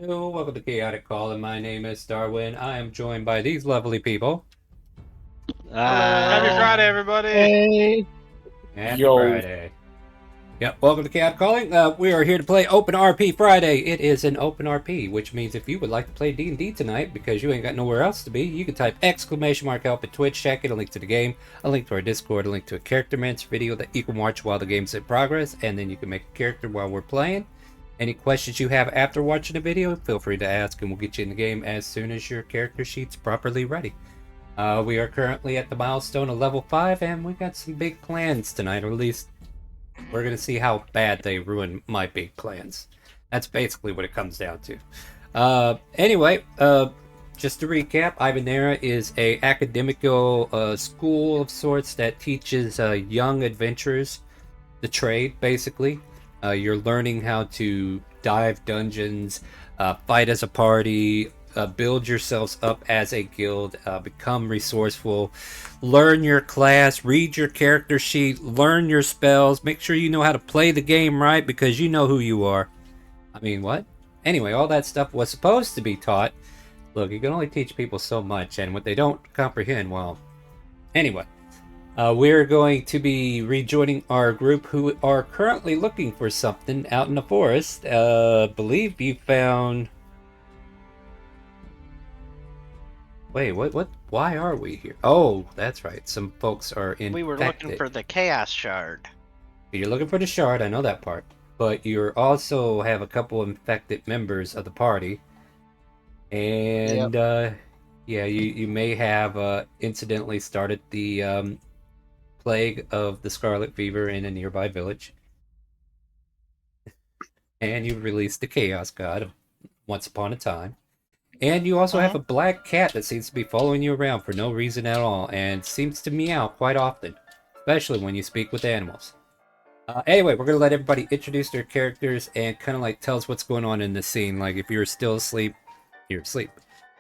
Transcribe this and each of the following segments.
Hello, welcome to Chaotic Call, and my name is Darwin. I am joined by these lovely people. Happy Hello. Friday, everybody. Hey. Happy Yo. Friday. Yep, welcome to Chaotic Calling. We are here to play Open RP Friday. It is an Open RP, which means if you would like to play D&D tonight because you ain't got nowhere else to be, you can type !help at Twitch, check it, a link to the game, a link to our Discord, a link to a character man's video that you can watch while the game's in progress, and then you can make a character while we're playing. Any questions you have after watching the video, feel free to ask, and we'll get you in the game as soon as your character sheet's properly ready. We are currently at the milestone of level 5, and we got some big plans tonight, or at least we're going to see how bad they ruin my big plans. That's basically what it comes down to. Anyway, just to recap, Ivanerra is a academical school of sorts that teaches young adventurers the trade, basically. You're learning how to dive dungeons, fight as a party, build yourselves up as a guild, become resourceful, learn your class, read your character sheet, learn your spells, make sure you know how to play the game right because you know who you are. I mean, what? Anyway, all that stuff was supposed to be taught. Look, you can only teach people so much, and what they don't comprehend, well, anyway. We're going to be rejoining our group who are currently looking for something out in the forest. Believe you found. Wait, what? Why are we here? Oh, that's right. Some folks are infected. We were looking for the Chaos Shard. You're looking for the shard, I know that part. But you also have a couple infected members of the party. And, yeah, you may have incidentally started the plague of the scarlet fever in a nearby village. And you released the chaos god of once upon a time. And you also have a black cat that seems to be following you around for no reason at all and seems to meow quite often, especially when you speak with animals. Anyway, we're going to let everybody introduce their characters and kind of like tell us what's going on in the scene. Like, if you're still asleep, you're asleep.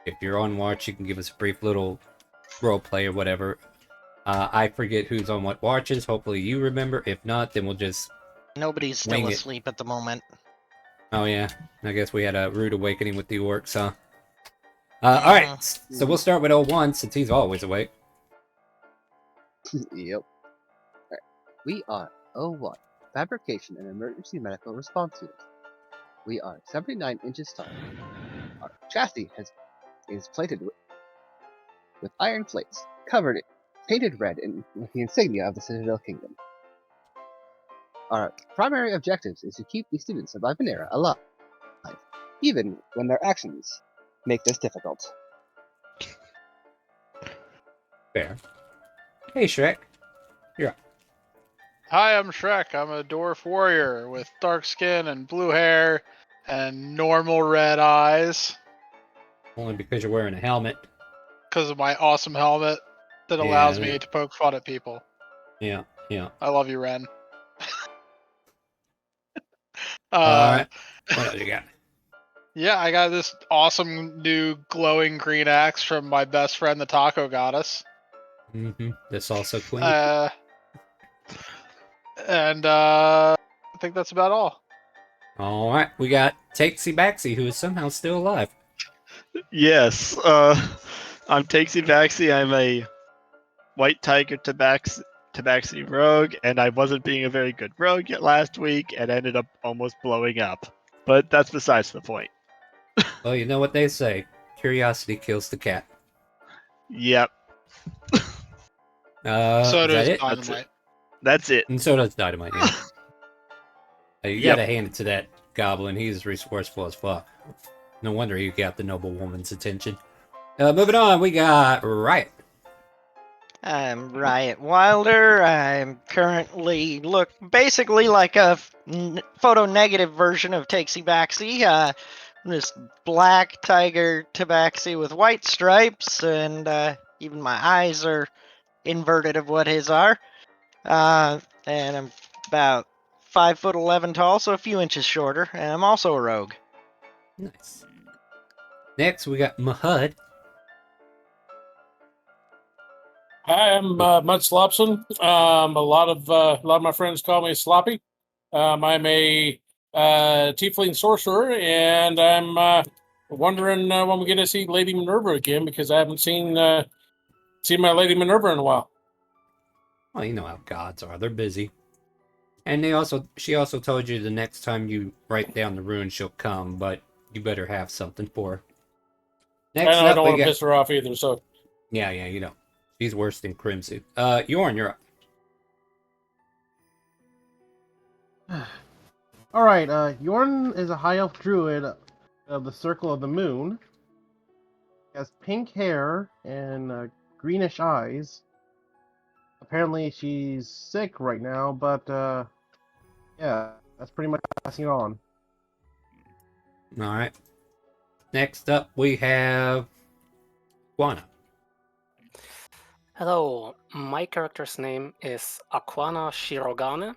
If you're on watch, you can give us a brief little role play or whatever. I forget who's on what watches. Hopefully you remember. If not, then we'll just Nobody's still asleep at the moment. Oh yeah, I guess we had a rude awakening with the orcs, huh? Alright, so we'll start with 01 since he's always awake. Yep. Right. We are 01, Fabrication and Emergency Medical Response Unit. We are 79 inches tall. Our chassis is plated with iron plates, painted red with the insignia of the Citadel Kingdom. Our primary objectives is to keep the students of Ivanerra alive, even when their actions make this difficult. Fair. Hey Shrek, you're up. Hi, I'm Shrek. I'm a dwarf warrior with dark skin and blue hair and normal red eyes Only because you're wearing a helmet. because of my awesome helmet that allows me to poke fun at people. Yeah. I love you, Ren. Alright, what else you got? Yeah, I got this awesome new glowing green axe from my best friend, the Taco Goddess. This also queen. And I think that's about all. Alright, we got Takesy Baxy, who is somehow still alive. Yes, I'm Takesy Baxy. I'm a white tiger tabaxi rogue, and I wasn't being a very good rogue yet last week and ended up almost blowing up. But that's besides the point. Well, you know what they say. Curiosity kills the cat. Yep. So does it? Dynamite. That's it. And so does Dynamite, yeah. You gotta hand it to that goblin. He's resourceful as fuck. No wonder he got the noble woman's attention. Moving on, we got Riot. I'm Riot Wilder. I'm currently look basically like a photo negative version of Takesy Baxy. This black tiger tabaxi with white stripes, and even my eyes are inverted of what his are. And I'm about 5'11" tall, so a few inches shorter, and I'm also a rogue. Nice. Next, we got Mahud. Hi, I'm Mud Slopson. A lot of my friends call me Sloppy. I'm a Tiefling Sorcerer, and I'm wondering when we get to see Lady Minerva again, because I haven't seen my Lady Minerva in a while. Well, you know how gods are. They're busy. And she also told you the next time you write down the rune, she'll come, but you better have something for her. Next I up, don't we want to got... piss her off either, so. Yeah, you know. She's worse than Crimson. Yorn, you're up. Alright, Yorn is a high elf druid of the Circle of the Moon. He has pink hair and greenish eyes. Apparently she's sick right now, but yeah, that's pretty much passing it on. Alright. Next up, we have Guana. Hello, my character's name is Aquana Shirogane.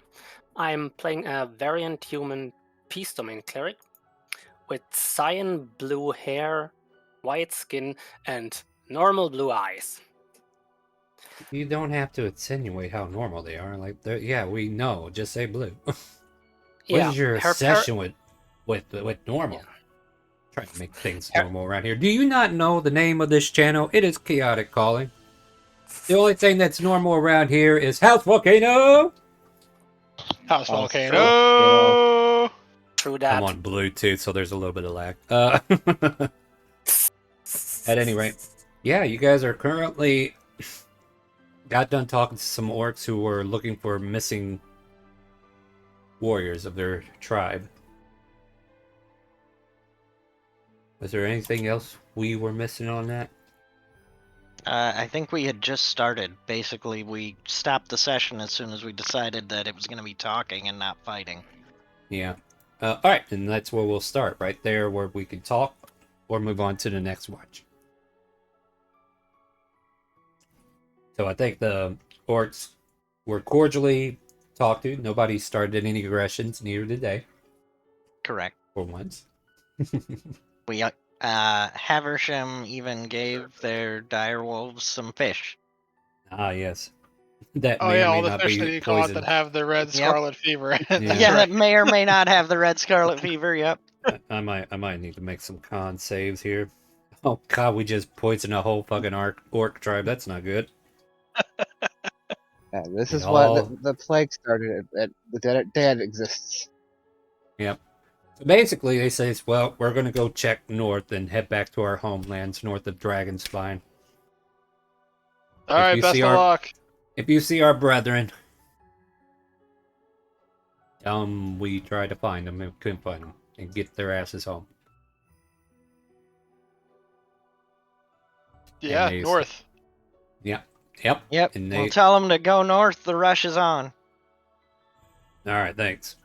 I'm playing a variant human peace domain cleric with cyan blue hair, white skin, and normal blue eyes. You don't have to insinuate how normal they are. Like, yeah, we know. Just say blue. What Yeah, is your her obsession with normal? Yeah. Trying to make things normal around here. Do you not know the name of this channel? It is Chaotic Calling. The only thing that's normal around here is House Volcano. House Oh, Volcano. True that. I'm on Bluetooth, so there's a little bit of lag. At any rate, yeah, you guys are currently got done talking to some orcs who were looking for missing warriors of their tribe. Was there anything else we were missing on that? I think we had just started. Basically, we stopped the session as soon as we decided that it was going to be talking and not fighting. Yeah. Alright, and that's where we'll start, right there where we can talk or move on to the next watch. So I think the orcs were cordially talked to. Nobody started any aggressions, neither did they, Correct. for once. We Haversham even gave their direwolves some fish. Ah, yes. That Oh may yeah, or may all the not fish that be you caught poison. that have the red Yep. scarlet fever. That's Yeah. That right. may or may not have the red scarlet fever. Yep. I might need to make some con saves here. Oh god, we just poisoned a whole fucking orc tribe. That's not good. Yeah, this They is what all- the plague started. The dead exists. Yep. So basically, they say, well, we're going to go check north and head back to our homelands north of Dragonspine. All right, you best see of luck. If you see our brethren, tell them we tried to find them and couldn't find them and get their asses home. Yeah, they- north. Yep. Yep. And We'll tell them to go north. The rush is on. All right, thanks.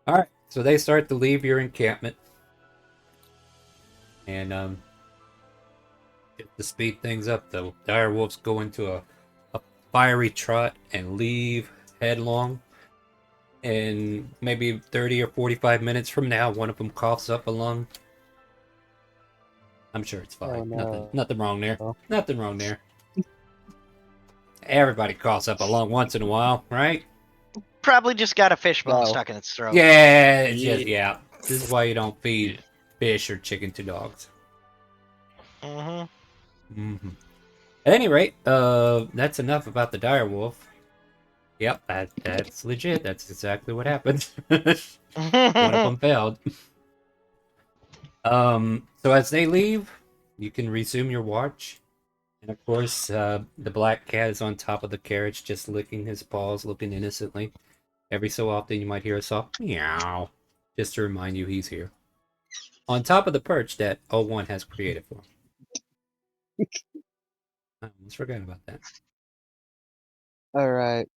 All right, so they start to leave your encampment, and just to speed things up, the dire wolves go into a fiery trot and leave headlong. And maybe 30 or 45 minutes from now, one of them coughs up a lung. I'm sure it's fine. Oh, no. Nothing wrong there. Oh. Nothing wrong there. Everybody coughs up a lung once in a while, right? Probably just got a fishbone Wow. stuck in its throat. Yeah, it's just, yeah. This is why you don't feed fish or chicken to dogs. Mm-hmm. At any rate, that's enough about the dire wolf. Yep, that's legit. That's exactly what happened. One of them failed. So as they leave, you can resume your watch. And of course, the black cat is on top of the carriage, just licking his paws, looking innocently. Every so often, you might hear a soft meow, just to remind you he's here. On top of the perch that 01 has created for him. I almost forgot about that. All right.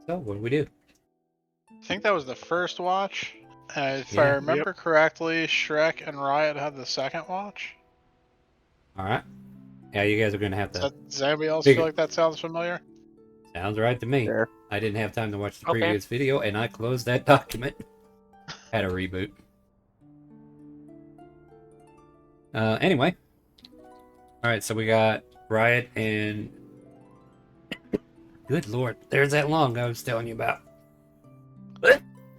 So, what do we do? I think that was the first watch. If Yeah. I remember correctly, Shrek and Riot had the second watch. Alright. Yeah, you guys are going to have to... Does anybody else Big- feel like that sounds familiar? Sounds right to me. Sure. I didn't have time to watch the Okay. previous video, and I closed that document. Had a reboot. Anyway. Alright, so we got Riot and Good lord. There's that lung I was telling you about.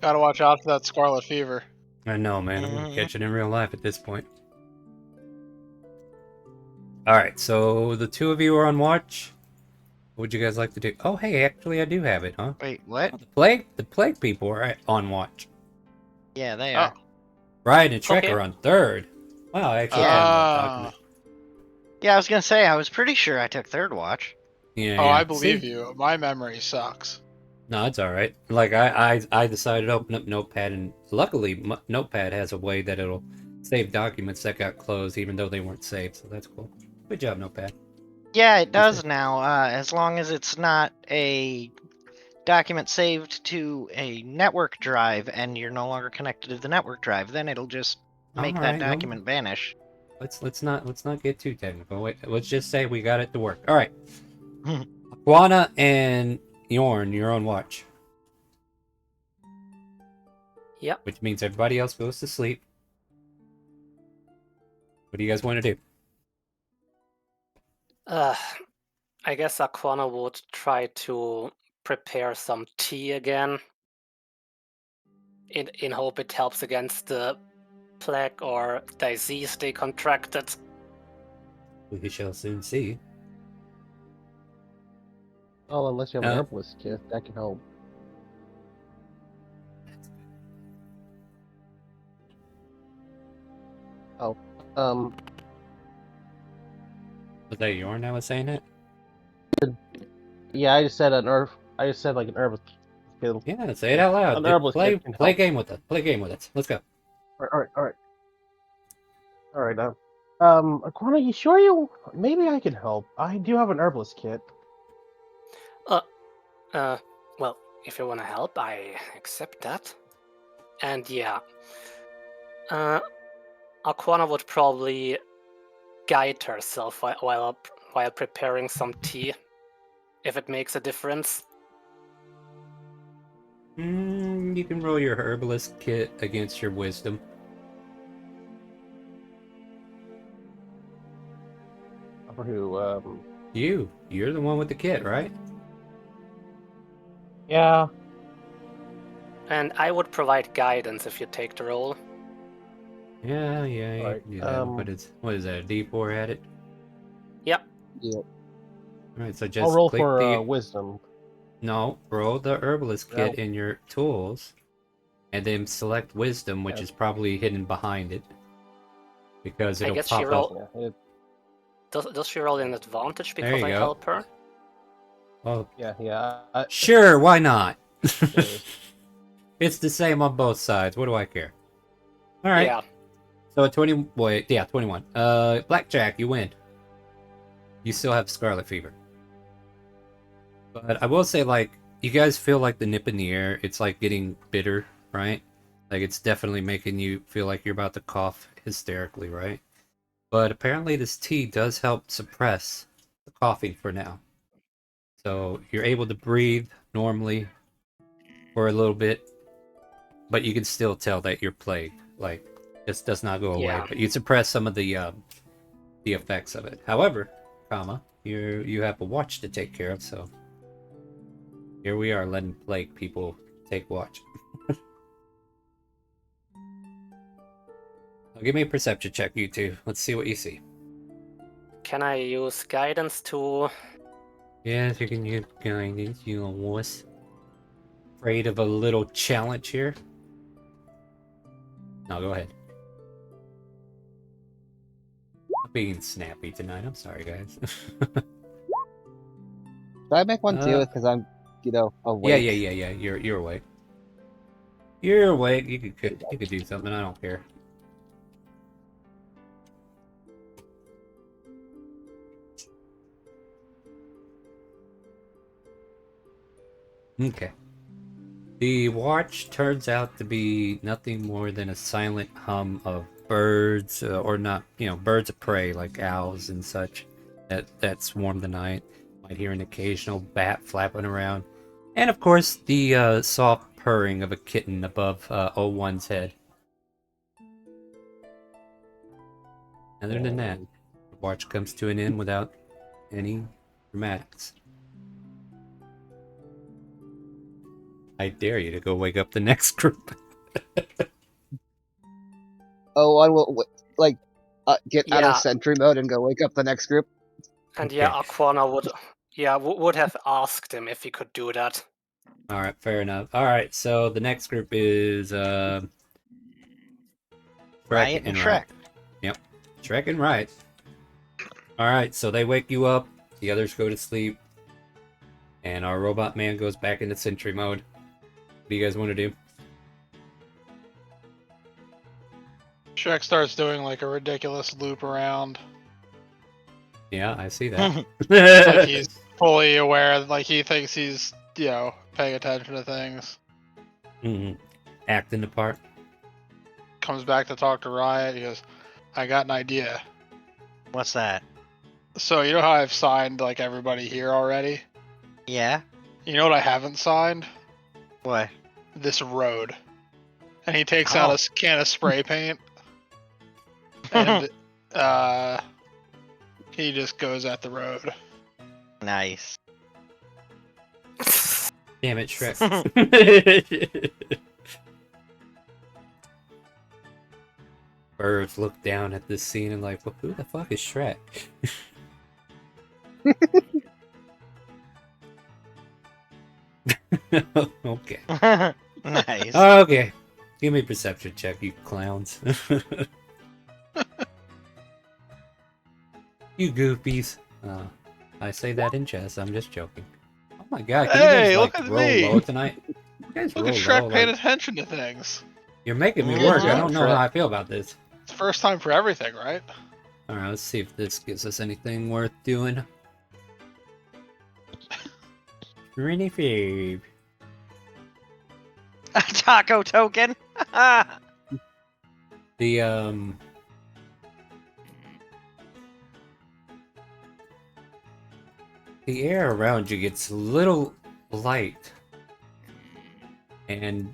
Gotta watch out for that scarlet fever. I know, man. I'm gonna Mhm. catch it in real life at this point. Alright, so the two of you are on watch. What would you guys like to do? Oh, hey, actually, I do have it, huh? Wait, what? Oh, the plague people are on watch. Yeah, they Oh. are. Ryan and Trek Okay. are on third. Wow, I actually Yeah. found that Ah. document. Yeah, I was gonna say, I was pretty sure I took third watch. Yeah, Oh, yeah. I believe See? you. My memory sucks. No, it's all right. Like I decided to open up Notepad, and luckily Notepad has a way that it'll save documents that got closed, even though they weren't saved. So that's cool. Good job, Notepad. Yeah, it Yes, does sir. now, as long as it's not a document saved to a network drive and you're no longer connected to the network drive, then it'll just make All that right, no, document vanish. let's not get too technical. Wait, let's just say we got it to work. All right, Aquana and Yorn, you're on watch, Yep. which means everybody else goes to sleep. What do you guys want to do? I guess Aquana would try to prepare some tea again. In hope it helps against the plague or disease they contracted. We shall soon see. Well, unless you have an Uh, herbalist kit, that can help. Oh, um, Was that Yorn that was saying it? yeah, I just said I just said like an herbalist kit. Yeah, say it out loud. An herbalist Play kit can play help. game with us. Play game with us. Let's go. All right. Aquana, you sure you? Maybe I can help. I do have an herbalist kit. Well, if you wanna help, I accept that. And yeah, Aquana would probably guide herself while preparing some tea, if it makes a difference. You can roll your herbalist kit against your wisdom. For who? You're the one with the kit, right? Yeah. And I would provide guidance if you take the role. Yeah, you Alright, can do that. What is that? A D4 at it? Yep. Yeah. All right, so I'll just roll click for the wisdom. no, roll the herbalist Yeah. kit in your tools, and then select wisdom, which Yeah. is probably hidden behind it, because I it'll guess she pop up. roll. Yeah. Does she roll an advantage There because you I go. help her? Oh, Yeah. sure, why not? Yeah. It's the same on both sides. What do I care? All right. Yeah. So 21. Blackjack, you win. You still have scarlet fever. But I will say, like, you guys feel like the nip in the air. It's like getting bitter, right? Like, it's definitely making you feel like you're about to cough hysterically, right? But apparently this tea does help suppress the coughing for now. So you're able to breathe normally for a little bit, but you can still tell that you're plagued. Like, this does not go away, Yeah. but you suppress some of the effects of it. However, you have a watch to take care of, so here we are letting plague people take watch. Now give me a perception check, you two. Let's see what you see. Can I use guidance to? Yes, you can use guidance, you wuss. Afraid of a little challenge here? No, go ahead. I'm being snappy tonight. I'm sorry, guys. Should I make one too? Because I'm, awake. Yeah. You're awake. You're awake. You could do something. I don't care. Okay. The watch turns out to be nothing more than a silent hum of birds, or not, birds of prey like owls and such that swarm the night. Might hear an occasional bat flapping around, and of course the soft purring of a kitten above O1's head. Other than that, the watch comes to an end without any dramatics. I dare you to go wake up the next group. Oh, I will get out Yeah. of sentry mode and go wake up the next group. And yeah, Okay. Aquana would have asked him if he could do that. All right, fair enough. All right, so the next group is Riot and Shrek. Yep, Shrek and Riot. All right, so they wake you up. The others go to sleep, and our robot man goes back into sentry mode. What do you guys want to do? Shrek starts doing like a ridiculous loop around. Yeah, I see that. Like he's fully aware, like he thinks he's, paying attention to things. Mhm. Acting the part. Comes back to talk to Riot. He goes, I got an idea. What's that? So, you know how I've signed like everybody here already? Yeah? You know what I haven't signed? What? This road. And he takes out a can of spray paint. And he just goes at the road. Nice. Damn it, Shrek. Birds look down at this scene and like, well, who the fuck is Shrek? Okay. Nice. Okay. Give me a perception check, you clowns. You goofies. I say that in jest, I'm just joking. Oh my god, can you Hey, guys look like at roll me. low tonight? You guys Look roll at Shrek low, paying like, attention to things. you're making me Good work. I job, don't know Shrek. how I feel about this. It's first time for everything, right? Alright, let's see if this gives us anything worth doing. Rennie Fave. A taco token? The the air around you gets a little light, and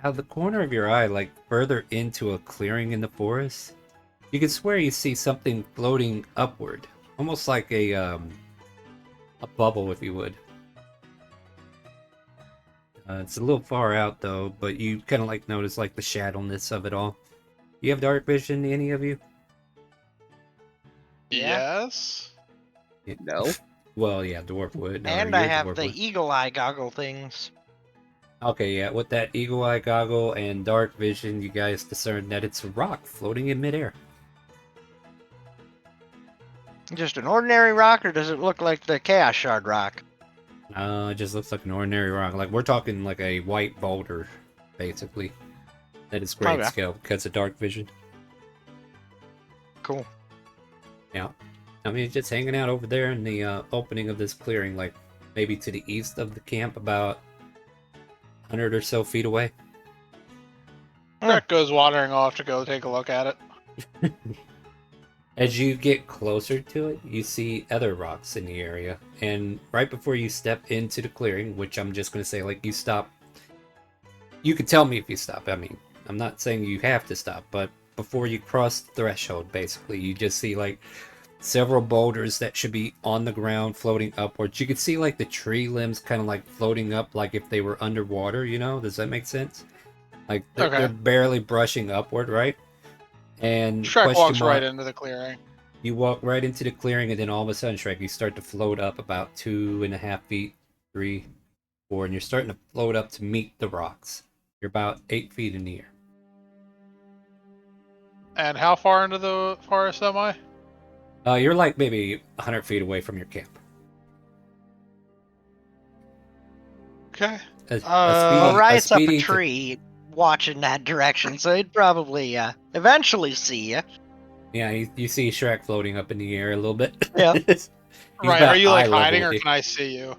out of the corner of your eye, like further into a clearing in the forest, you can swear you see something floating upward, almost like a bubble, if you would. It's a little far out though, but you kind of like notice like the shadowiness of it all. You have dark vision, any of you? Yeah. Yes. No. Well, yeah, dwarf would. or And I your have dwarf the would. eagle eye goggle things. Okay, yeah, with that eagle eye goggle and dark vision, you guys discern that it's a rock floating in midair. Just an ordinary rock, or does it look like the Chaos Shard rock? It just looks like an ordinary rock. Like, we're talking like a white boulder, basically. That is great Okay. scale because of dark vision. Cool. Yeah. I mean, it's just hanging out over there in the opening of this clearing, like maybe to the east of the camp, about 100 or so feet away. Shrek goes wandering off to go take a look at it. As you get closer to it, you see other rocks in the area. And right before you step into the clearing, which I'm just going to say, like, you stop. You can tell me if you stop. I mean, I'm not saying you have to stop, but before you cross the threshold, basically, you just see, like, several boulders that should be on the ground floating upwards. You can see, like, the tree limbs kind of, like, floating up like if they were underwater, you know? Does that make sense? Like, they're barely brushing upward, right? And Shrek walks mark, right into the clearing. you walk right into the clearing, and then all of a sudden, Shrek, you start to float up about 2.5 feet, 3, 4, and you're starting to float up to meet the rocks. You're about 8 feet in the air. And how far into the forest am I? You're like maybe 100 feet away from your camp. Okay. Well, Riot's up a speedy tree watching that direction, so he'd probably eventually see you. Yeah, you see Shrek floating up in the air a little bit. Yeah. He's Right, about are you like eye level hiding with or you. can I see you?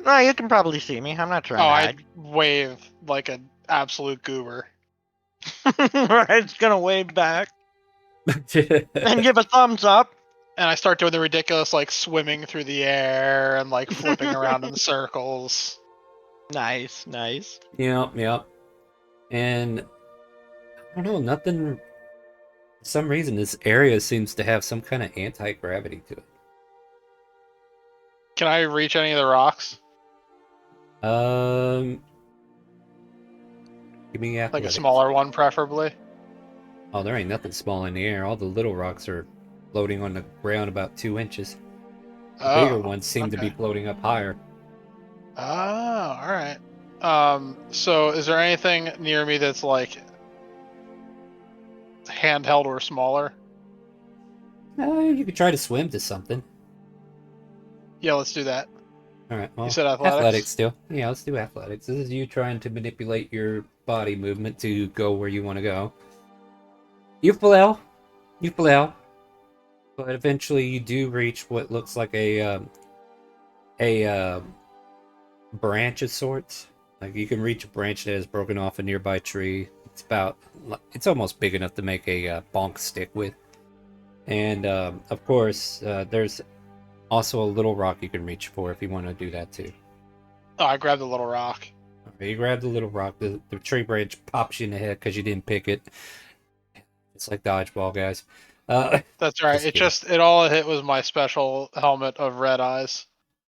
No, you can probably see me. I'm not trying Oh, to I hide. wave like an absolute goober. Riot's gonna wave back and give a thumbs up. And I start doing the ridiculous like swimming through the air and like flipping around in circles. Nice, nice. Yep. And I don't know, nothing. For some reason, this area seems to have some kind of anti-gravity to it. Can I reach any of the rocks? Give me Like athletics. a smaller one, preferably. Oh, there ain't nothing small in the air. All the little rocks are floating on the ground about 2 inches. The bigger ones seem to be floating up higher. Oh, all right. So is there anything near me that's like handheld or smaller? You could try to swim to something. Yeah, let's do that. All right. Well, You said athletics? still. Yeah, let's do athletics. This is you trying to manipulate your body movement to go where you want to go. You flail, but eventually you do reach what looks like a branch of sorts. Like you can reach a branch that has broken off a nearby tree. It's almost big enough to make a bonk stick with. And of course, there's also a little rock you can reach for if you want to do that too. Oh, I grabbed the little rock. Okay, you grab the little rock. The tree branch pops you in the head because you didn't pick it. It's like dodgeball, guys. That's right. It all it hit was my special helmet of red eyes.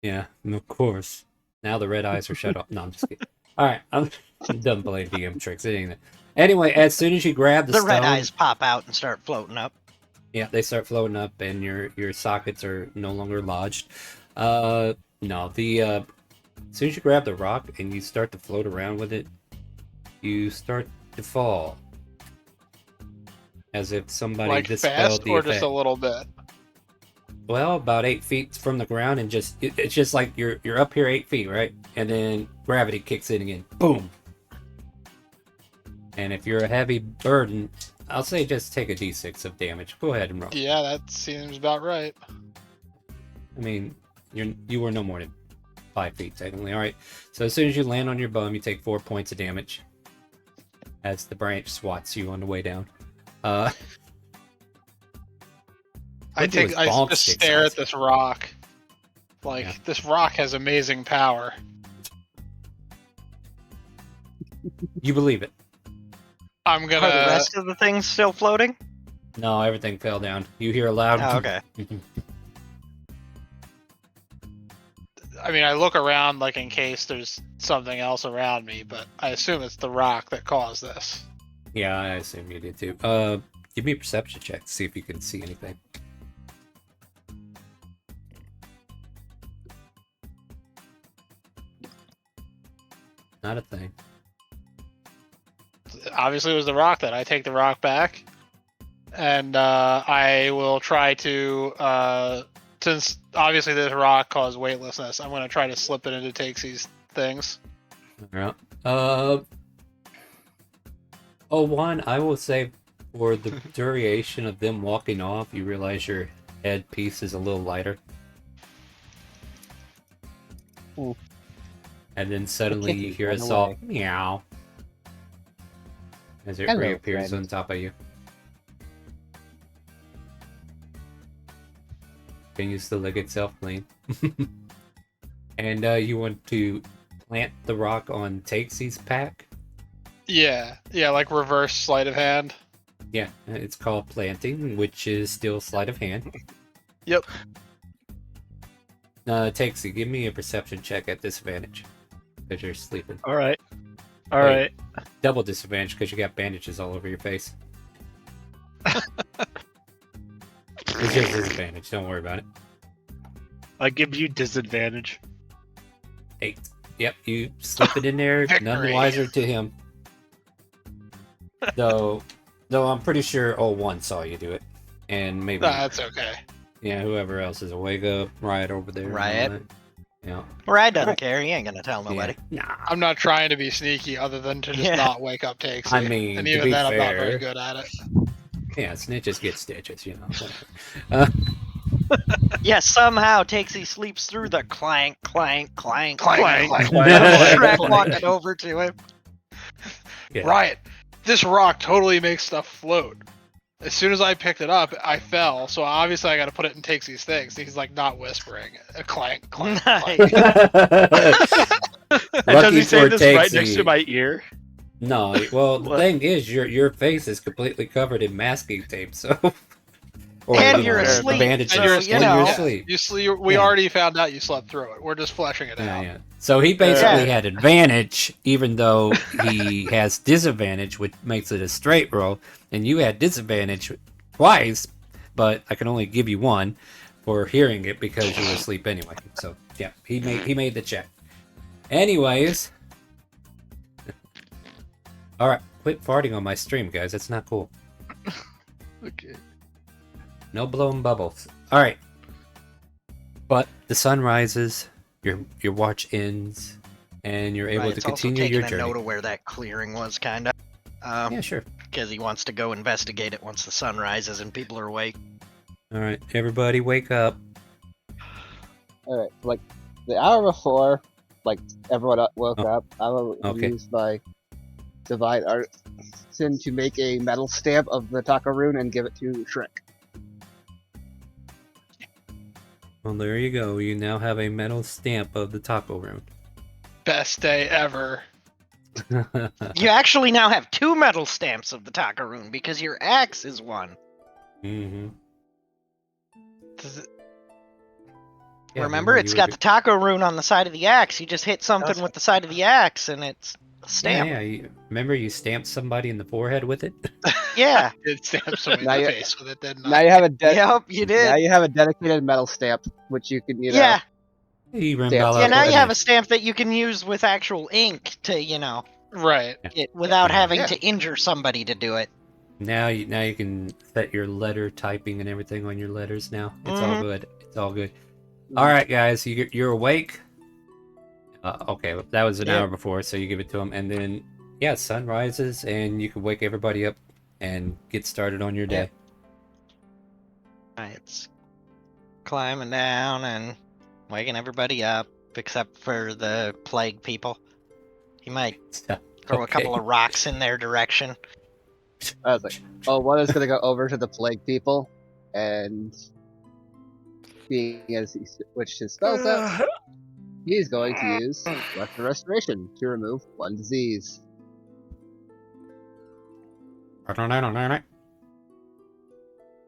Yeah, of course. Now the red eyes are shut off. No, I'm just kidding. All right, I'm done playing DM tricks. It ain't that. Anyway, as soon as you grab the The stone, red eyes pop out and start floating up. yeah, they start floating up, and your sockets are no longer lodged. No, as soon as you grab the rock and you start to float around with it, you start to fall, as if somebody Like dispelled fast the or effect. just a little bit? Well, about 8 feet from the ground, and it's just like you're up here 8 feet, right? And then gravity kicks in again. Boom. And if you're a heavy burden, I'll say just take a d6 of damage. Go ahead and roll. Yeah, that seems about right. I mean, you were no more than 5 feet technically. All right. So as soon as you land on your bum, you take 4 points of damage as the branch swats you on the way down. I What do his bonk just stick stare sounds? at this rock. Like, Yeah. this rock has amazing power. You believe it? I'm Are the gonna. rest of the things still floating? No, everything fell down. You hear a loud. Oh, okay. I mean, I look around like in case there's something else around me, but I assume it's the rock that caused this. Yeah, I assume you did too. Give me a perception check to see if you can see anything. Not a thing. Obviously, it was the rock then. I take the rock back, and I will try to. Since obviously this rock caused weightlessness, I'm going to try to slip it into Takesie's things. All right. One, I will say for the duration of them walking off, you realize your headpiece is a little lighter. Ooh. And then suddenly kick you it hear a right soft meow as it Hello, reappears friend. on top of you. Continues to lick itself clean. And you want to plant the rock on Takesie's pack? Yeah, like reverse sleight of hand. Yeah, it's called planting, which is still sleight of hand. Yep. Takesy, give me a perception check at disadvantage because you're sleeping. All right. Wait. Alright. Double disadvantage because you got bandages all over your face. It's just disadvantage. Don't worry about it. I give you disadvantage. 8. Yep, you slip it in there. None the Victory. wiser to him. Though I'm pretty sure 01 saw you do it, and maybe That's okay. yeah, whoever else is awake up, Riot over there. and all Riot. that. Yeah. Ryan doesn't care. He ain't gonna tell nobody. Yeah. Nah. I'm not trying to be sneaky other than to just Yeah. not wake up Takesy. I mean, and to even be then, I'm not fair- very good at it. Yeah, snitches get stitches, you know. Yeah, somehow Takesy sleeps through the clank, clank, clank, Clank, clank. clank, Shrek clank. walking over to him. Yeah. Riot, this rock totally makes stuff float. As soon as I picked it up, I fell. So obviously I got to put it in Takesy's things. He's like not whispering. Clank, clank, clank. Nice. And does he say for this right next Takesy. to my ear? No, well, the What? thing is, your face is completely covered in masking tape, so Or, And you you're know, the asleep, bandages so, when you know. you're asleep. We Yeah. already found out you slept through it. We're just fleshing it Yeah, out. yeah. So he basically Yeah. had advantage, even though he has disadvantage, which makes it a straight roll, and you had disadvantage twice, but I can only give you one for hearing it because you were asleep anyway. So yeah, he made the check. Anyways, all right, quit farting on my stream, guys. That's not cool. Okay. No blowing bubbles. All right, but the sun rises, your watch ends, and you're able Right, to it's also continue taking your a journey. note of where that clearing was, kind of. Yeah, sure. Because he wants to go investigate it once the sun rises and people are awake. All right, everybody, wake up. Alright, like the hour before, like everyone woke Oh, up, I will okay. use my divine artisan to make a metal stamp of the taco rune and give it to Shrek. Well, there you go. You now have a metal stamp of the taco rune. Best day ever. You actually now have 2 metal stamps of the Takarun because your axe is one. Mm-hmm. Yeah, Remember, it's got the taco rune on the side of the axe. You just hit something with the side of the axe, and it's a stamp. Yeah. Remember you stamped somebody in the forehead with it? Yeah. Did stamp somebody in Now the you- face with it, didn't Now I? you have a Yep, you did. now you have a dedicated metal stamp, which you can Yeah. You Yeah, Yeah, now you have it. a stamp that you can use with actual ink to, Right. without having Yeah. to injure somebody to do it. Now you can set your letter typing and everything on your letters now. It's all Mhm. good. It's all good. All right, guys, you're awake. Okay, that was an Yeah. hour before, so you give it to him, and then yeah, sun rises, and you can wake everybody up and get started on your day. It's climbing down and waking everybody up, except for the plague people. He might throw a couple of rocks in their direction. I was like, oh, one is gonna go over to the plague people, and being as he switched his spells out, he's going to use Lesser Restoration to remove one disease.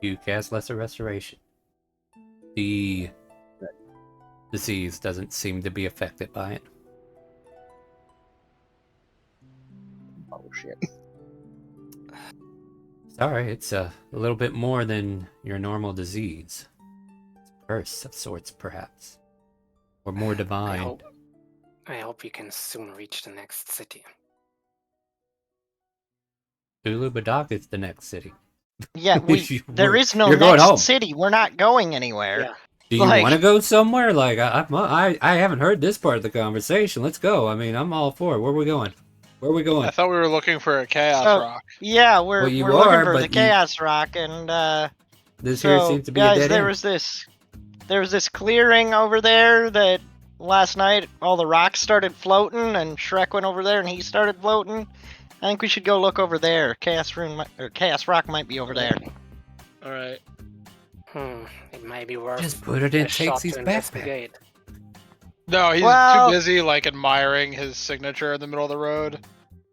You cast Lesser Restoration. The disease doesn't seem to be affected by it. Oh shit. Sorry, it's a little bit more than your normal disease. It's a curse of sorts, perhaps. Or more divine. I hope we can soon reach the next city. Ulu Badak is the next city. Yeah, there is no You're going home. next city. We're not going anywhere. Yeah. Do you Like- want to go somewhere? Like I haven't heard this part of the conversation. Let's go. I mean, I'm all for it. Where are we going? Where are we I going? thought we were looking for a chaos So- rock. Yeah, we're Well, you we're are, looking for but the you- Chaos Rock, and This here so seems to be guys, a dead there end. was this clearing over there that last night all the rocks started floating, and Shrek went over there and he started floating. I think we should go look over there. Chaos Rock might be over there. All right. It might be worth Just put it in a shot Takesie's to backpack. investigate. No, he's Well- too busy like admiring his signature in the middle of the road.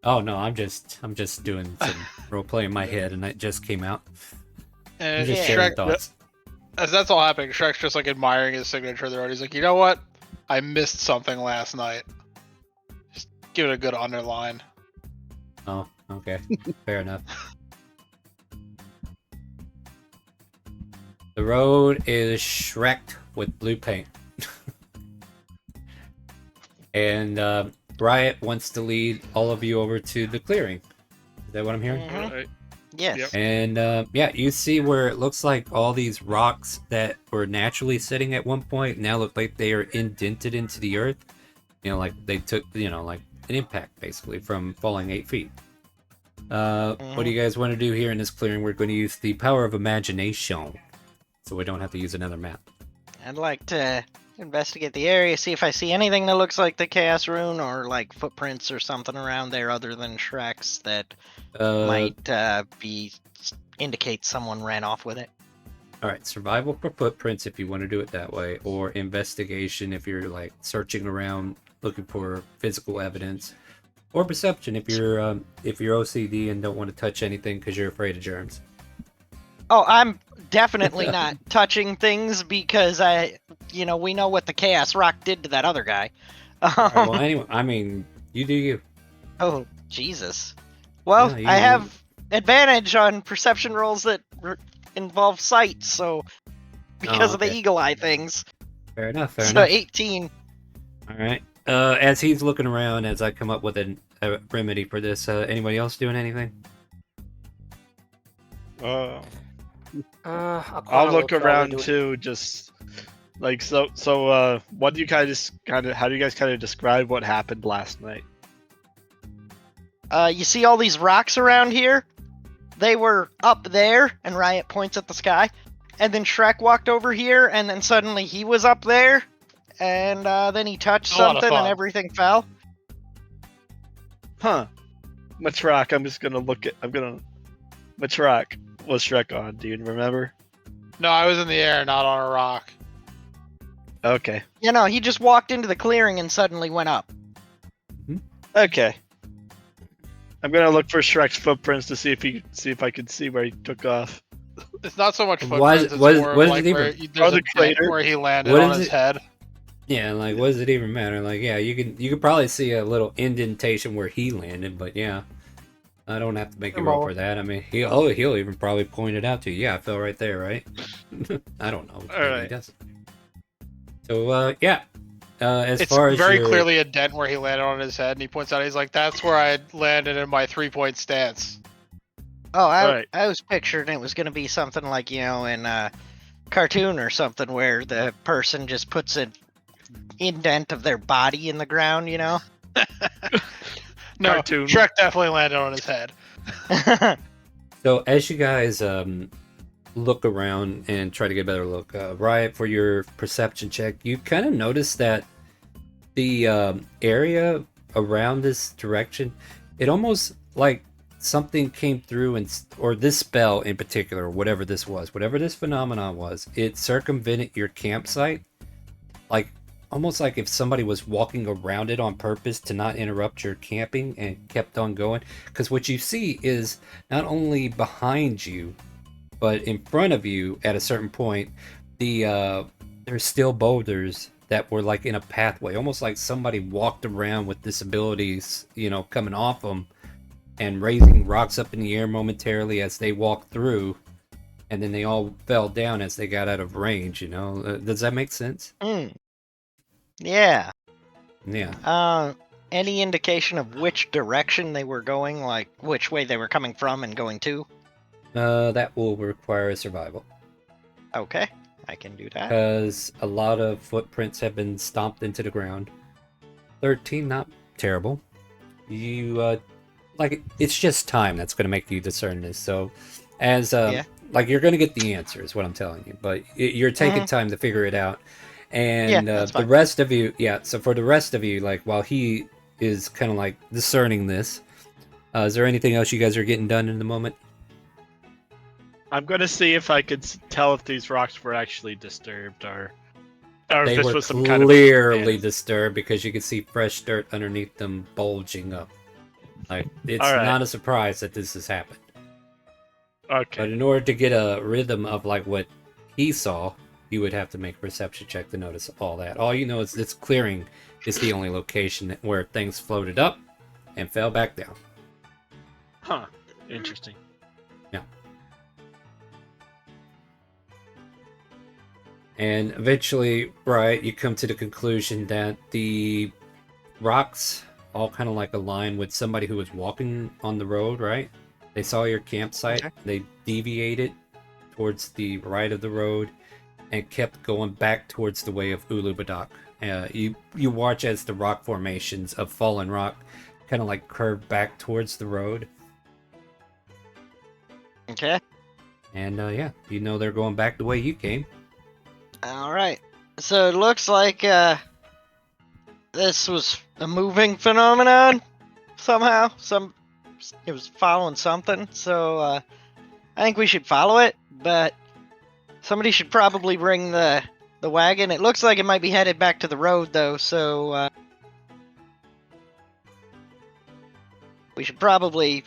Oh no, I'm just doing some role play in my head, and it just came out. I'm And just Yeah. sharing Shrek, thoughts. as that's all happening, Shrek's just like admiring his signature in the road. He's like, you know what? I missed something last night. Just give it a good underline. Oh, okay, fair enough. The road is shreked with blue paint. And Riot wants to lead all of you over to the clearing. Is that what I'm hearing? Mhm. Right. Yes. Yep. And yeah, you see where it looks like all these rocks that were naturally sitting at one point now look like they are indented into the earth. You know, like they took, like an impact basically from falling 8 feet. What do you guys want to do here in this clearing? We're going to use the power of imagination, so we don't have to use another map. I'd like to investigate the area, see if I see anything that looks like the Chaos Rune or like footprints or something around there other than Shrek's that might indicate someone ran off with it. All right, survival for footprints if you want to do it that way, or investigation if you're like searching around looking for physical evidence, or perception if you're OCD and don't want to touch anything because you're afraid of germs. Oh, I'm definitely not touching things because we know what the Chaos Rock did to that other guy. All right, well, anyway, I mean, you do you. Oh, Jesus. Well, Yeah, I have advantage on perception rolls that involve sight, so because of the okay. eagle eye things. Fair enough. Fair So enough. 18. All right. As he's looking around, as I come up with a remedy for this, anybody else doing anything? I'll Aquana will look probably around do- too, just like so. What do you guys how do you guys kind of describe what happened last night? You see all these rocks around here? They were up there, and Riot points at the sky. And then Shrek walked over here, and then suddenly he was up there. And then he touched A lot of something, and fun. everything fell. Huh? Matrak, Matrak was Shrek on? Do you remember? No, I was in the air, not on a rock. Okay. He just walked into the clearing and suddenly went up. Okay. I'm gonna look for Shrek's footprints to see if I can see where he took off. It's not so much Why- footprints, it's what is- more what of is like it where even- there's the a dent crater? where he landed What on is his it? head. Yeah, like, what does it even matter? Like, yeah, you could probably see a little indentation where he landed, but yeah, I don't have to make you roll for that. I mean, he'll even probably point it out to you. Yeah, I fell right there, right? I don't know. Maybe right. he does. So, yeah. As It's far as very your- clearly a dent where he landed on his head, and he points out, he's like, that's where I landed in my 3-point stance. Oh, Right. I was picturing it was going to be something like, in a cartoon or something where the person just puts an indent of their body in the ground, No, Cartoon. Shrek definitely landed on his head. So as you guys look around and try to get a better look, Riot, for your perception check, you kind of notice that the area around this direction, it almost like something came through, or this spell in particular, whatever this phenomenon was, it circumvented your campsite, like almost like if somebody was walking around it on purpose to not interrupt your camping and kept on going. Because what you see is not only behind you, but in front of you at a certain point, there's still boulders that were like in a pathway, almost like somebody walked around with disabilities, coming off them and raising rocks up in the air momentarily as they walked through, and then they all fell down as they got out of range. Does that make sense? Yeah. Yeah. Any indication of which direction they were going, like which way they were coming from and going to? That will require a survival, Okay, I can do that. because a lot of footprints have been stomped into the ground. 13, not terrible. You it's just time that's going to make you discern this. So as you're going to get the answer is what I'm telling you, but you're taking time to figure it out. And that's the fine. rest of you, so for the rest of you, like, while he is kind of like discerning this, is there anything else you guys are getting done in the moment? I'm gonna see if I could tell if these rocks were actually disturbed or if They this were was some kind of clearly disturbed, because you can see fresh dirt underneath them bulging up. Like, it's All right. not a surprise that this has happened. Okay. But in order to get a rhythm of like what he saw, you would have to make a perception check to notice all that. All you know is this clearing is the only location where things floated up and fell back down. Huh. Interesting. Yeah. And eventually, right, you come to the conclusion that the rocks all kind of like align with somebody who was walking on the road, right? They saw your campsite, they deviated towards the right of the road and kept going back towards the way of Ulubadak. You watch as the rock formations of fallen rock kind of like curve back towards the road. Okay. And they're going back the way you came. All right. So it looks like this was a moving phenomenon somehow. It was following something. So I think we should follow it, but somebody should probably bring the wagon. It looks like it might be headed back to the road though, so we should probably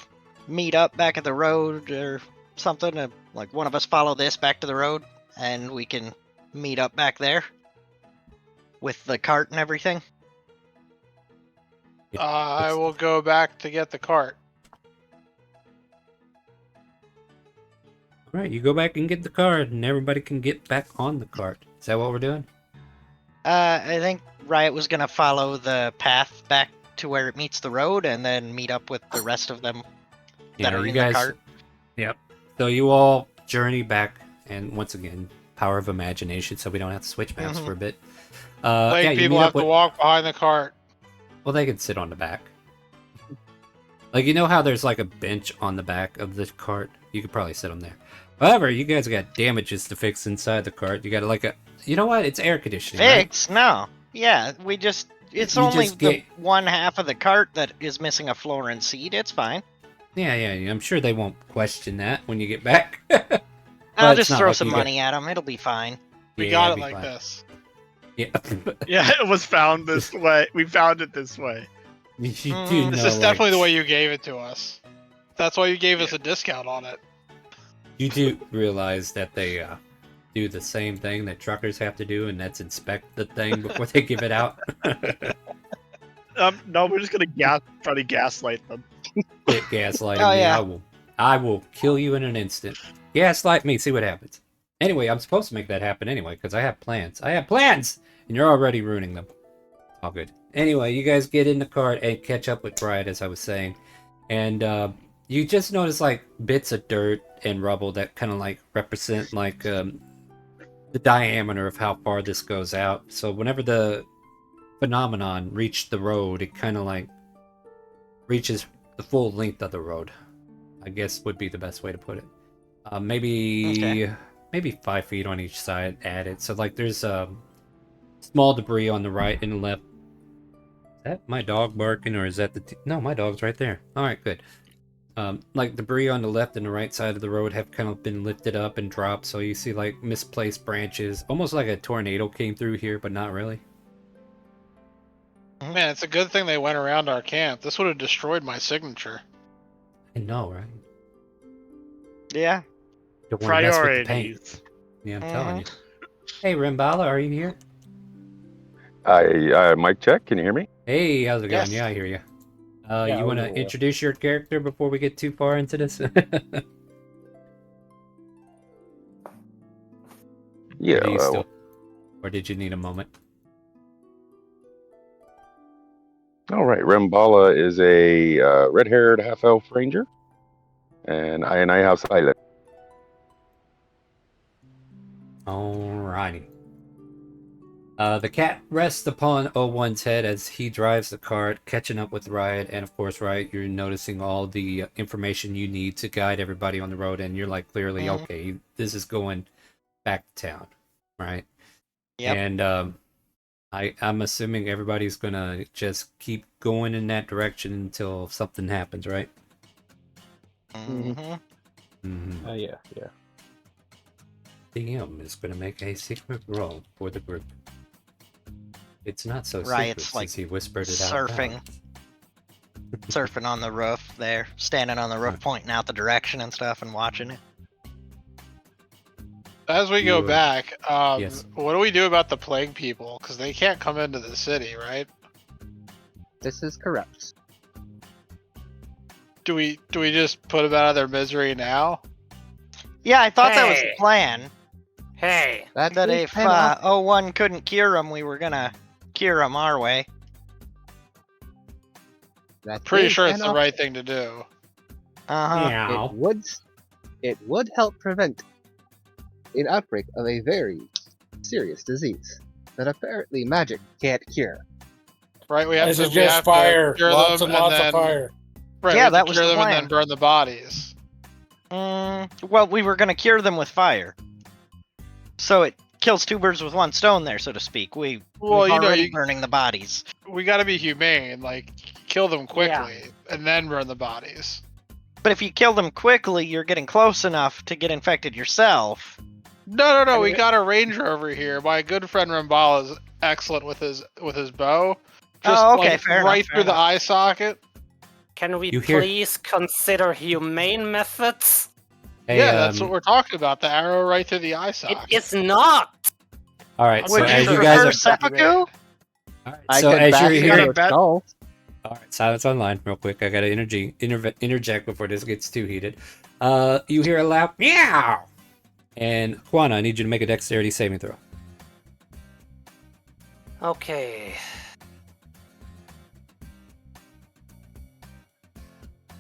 meet up back at the road or something to, like, one of us follow this back to the road, and we can meet up back there with the cart and everything? Yeah, I will go back to get the cart. All right, you go back and get the card, and everybody can get back on the cart. Is that what we're doing? I think Riot was gonna follow the path back to where it meets the road, and then meet up with the rest of them that are you in guys. the cart. Yep. So you all journey back, and once again, power of imagination, so we don't have to switch maps for a bit. Like yeah, you people meet have up to with. walk behind the cart. Well, they can sit on the back. Like, you know how there's like a bench on the back of the cart? You could probably sit on there. However, you guys got damages to fix inside the cart. You got like a. You know what? It's air conditioning. Fix? No. Yeah, we just. It's You only just the get- one half of the cart that is missing a floor and seat. It's fine. Yeah, I'm sure they won't question that when you get back. I'll it's just not throw like some you got- money at them. It'll be fine. We Yeah, got it'd it be like fine. this. Yeah. Yeah, it was found this way. We found it this way. You do Mm, This know, is definitely the like, way you gave it to us. That's why you gave us a discount on it. You do realize that they do the same thing that truckers have to do, and that's inspect the thing before they give it out. No, we're just gonna try to gaslight them. Quit gaslighting Oh, me. yeah. I will kill you in an instant. Gaslight me, see what happens. Anyway, I'm supposed to make that happen anyway, because I have plans. And you're already ruining them. All good. Anyway, you guys get in the cart and catch up with Brian, as I was saying. And you just notice like bits of dirt and rubble that kind of like represent like the diameter of how far this goes out. So whenever the phenomenon reached the road, it kind of like reaches the full length of the road, I guess would be the best way to put it. Maybe 5 feet on each side added. So like there's small debris on the right and the left. Is that my dog barking, or is that no, my dog's right there. All right, good. Like debris on the left and the right side of the road have kind of been lifted up and dropped, so you see like misplaced branches, almost like a tornado came through here, but not really. Man, it's a good thing they went around our camp. This would have destroyed my signature. I know, right? Yeah. Don't want to mess with the paint. Priorities. Yeah, I'm telling you. Hey, Rimbala, are you here? Mic check. Can you hear me? Hey, how's it going? Yes. Yeah, I hear you. Yeah, You want to yeah. introduce your character before we get too far into this? Yeah. Or do you still- or did you need a moment? All right. Rembala is a red-haired half-elf ranger, and I have silent. Alrighty. The cat rests upon O1's head as he drives the cart, catching up with Riot, and of course, Riot, you're noticing all the information you need to guide everybody on the road, and you're like, clearly, Mhm. okay, this is going back to town, right? Yep. And I'm assuming everybody's gonna just keep going in that direction until something happens, right? hmm Mm-hmm. Yeah. DM is gonna make a secret roll for the group. It's not so Riot's secret like since he whispered it out surfing. loud. Surfing on the roof there, standing on the roof, pointing out the direction and stuff, and watching it. As we go You, back, yes. what do we do about the plague people? Because they can't come into the city, right? This is correct. Do we just put them out of their misery now? Yeah, I thought that was the Hey. plan. Hey, That That is if kind of- O1 couldn't cure him, we were gonna cure him our way. that Pretty is sure it's an the op- right thing to do. Uh-huh. Meow. It would help prevent an outbreak of a very serious disease that apparently magic can't cure. Right? We have This to is we just have fire. To cure Lots them and lots then, of fire. Right, Yeah, we have that to was cure the them and plan. then burn the bodies. Well, we were gonna cure them with fire. So it kills two birds with one stone there, so to speak. We're already burning the bodies. We got to be humane. Like, kill them quickly and then burn the bodies. But if you kill them quickly, you're getting close enough to get infected yourself. No. We got a ranger over here. My good friend Rambala is excellent with his bow. Just Oh, okay, like, fair enough, right fair through the enough. eye socket. can we You hear- please consider humane methods? Hey, Yeah, that's what we're talking about. The arrow right through the eye It socket. is not. all right. So Would you as you prefer guys are, seppuku? all right, I so could as you're bash you it got on a hearing, the bet? skull. all right, silence online, real quick. I got to interject before this gets too heated. You hear a loud meow, and Juana, I need you to make a dexterity saving throw. Okay.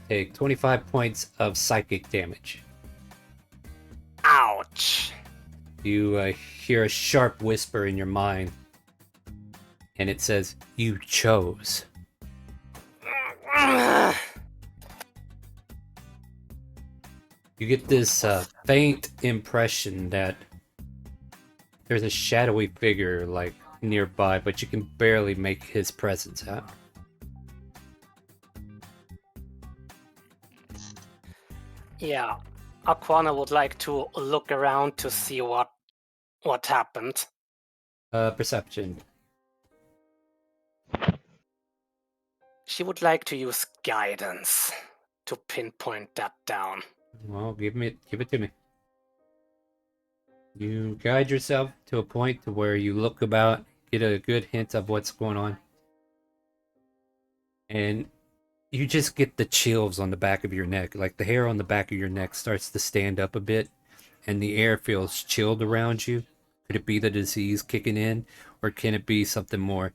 Take 25 points of psychic damage. Ouch. You hear a sharp whisper in your mind, and it says, "You chose." You get this faint impression that there's a shadowy figure like nearby, but you can barely make his presence out. Yeah. Aquana would like to look around to see what happened. Perception. She would like to use guidance to pinpoint that down. Well, give it to me. You guide yourself to a point to where you look about, get a good hint of what's going on, and you just get the chills on the back of your neck. Like the hair on the back of your neck starts to stand up a bit, and the air feels chilled around you. Could it be the disease kicking in, or can it be something more?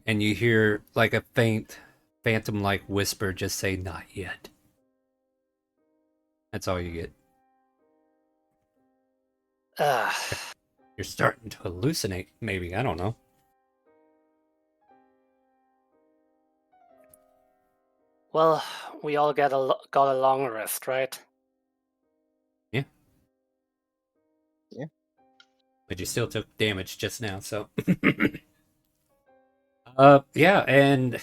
And you hear like a faint, phantom-like whisper just say, "Not yet." That's all you get. You're starting to hallucinate, maybe. I don't know. Well, we all got a long rest, right? Yeah. Yeah. But you still took damage just now, so. Yeah, and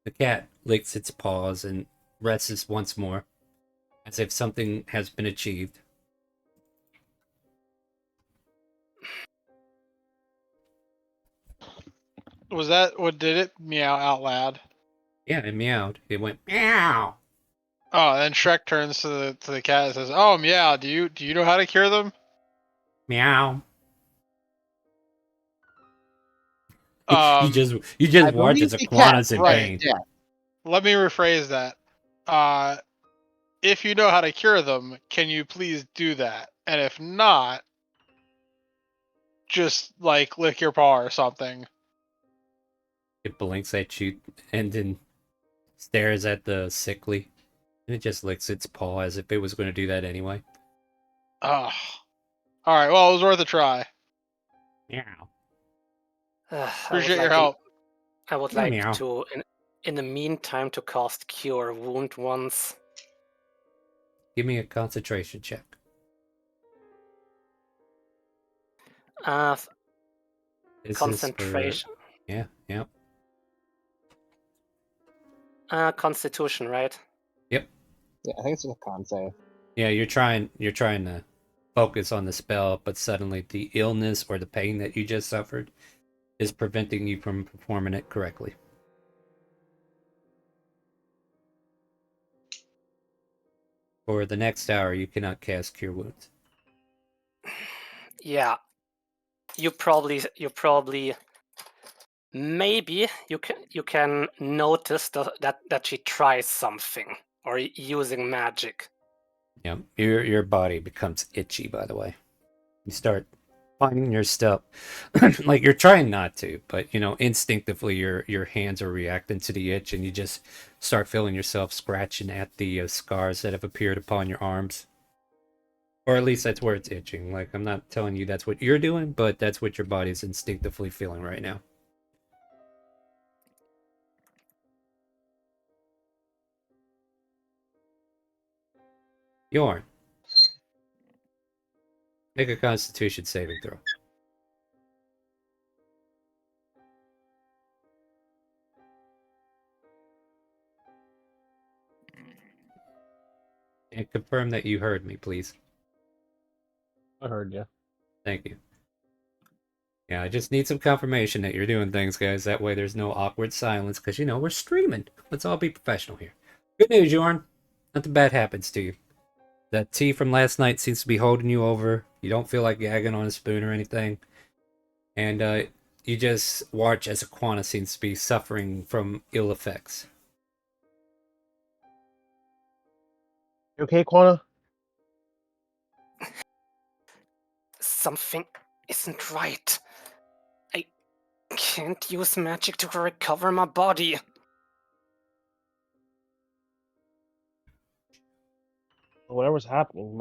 the cat licks its paws and rests once more, as if something has been achieved. Was that what did it? Meow out loud. Yeah, it meowed. It went meow. Oh, then Shrek turns to the cat and says, "Oh, meow. Do you know how to cure them?" Meow. You I just watch as believe the Aquana's cat in right. pain. Yeah. Let me rephrase that. If you know how to cure them, can you please do that? And if not, just like lick your paw or something. It blinks at you and then stares at the sickly. And it just licks its paw as if it was going to do that anyway. Oh. All right. Well, it was worth a try. Meow. Appreciate your help. I would Yeah, like meow. to, in the meantime, to cast Cure Wound once. Give me a concentration check. This Concentration. Yeah. Constitution, right? Yeah, I think it's a con save. Yeah, you're trying to focus on the spell, but suddenly the illness or the pain that you just suffered is preventing you from performing it correctly. For the next hour, you cannot cast Cure Wounds. Yeah. You probably maybe you can notice that she tries something or using magic. Yeah, your body becomes itchy. By the way, you start finding your stuff like you're trying not to, but instinctively your hands are reacting to the itch, and you just start feeling yourself scratching at the scars that have appeared upon your arms. Or at least that's where it's itching. Like, I'm not telling you that's what you're doing, but that's what your body's instinctively feeling right now. Yorn. Make a Constitution saving throw. And confirm that you heard me, please. I heard you. Thank you. Yeah, I just need some confirmation that you're doing things, guys. That way there's no awkward silence, because, we're streaming. Let's all be professional here. Good news, Yorn. Nothing bad happens to you. The tea from last night seems to be holding you over. You don't feel like gagging on a spoon or anything. And you just watch as Aquana seems to be suffering from ill effects. You okay, Quana? Something isn't right. I can't use magic to recover my body. Whatever's happening,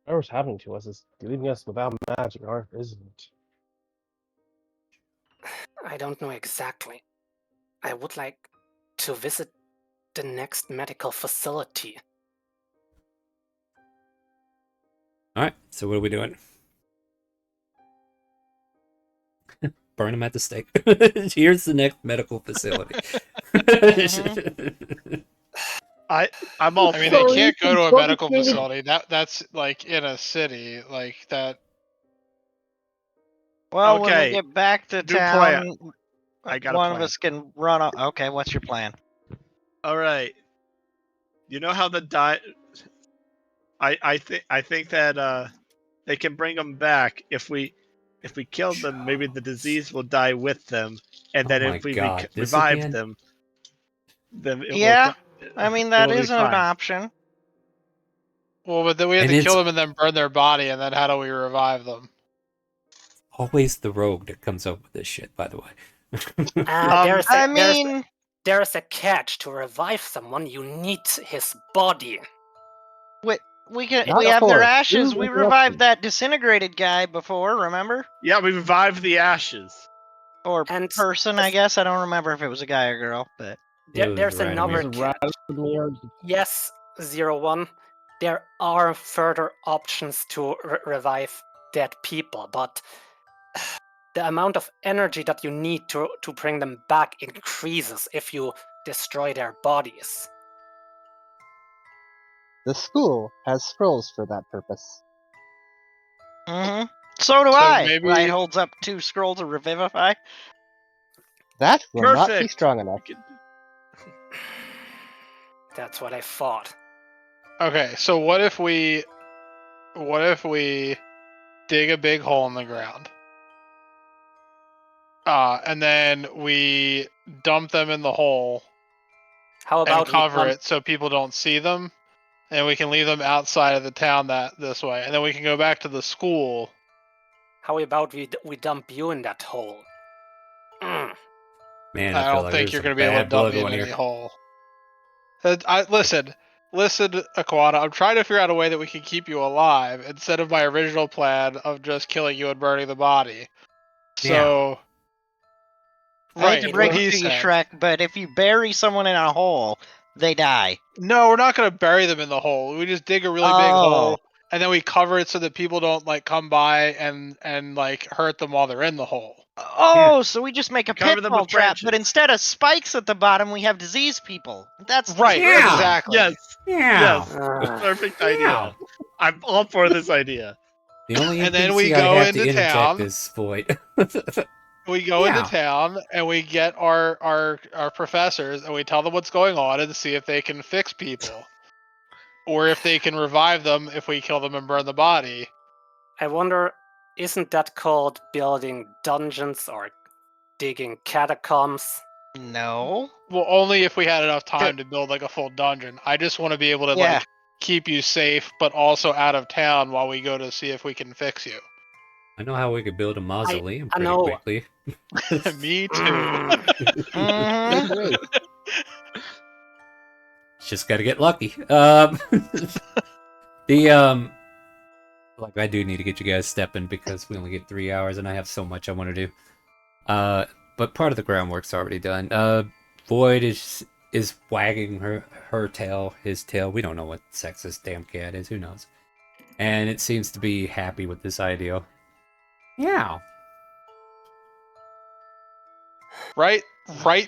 whatever's happening to us is leaving us without magic, isn't it? I don't know exactly. I would like to visit the next medical facility. Alright, so what are we doing? Burn him at the stake. Here's the next medical facility. I'm all. I mean, for they it. can't go to a Sorry, medical David. facility. That's like in a city, like that. Well, when we Okay, get back to new town, plan. I got a one of plan. us can run. Okay, what's your plan? All right. You know how I think that they can bring them back if we kill them. Maybe the disease will die with them, and then Oh my if we God, this revive again? them, then it Yeah, will. I mean it that will be isn't an fine. option. Well, but then we have And to it's kill them and then burn their body, and then how do we revive them? always the rogue that comes up with this shit, by the way. There's a catch. To revive someone, you need his body. We Not have their before. ashes. Ooh, We interruption. revived that disintegrated guy before, remember? Yeah, we revived the ashes. Or And person, I guess. I don't remember if it was a guy or girl, but It was there's Radomir. another It was catch. Radomir. Yes, 01. There are further options to revive dead people, but the amount of energy that you need to bring them back increases if you destroy their bodies. The school has scrolls for that purpose. So do So I. maybe- Right, holds up 2 scrolls of revivify. That will not be Perfect. strong enough. That's what I thought. Okay, so what if we dig a big hole in the ground, and then we dump them in the hole How and about we cover dump, it so people don't see them, and we can leave them outside of the town this way, and then we can go back to the school. how about we dump you in that hole? Man, I I feel don't like think there's you're some going to be able to bad dump blood me in on any here. hole. Listen, Aquana. I'm trying to figure out a way that we can keep you alive instead of my original plan of just killing you and burning the body. So, I hate to right, break what it he to you, said. Shrek, but if you bury someone in a hole, they die. No, we're not going to bury them in the hole. We just dig a really big hole, and then we cover it so that people don't like come by and like hurt them while they're in the hole. Oh, so we just make a Cover them pitfall with trap, but branches. instead of spikes at the bottom, we have disease people. That's the Right, spirit. exactly. Yes. Yeah. Yes. Perfect Yeah. idea. I'm all for this idea. The only And NPC then we I go have into to interject town. is Void. We go Yeah. into town and we get our professors and we tell them what's going on and see if they can fix people, or if they can revive them if we kill them and burn the body. I wonder, isn't that called building dungeons or digging catacombs? No. Well, only if we had enough time to build like a full dungeon. I just want to be able to Yeah. like keep you safe, but also out of town while we go to see if we can fix you. I know how we could build a mausoleum I pretty know. quickly. Me too. Mhm. Me. Just gotta get lucky. Like I do need to get you guys stepping because we only get 3 hours and I have so much I want to do. But part of the groundwork's already done. Void is wagging her tail, his tail. We don't know what sex this damn cat is. Who knows? And it seems to be happy with this idea. Yeah. Right,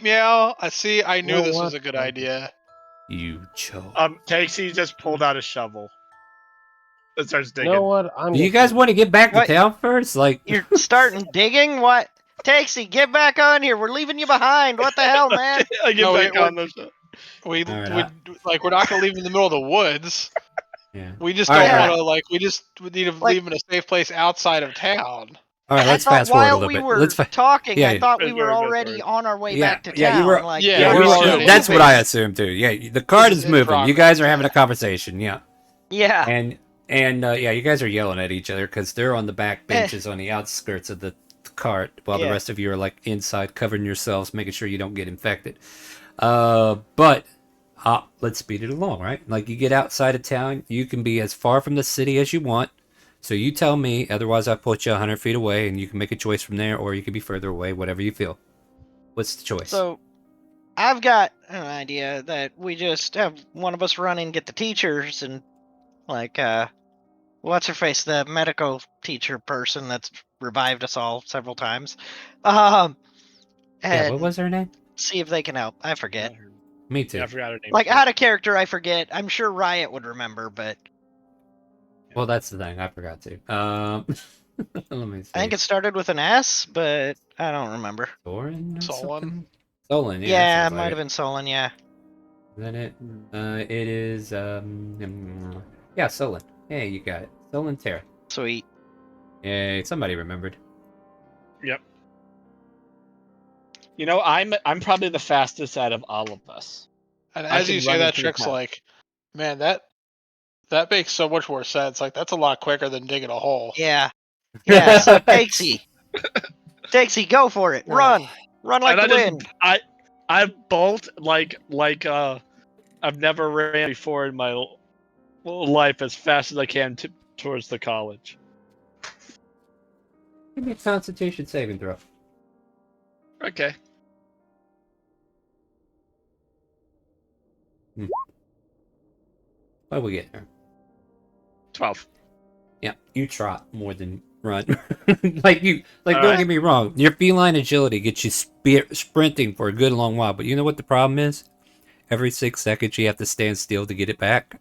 meow. I knew know this was what? a good idea. You chose. Takesy just pulled out a shovel and starts You digging. know what? I'm Do you gonna guys want to get back to What? town first? Like, You're starting digging? What? Takesy, get back on here. We're leaving you behind. What the hell, man? I get No, back we're- on the show. We All right, we're not gonna leave them in the middle of the woods. Yeah. We just All don't right, want to we need to leave him in a safe place outside of town. All right, I let's thought fast forward a while little we bit. were Yeah, talking, I thought we Fast were forward, fast already forward. on our way yeah, back to yeah. You town. were. Like, Yeah, we we were. should. That's what I This- assumed too. Yeah, the cart this is is in moving. You progress. guys are having a conversation. Yeah, yeah. and yeah, you guys are yelling at each other because they're on the back Eh. benches on the outskirts of the cart, while the Yeah. rest of you are like inside, covering yourselves, making sure you don't get infected. But let's speed it along, right? Like you get outside of town, you can be as far from the city as you want. So you tell me, otherwise I put you 100 feet away and you can make a choice from there, or you can be further away, whatever you feel. What's the choice? So, I've got an idea that we just have one of us run and get the teachers and, like, what's her face, the medical teacher person that's revived us all several times. And yeah, what was her name? see if they can help. I forget. Me too. Yeah, I forgot her name. Like, too. out of character, I forget. I'm sure Riot would remember, but Well, that's the thing. I forgot to. Let me see. I think it started with an S, but I don't remember. Soren or Solon. something? Solon, yeah. Yeah, that it sounds might like have been Solon, yeah. Is that it? It is, yeah, Solon. Hey, you got it. Solon Terra. Sweet. Yay, somebody remembered. Yep. You know, I'm probably the fastest out of all of us. And I as can you say run that, into the Trick's town. like, man, that makes so much more sense. Like that's a lot quicker than digging a hole. Yeah. Yeah, so Takesy. Takesy, go for it. Run. Run like And the wind. I bolt like I've never ran before in my life as fast as I can towards the college. Give me a Constitution saving throw. Okay. What do we get there? 12. Yeah, you trot more than run. Don't Alright. get me wrong. Your feline agility gets you sprinting for a good long while, but you know what the problem is? Every 6 seconds you have to stand still to get it back.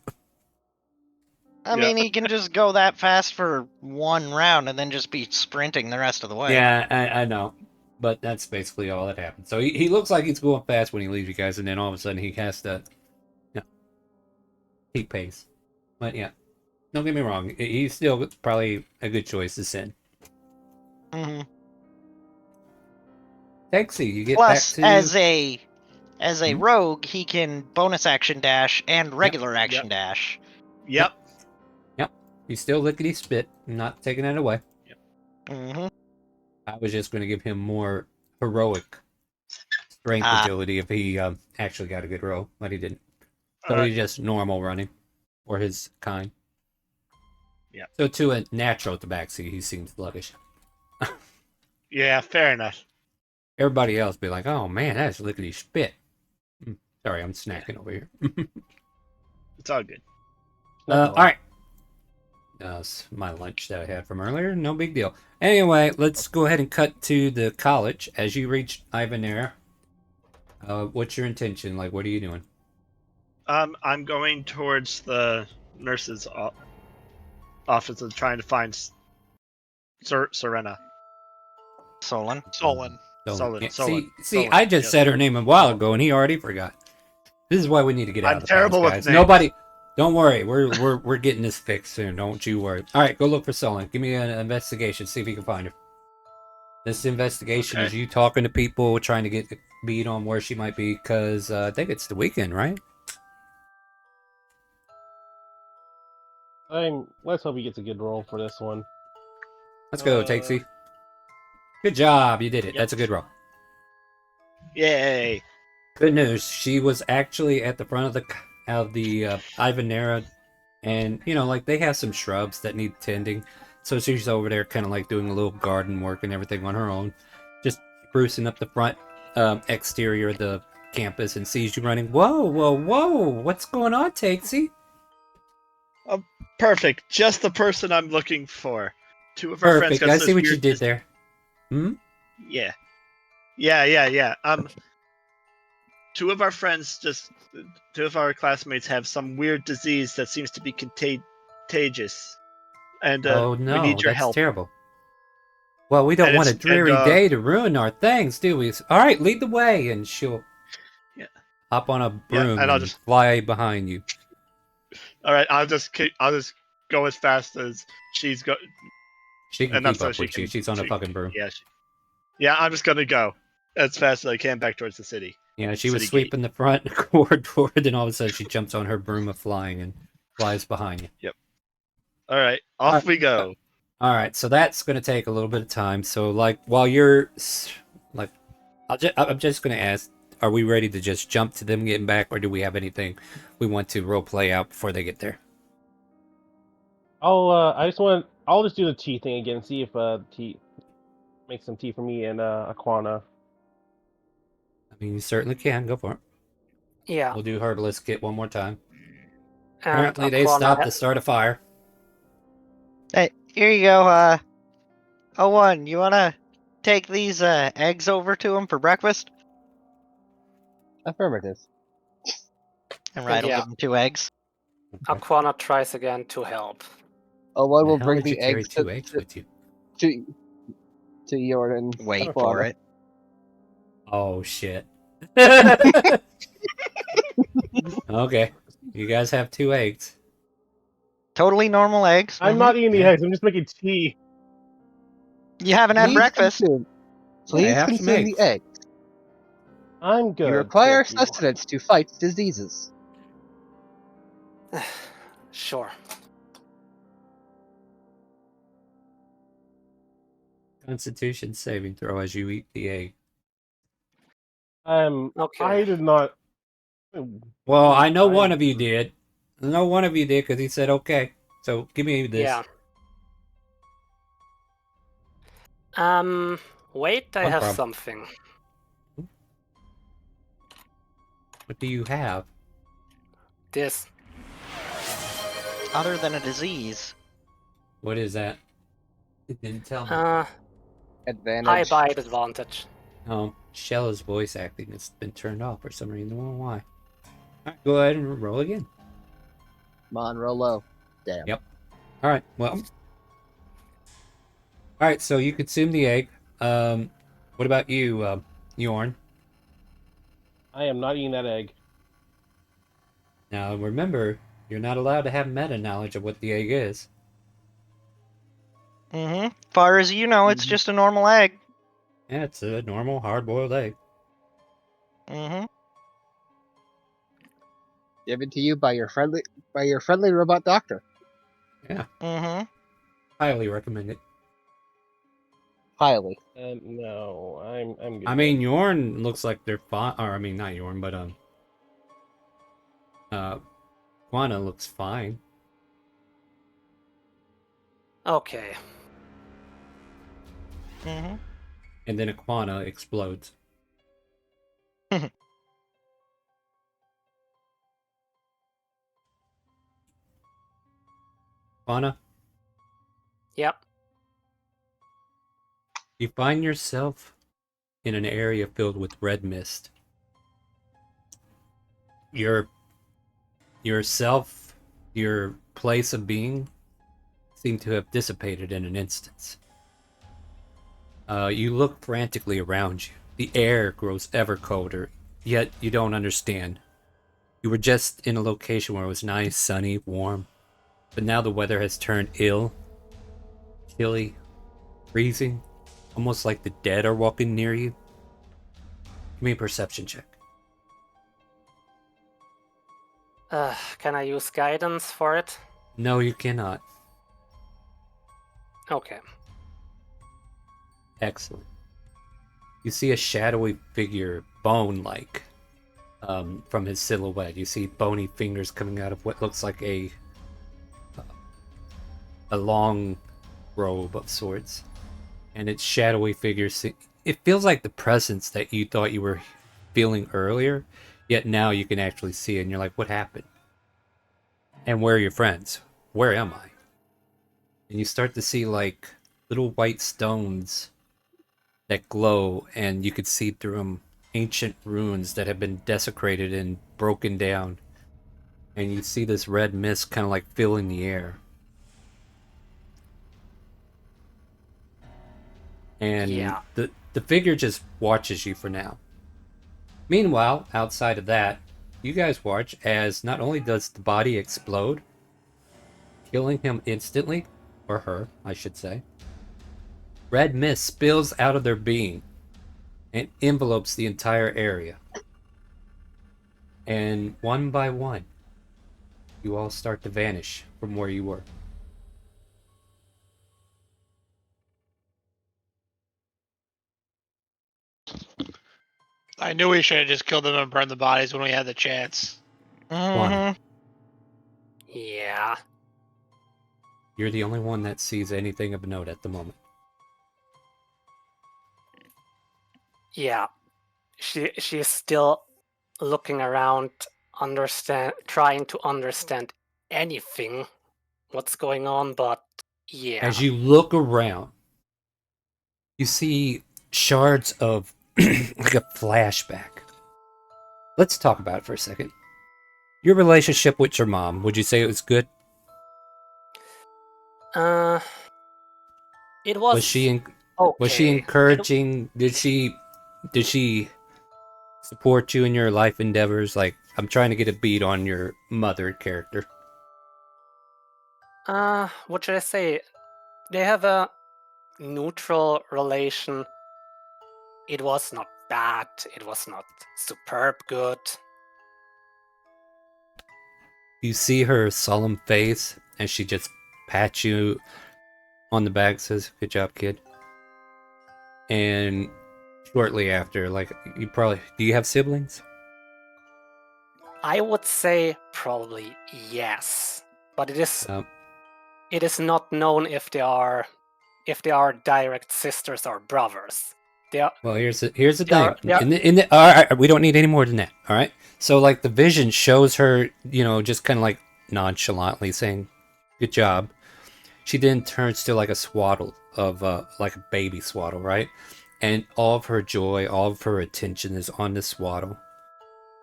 I mean, he can just go that fast for one round and then just be sprinting the rest of the way. Yeah, I know. But that's basically all that happens. So he looks like he's going fast when he leaves you guys, and then all of a sudden he has to keep pace. But yeah, don't get me wrong. He's still probably a good choice to send. Mm-hmm. Taxi, you get Plus, back to... as a rogue, he can bonus action dash and regular action dash. Yep. He's still lickety spit, not taking it away. Mm-hmm. I was just going to give him more heroic strength agility if he actually got a good roll, but he didn't. So he's just normal running, or his kind. Yeah. So to a natural tabaxi, he seems sluggish. Yeah, fair enough. Everybody else be like, "Oh man, that's lickety spit." Sorry, I'm snacking over here. It's all good. All right. That's my lunch that I had from earlier. No big deal. Anyway, let's go ahead and cut to the college. As you reach Ivanerra, what's your intention? Like, what are you doing? I'm going towards the nurse's office and trying to find Serena. Solon. Solon. Solon, Yeah, Solon, see, Solon, I just yes. said her name a while ago, and he already forgot. This is why we need to get out I'm of the terrible past, with guys. names. Nobody, don't worry. We're getting this fixed soon. Don't you worry. All right, go look for Solon. Give me an investigation. See if you can find her. This investigation is you talking to people, trying to get the beat on where she might be, because I think it's the weekend, right? Let's hope he gets a good roll for this one. Let's go, Takesy. Good job, you did it. Yep. That's a good roll. Yay! Good news. She was actually at the front of the Ivanerra, and like they have some shrubs that need tending, so she's over there kind of like doing a little garden work and everything on her own, just sprucing up the front exterior of the campus, and sees you running. Whoa, whoa, whoa! What's going on, Takesy? Perfect. Just the person I'm looking for. Two of our friends Perfect. got I such see what you weird did there. Yeah. Two of our friends, two of our classmates have some weird disease that seems to be contagious. And Oh we no, need your that's help. terrible. Well, we don't And want a it's- dreary and, day to ruin our things, do we? All right, lead the way, and she'll Yeah. hop on a Yeah, broom and I'll and just- fly behind you. All right, I'll just go as fast as she's go. She can Enough keep so up she with you. can. She's on a fucking broom. Yeah, I'm just gonna go as fast as I can back towards the city. Yeah, she was City sweeping the front forward, and all of a sudden she jumps on her broom of flying and flies behind you. Yep. All right, off we go. All right, so that's going to take a little bit of time. So, like, while you're, like, I'm just going to ask, are we ready to just jump to them getting back, or do we have anything we want to role play out before they get there? I'll just do the tea thing again. See if tea make some tea for me and Aquana. I mean, you certainly can. Go for it. Yeah. We'll do Herbalist Kit one more time. And Apparently, they Aquana stopped to start a fire. Hey, here you go. O1, you wanna take these eggs over to him for breakfast? Affirmative. And Ryde will Yeah. give him 2 eggs. Aquana tries again to help. Oh, one The will hell bring did you the carry eggs 2 eggs with you? to Jordan. Wait Aquana. for it. Oh shit. Okay, you guys have 2 eggs. Totally normal eggs. I'm not eating the Yeah. eggs. I'm just making tea. You haven't had breakfast. Please have some consume the eggs. egg. I'm good. You require thank you. sustenance to fight diseases. Sure. Constitution saving throw as you eat the egg. Okay. I did not. Well, I know one of you did. I know one of you did because he said okay. So give me this. Yeah. Wait, I No have problem. something. What do you have? This. Other than a disease. What is that? It didn't tell me. High Advantage. bite advantage. Oh, Shella's voice acting has been turned off for some reason. I don't know why. Alright, go ahead and roll again. Come on, roll low. Damn. Yep. Alright, well. Alright, so you consume the egg. What about you, Yorn? I am not eating that egg. Now remember, you're not allowed to have meta knowledge of what the egg is. Far as you know, it's just a normal egg. Yeah, it's a normal hard-boiled egg. Given to you by your friendly robot doctor. Yeah. Highly recommend it. Highly. No, I'm good. I mean, Yorn looks like they're fine. Or, I mean, not Yorn, but, Quana looks fine. Okay. And then Aquana explodes. Aquana, Yep. you find yourself in an area filled with red mist. Yourself, your place of being, seem to have dissipated in an instant. You look frantically around you. The air grows ever colder, yet you don't understand. You were just in a location where it was nice, sunny, warm, but now the weather has turned ill, chilly, freezing, almost like the dead are walking near you. Give me a perception check. Can I use guidance for it? No, you cannot. Okay. Excellent. You see a shadowy figure, bone-like, from his silhouette. You see bony fingers coming out of what looks like a long robe of sorts. And its shadowy figure, it feels like the presence that you thought you were feeling earlier, yet now you can actually see it, and you're like, what happened? And where are your friends? Where am I? And you start to see like little white stones that glow, and you could see through them ancient runes that have been desecrated and broken down. And you see this red mist kind of like filling the air. And Yeah. the figure just watches you for now. Meanwhile, outside of that, you guys watch as not only does the body explode, killing him instantly, or her, I should say. Red mist spills out of their being and envelopes the entire area. And one by one, you all start to vanish from where you were. I knew we should have just killed them and burned the bodies when we had the chance. Mhm. Yeah. You're the only one that sees anything of note at the moment. Yeah. She is still looking around, trying to understand anything what's going on, but yeah. As you look around, you see shards of like a flashback. Let's talk about it for a second. Your relationship with your mom, would you say it was good? It was Was she okay. was she encouraging? Did she support you in your life endeavors? Like, I'm trying to get a beat on your mother character. What should I say? They have a neutral relation. It was not bad. It was not superb good. You see her solemn face, and she just pats you on the back, says, "Good job, kid." And shortly after, like, do you have siblings? I would say probably yes, but it is not known if they are direct sisters or brothers. They are. Well, here's the They are, thing. All right, we don't need any more than that. All right. So, like, the vision shows her, just kind of like nonchalantly saying, "Good job." She then turns to like a swaddle of like a baby swaddle, right? And all of her joy, all of her attention is on this swaddle.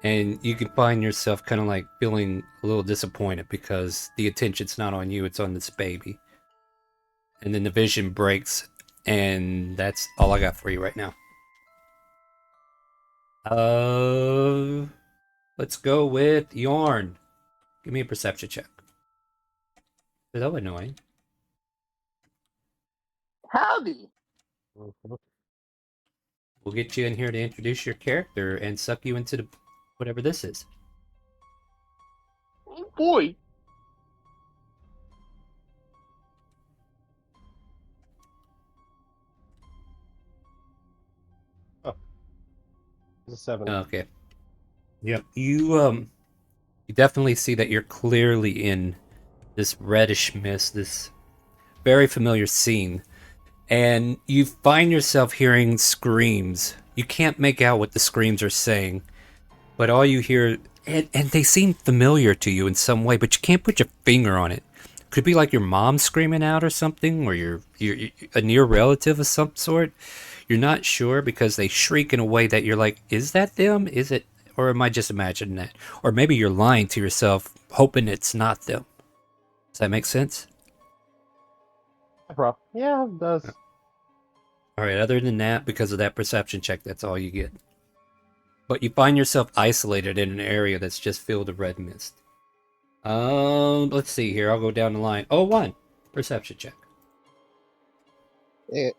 And you can find yourself kind of like feeling a little disappointed because the attention's not on you, it's on this baby. And then the vision breaks, and that's all I got for you right now. Let's go with Yorn. Give me a perception check. So annoying. Howdy. We'll get you in here to introduce your character and suck you into whatever this is. Oh boy. It's a 7. Okay. Yep. You definitely see that you're clearly in this reddish mist, this very familiar scene, and you find yourself hearing screams. You can't make out what the screams are saying, but all you hear, and they seem familiar to you in some way, but you can't put your finger on it. Could be like your mom screaming out or something, or you're a near relative of some sort. You're not sure because they shriek in a way that you're like, is that them? Is it, or am I just imagining that? Or maybe you're lying to yourself, hoping it's not them. Does that make sense? Yeah, it does. All right. Other than that, because of that perception check, that's all you get. But you find yourself isolated in an area that's just filled with red mist. Let's see here. I'll go down the line. Oh, 1 perception check. Eh,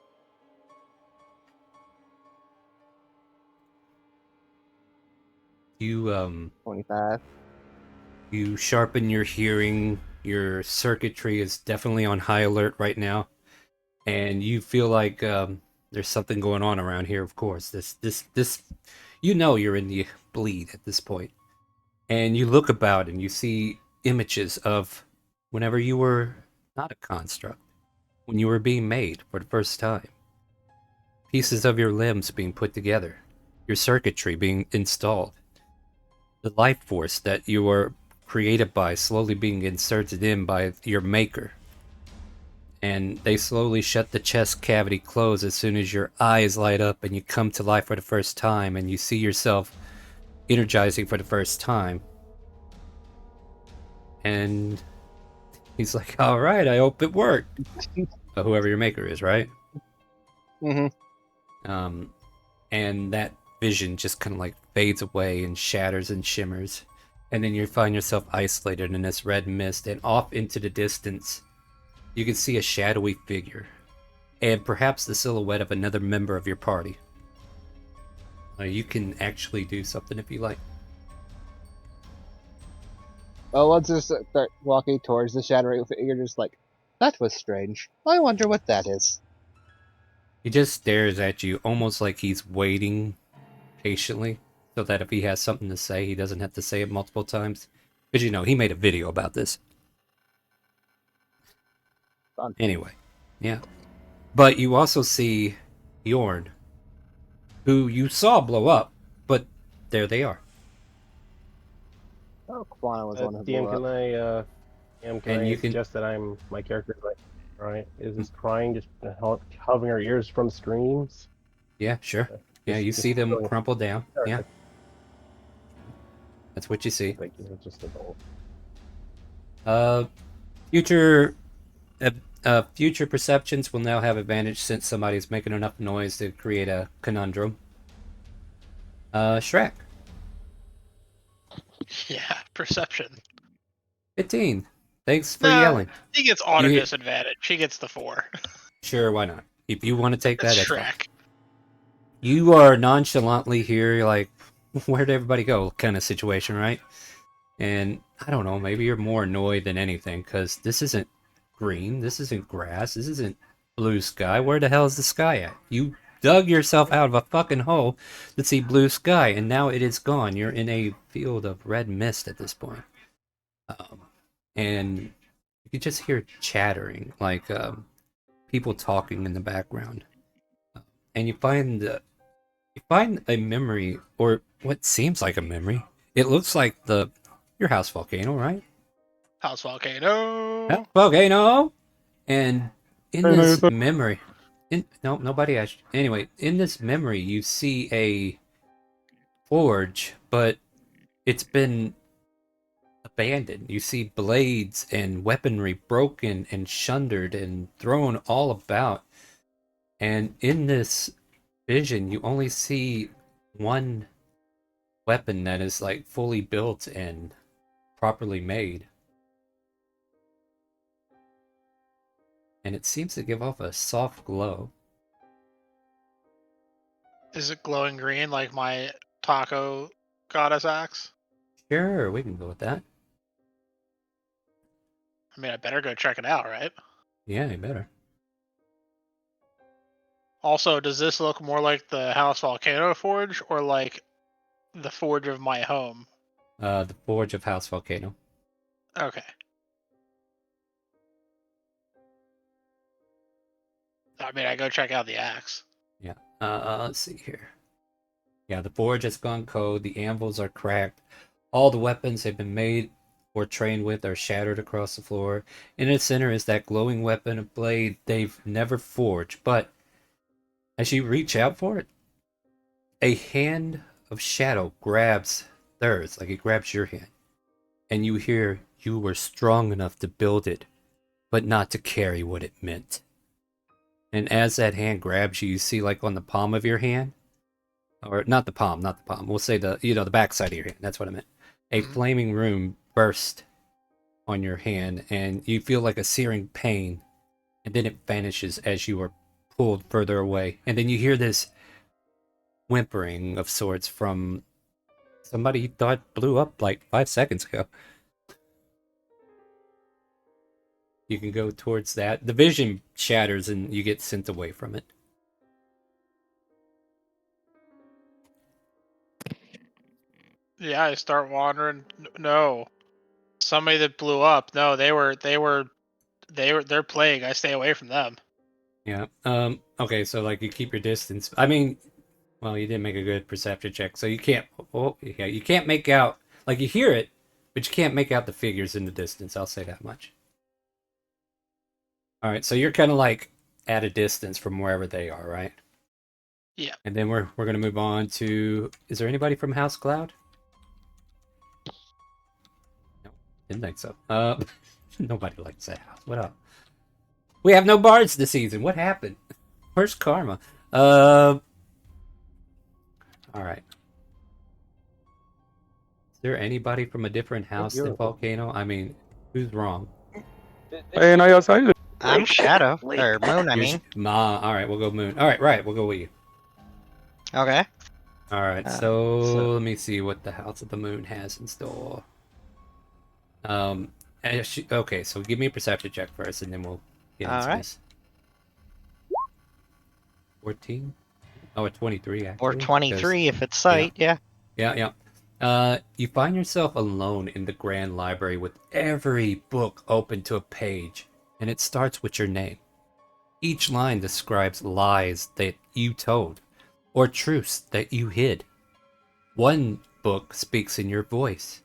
You 25. You sharpen your hearing. Your circuitry is definitely on high alert right now, and you feel like there's something going on around here. Of course, this, you're in the bleed at this point, and you look about and you see images of whenever you were not a construct, when you were being made for the first time. Pieces of your limbs being put together, your circuitry being installed, the life force that you were created by slowly being inserted in by your maker. And they slowly shut the chest cavity close as soon as your eyes light up and you come to life for the first time and you see yourself energizing for the first time. And he's like, all right, I hope it worked. Whoever your maker is, right? Mm-hmm. And that vision just kind of like fades away and shatters and shimmers. And then you find yourself isolated in this red mist, and off into the distance, you can see a shadowy figure, and perhaps the silhouette of another member of your party. You can actually do something if you like. Well, let's just start walking towards the shadowy figure, just like, that was strange. I wonder what that is. He just stares at you, almost like he's waiting patiently, so that if he has something to say, he doesn't have to say it multiple times. Because, he made a video about this. Fun. Anyway, yeah. But you also see Bjorn, who you saw blow up, but there they are. Oh, Quana was one who DM, blew can up. can And I you can- suggest that my character is like, right? Is this crying just covering our ears from screams? Yeah, sure. Yeah, you Just see them feeling- crumple down. Yeah, that's what you see. Thank you. It's just a goal. Future future perceptions will now have advantage since somebody's making enough noise to create a conundrum. Shrek, Yeah, perception. 15. Thanks for Nah, yelling. he gets auto You- disadvantage. He gets the 4. Sure, why not? If you want to take that, It's that's fine. Shrek. You are nonchalantly here, you're like, where'd everybody go? Kind of situation, right? And I don't know, maybe you're more annoyed than anything, because this isn't green, this isn't grass, this isn't blue sky. Where the hell is the sky at? You dug yourself out of a fucking hole to see blue sky, and now it is gone. You're in a field of red mist at this point. And you can just hear chattering, like people talking in the background. And you find a memory, or what seems like a memory. It looks like your house volcano, right? House volcano. House volcano. And in this memory, nobody asked. Anyway, in this memory, you see a forge, but it's been abandoned. You see blades and weaponry broken and sundered and thrown all about. And in this vision, you only see one weapon that is like fully built and properly made. And it seems to give off a soft glow. Is it glowing green like my taco goddess axe? Sure, we can go with that. I mean, I better go check it out, right? Yeah, you better. Also, does this look more like the House Volcano Forge or like the Forge of my home? The Forge of House Volcano. Okay. I mean, I go check out the axe. Yeah. Let's see here. Yeah, the forge has gone cold. The anvils are cracked. All the weapons have been made or trained with are shattered across the floor. In the center is that glowing weapon, a blade they've never forged. But as you reach out for it, a hand of shadow grabs theirs, like it grabs your hand. And you hear, "You were strong enough to build it, but not to carry what it meant." And as that hand grabs you, you see like on the palm of your hand, or not the palm, we'll say the back side of your hand. That's what I meant. A flaming rune burst on your hand, and you feel like a searing pain, and then it vanishes as you are pulled further away. And then you hear this whimpering of sorts from somebody you thought blew up like 5 seconds ago. You can go towards that. The vision shatters and you get sent away from it. Yeah, I start wandering. No, somebody that blew up. No, they're plague. I stay away from them. Yeah. Okay, so like you keep your distance. I mean, well, you didn't make a good perception check, so you can't. Oh, yeah, you can't make out. Like you hear it, but you can't make out the figures in the distance. I'll say that much. All right, so you're kind of like at a distance from wherever they are, right? Yeah. And then we're gonna move on to. Is there anybody from House Cloud? No, didn't think so. Nobody likes that house. What up? We have no bards this season. What happened? Where's Karma? All right. there anybody from a different house than Volcano? I mean, who's wrong? And I outside. I'm Shadow. Or Moon, I mean. All right, we'll go Moon. All right, right, we'll go with you. Okay. All right, so let me see what the House of the Moon has in store. Okay, so give me a perception check first, and then we'll get into this. 14? Oh, a 23, actually. Or 23 if it's sight, yeah. Yeah. You find yourself alone in the Grand Library with every book open to a page, and it starts with your name. Each line describes lies that you told, or truths that you hid. One book speaks in your voice.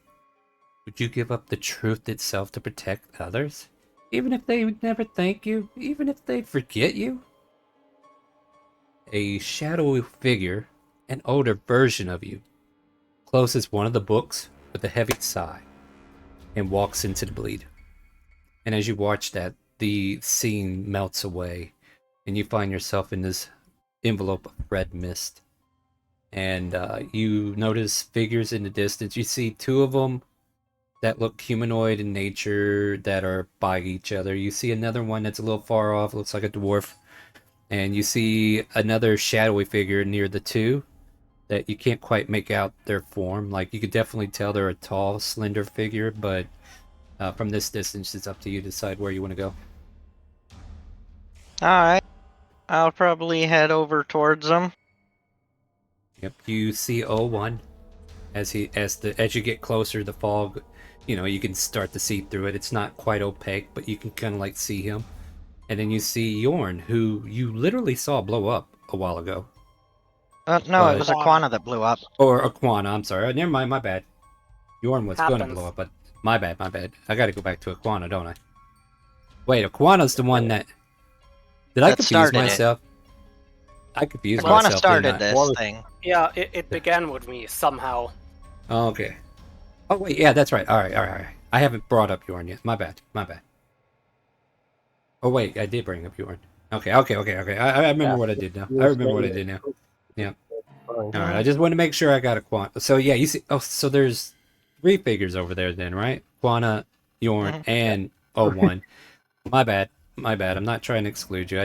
Would you give up the truth itself to protect others? Even if they would never thank you? Even if they forget you? A shadowy figure, an older version of you, closes one of the books with a heavy sigh and walks into the bleed. And as you watch that, the scene melts away and you find yourself in this envelope of red mist. And you notice figures in the distance. You see two of them that look humanoid in nature that are by each other. You see another one that's a little far off, looks like a dwarf. And you see another shadowy figure near the two that you can't quite make out their form. Like, you could definitely tell they're a tall, slender figure, but from this distance, it's up to you to decide where you want to go. Alright. I'll probably head over towards them. Yep, you see O1 as you get closer, the fog, you can start to see through it. It's not quite opaque, but you can kind of like see him. And then you see Yorn, who you literally saw blow up a while ago. No, it was Aquana that blew up. Or Aquana, I'm sorry. Never mind, my bad. Yorn was going to blow up, but my bad. I gotta go back to Aquana, don't I? Wait, Aquana's the one that... Did I confuse myself? I confused myself. Aquana started this thing. Yeah, it began with me somehow. Oh, okay. Oh, wait, yeah, that's right. All right. I haven't brought up Yorn yet. My bad. Oh, wait, I did bring up Yorn. Okay. I remember what I did now. Yeah. All right, I just want to make sure I got a Quana. So, yeah, you see... Oh, so there's 3 figures over there then, right? Quana, Yorn, and O1. My bad. I'm not trying to exclude you.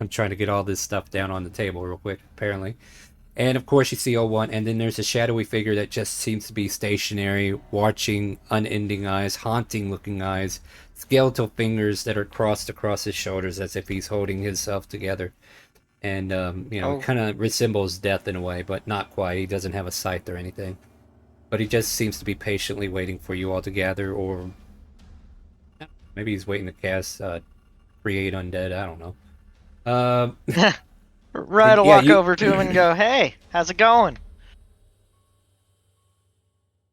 I'm trying to get all this stuff down on the table real quick, apparently. And, of course, you see O1, and then there's a shadowy figure that just seems to be stationary, watching, unending eyes, haunting-looking eyes, skeletal fingers that are crossed across his shoulders as if he's holding himself together. And, kind of resembles death in a way, but not quite. He doesn't have a scythe or anything. But he just seems to be patiently waiting for you all to gather, or maybe he's waiting to cast Create Undead, I don't know. Right, I'll walk over to him and go, "Hey, how's it going?"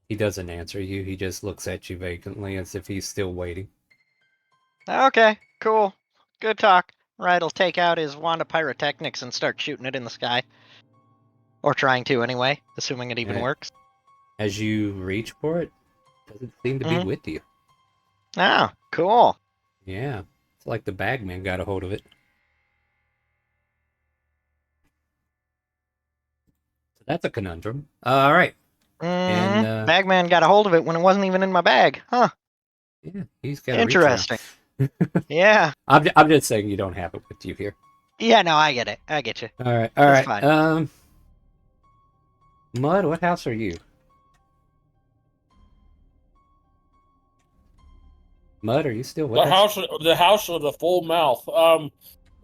He doesn't answer you. He just looks at you vacantly as if he's still waiting. Okay, cool. Good talk. Right, I'll take out his wand of pyrotechnics and start shooting it in the sky. Or trying to, anyway, assuming it even works. As you reach for it, doesn't seem to be with you. Oh, cool. Yeah, it's like the bagman got a hold of it. So that's a conundrum. All right. And Bagman got a hold of it when it wasn't even in my bag. Huh. Yeah, he's got interesting. Yeah. I'm just saying you don't have it with you here. Yeah, no, I get it. I get you. All right. That's fine. Mud, what house are you? Mud, are you still with us? The house of the full mouth.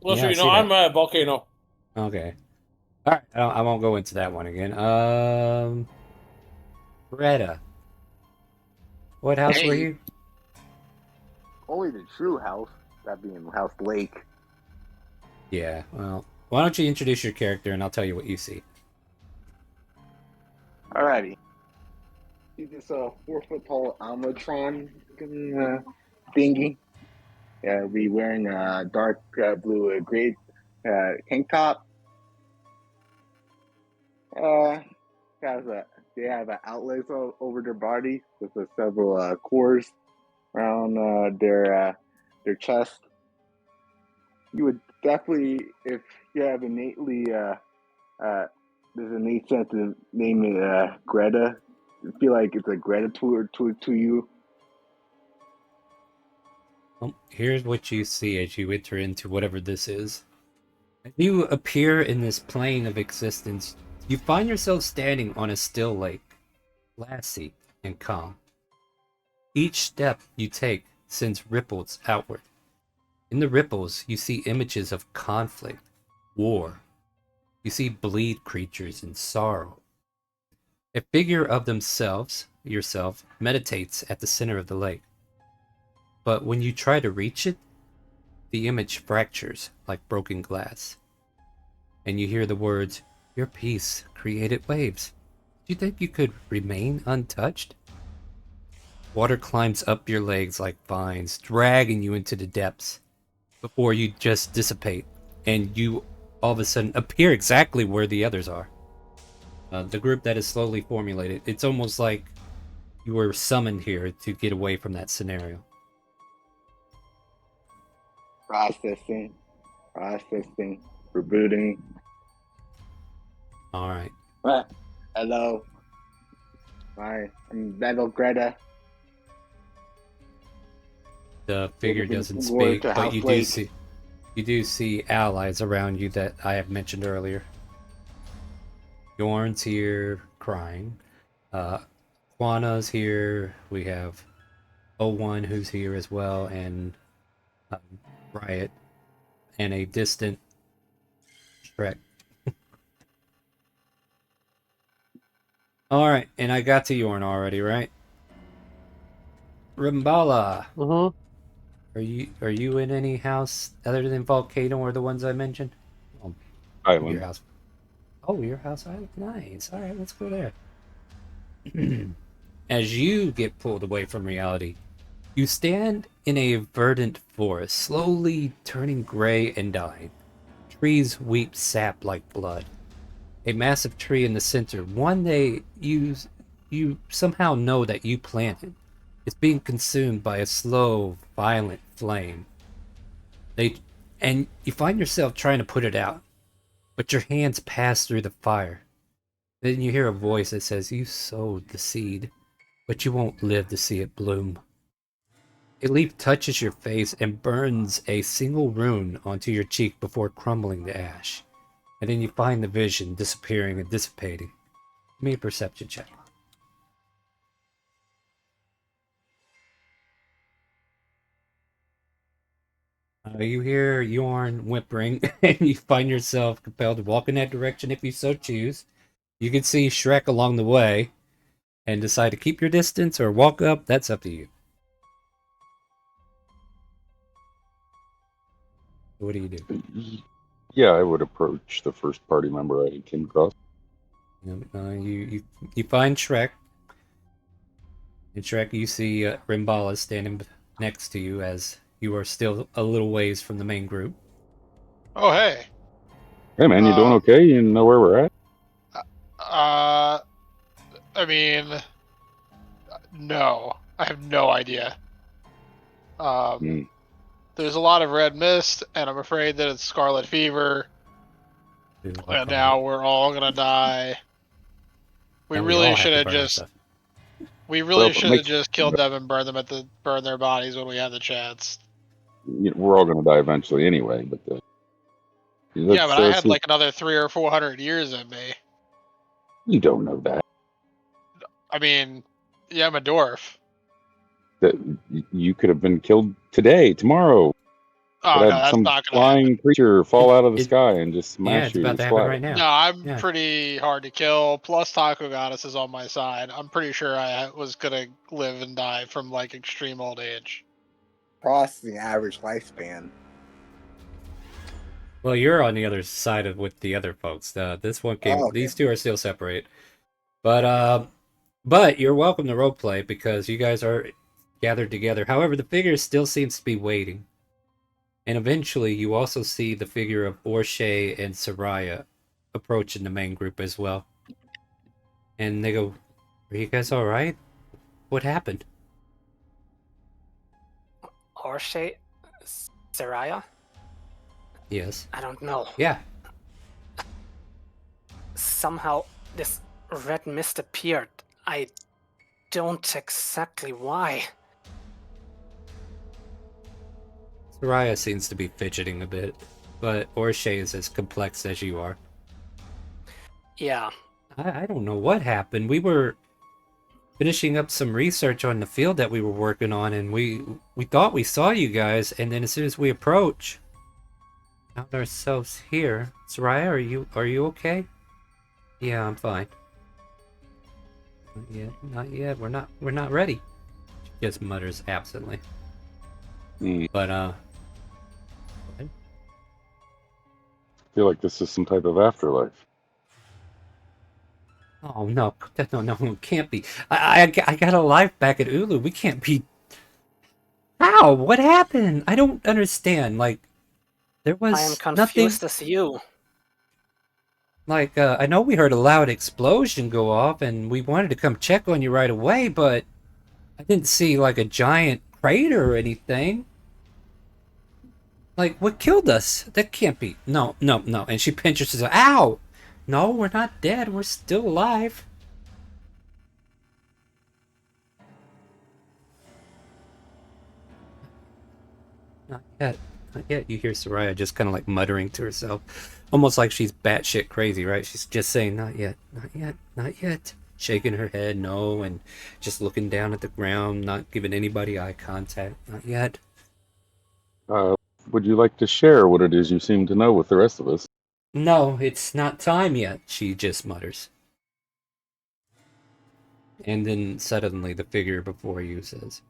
Listen, I'm a Volcano. Okay. All right, I won't go into that one again. Greta, what house were you? Only the true house, that being House Lake. Yeah, well, why don't you introduce your character and I'll tell you what you see. Alrighty. See this 4-foot-tall Almatron thingy? Yeah, be wearing a dark blue gray tank top. They have outlets over their body with several cores around their chest. You would definitely, if you have innately, there's an innate sense to name it Greta. feel like it's a gratitude to you? Well, here's what you see as you enter into whatever this is. As you appear in this plane of existence, you find yourself standing on a still lake, glassy and calm. Each step you take sends ripples outward. In the ripples, you see images of conflict, war. You see bleed creatures and sorrow. A figure of yourself, meditates at the center of the lake. But when you try to reach it, the image fractures like broken glass. And you hear the words, "Your peace created waves. Do you think you could remain untouched?" Water climbs up your legs like vines, dragging you into the depths before you just dissipate, and you all of a sudden appear exactly where the others are. The group that is slowly formulated. It's almost like you were summoned here to get away from that scenario. Processing, rebooting. All right. Hello. Hi, I'm Battle Greta. The figure Looking doesn't forward speak, to but House Lake. you do see allies around you that I have mentioned earlier. Yorn's here crying. Quana's here. We have O1 who's here as well, and Riot, and a distant Shrek. All right, and I got to Yorn already, right? Rimbala, Mm-hmm. are you in any house other than Volcano or the ones I mentioned? Oh, your Island. house. Oh, your house island. Nice. All right, let's go there. As you get pulled away from reality, you stand in a verdant forest, slowly turning gray and dying. Trees weep sap like blood. A massive tree in the center, one you somehow know that you planted, is being consumed by a slow, violent flame. And you find yourself trying to put it out, but your hands pass through the fire. Then you hear a voice that says, "You sowed the seed, but you won't live to see it bloom." A leaf touches your face and burns a single rune onto your cheek before crumbling to ash. And then you find the vision disappearing and dissipating. Give me a perception check. You hear Yorn whimpering, and you find yourself compelled to walk in that direction if you so choose. You can see Shrek along the way, and decide to keep your distance or walk up. That's up to you. What do you do? Yeah, I would approach the first party member I came across. You find Shrek. In Shrek, you see Rimbala standing next to you as you are still a little ways from the main group. Oh, hey. Hey man, you doing okay? You know where we're at? I mean, no. I have no idea. There's a lot of red mist, and I'm afraid that it's scarlet fever. And now we're all gonna die. We really should have just. We really should have just killed them and burn their bodies when we had the chance. We're all going to die eventually anyway, but yeah, but I had like another 300 or 400 years in me. You don't know that. I mean, yeah, I'm a dwarf. That you could have been killed today, tomorrow. Oh, no, that's some not gonna flying happen. creature fall out of the sky and just smash it's you. about to happen right now. No, I'm pretty hard to kill. Plus, Taco Goddess is on my side. I'm pretty sure I was gonna live and die from like extreme old age. Across the average lifespan. Well, you're on the other side of with the other folks. This one came. Oh, okay. These two are still separate, but you're welcome to roleplay because you guys are gathered together. However, the figure still seems to be waiting. And eventually, you also see the figure of Orshay and Soraya approaching the main group as well. And they go, "Are you guys all right? What happened?" Orshay? Soraya? Yes. I don't know. Yeah. Somehow, this red mist appeared. I don't exactly why. Soraya seems to be fidgeting a bit, but Orshay is as complex as you are. Yeah, I don't know what happened. We were finishing up some research on the field that we were working on, and we thought we saw you guys, and then as soon as we approach, found ourselves here. Soraya, are you okay? Yeah, I'm fine. Not yet, not yet. We're not ready. She just mutters absently. But I feel like this is some type of afterlife. oh no, no, it can't be. I got a life back at Ulu. We can't be. How? What happened? I don't understand. Like, there I am was nothing. confused as you. Like, I know we heard a loud explosion go off, and we wanted to come check on you right away, but I didn't see like a giant crater or anything. Like, what killed us? That can't be. No, no, no. And she pinches herself. Ow! No, we're not dead. We're still alive. Not yet. Not yet. You hear Soraya just kind of like muttering to herself. Almost like she's batshit crazy, right? She's just saying, not yet, not yet, not yet. Shaking her head, no, and just looking down at the ground, not giving anybody eye contact. Not yet. Would you like to share what it is you seem to know with the rest of us? No, it's not time yet, she just mutters. And then suddenly the figure before you says,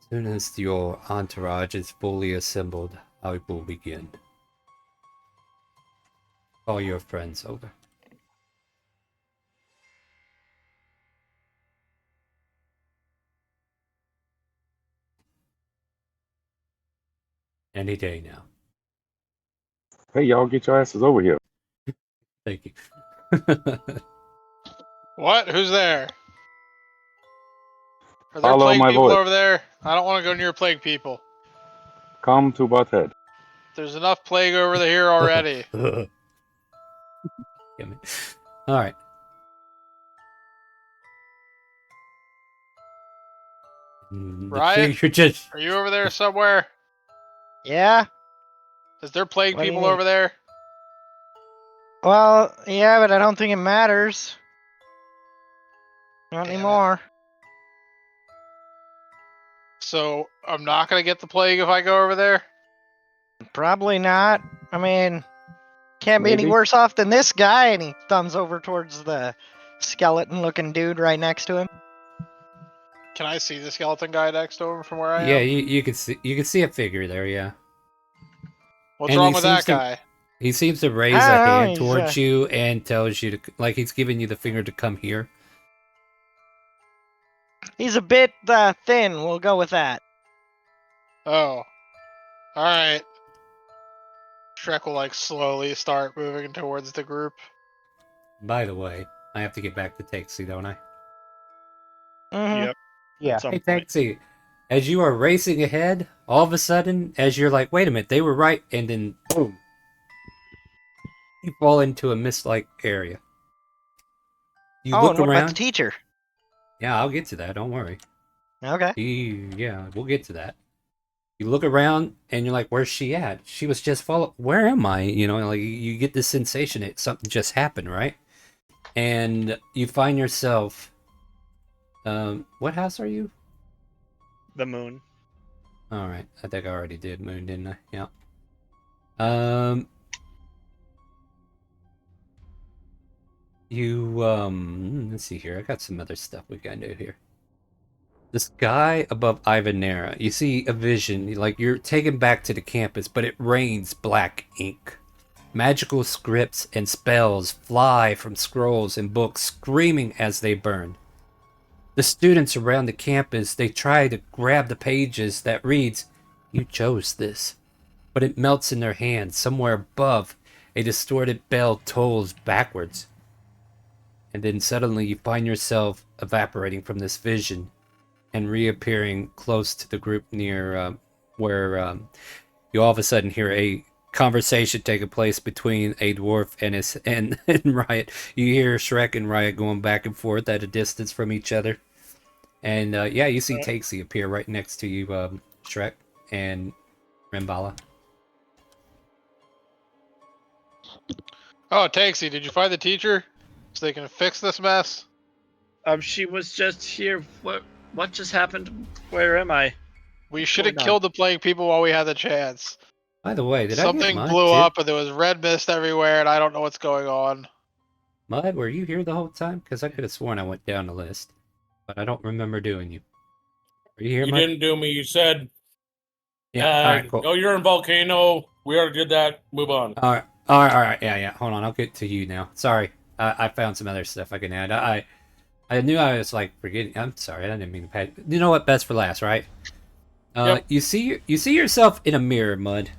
as soon as your entourage is fully assembled, I will begin. Call your friends over. Any day now. Hey, y'all, get your asses over here. Thank you. What? Who's there? Are there Follow plague my people voice. over there? I don't want to go near plague people. Come to butt head. There's enough plague over here already. Damn it. All right. The Riot? figure just Are you over there somewhere? Yeah. Is there plague What do you people need? over there? Well, yeah, but I don't think it matters. Not Damn it. anymore. So I'm not gonna get the plague if I go over there? Probably not. I mean, can't be any Maybe. worse off than this guy. And he thumbs over towards the skeleton-looking dude right next to him. Can I see the skeleton guy next to him from where I yeah, am? you can see a figure there, yeah. What's And wrong he with seems that to- guy? He seems to raise I a don't know, hand he's, towards you and tells you to, like, he's giving you the finger to come here. He's a bit thin. We'll go with that. Oh. Alright. Shrek will like slowly start moving towards the group. By the way, I have to get back to Taxi, don't I? Mhm. Yep. Yeah. At some Hey, point. Taxi, as you are racing ahead, all of a sudden, as you're like, wait a minute, they were right, and then boom, you fall into a mist-like area. You Oh, look and what about the around. teacher? Yeah, I'll get to that. Don't worry. Okay. Yeah, we'll get to that. You look around and you're like, "Where's she at? She was just follow. Where am I?" You know, like you get this sensation that something just happened, right? And you find yourself. What house are you? The moon. All right, I think I already did moon, didn't I? Yeah. Um. Let's see here. I got some other stuff we gotta do here. The sky above Ivanerra. You see a vision, like you're taken back to the campus, but it rains black ink. Magical scripts and spells fly from scrolls and books, screaming as they burn. The students around the campus, they try to grab the pages that reads, "You chose this." But it melts in their hands. Somewhere above, a distorted bell tolls backwards. And then suddenly you find yourself evaporating from this vision and reappearing close to the group near where you all of a sudden hear a conversation taking place between a dwarf and his and Riot. You hear Shrek and Riot going back and forth at a distance from each other. And yeah, you see Okay. Takesy appear right next to you, Shrek and Rimbala. Oh, Takesy, did you find the teacher so they can fix this mess? She was just here. What just happened? Where am I? We What's should have going on? killed the plague people while we had the chance. By the way, did I get Something Mud blew too? up and there was red mist everywhere, and I don't know what's going on. Mud, were you here the whole time? Because I could have sworn I went down the list, but I don't remember doing you. Were you here, You Mud? didn't do me. You said, Yeah. All right. Cool. oh, you're in Volcano. We already did that. Move on. All right. All right. All right. Yeah. Yeah. Hold on. I'll get to you now. Sorry. I found some other stuff I can add. I knew I was like forgetting. I'm sorry. I didn't mean to pay. You know what? Best for last, right? Yep. You see yourself in a mirror, Mud,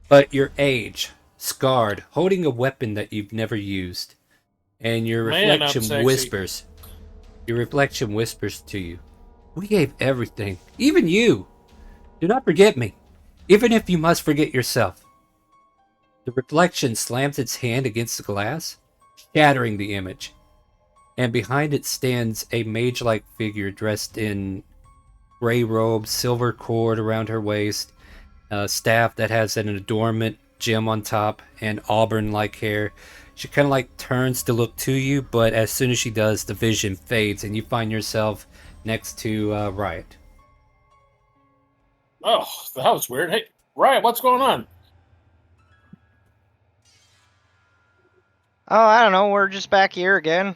but your age, scarred, holding a weapon that you've never used, and your Man, I'm reflection sexy. whispers. Your reflection whispers to you, "We gave everything, even you. Do not forget me, even if you must forget yourself." The reflection slams its hand against the glass, shattering the image, and behind it stands a mage-like figure dressed in gray robe, silver cord around her waist, a staff that has an adornment gem on top, and auburn-like hair. She kind of like turns to look to you, but as soon as she does, the vision fades, and you find yourself next to Riot. Oh, that was weird. Hey, Riot, what's going on? Oh, I don't know. We're just back here again.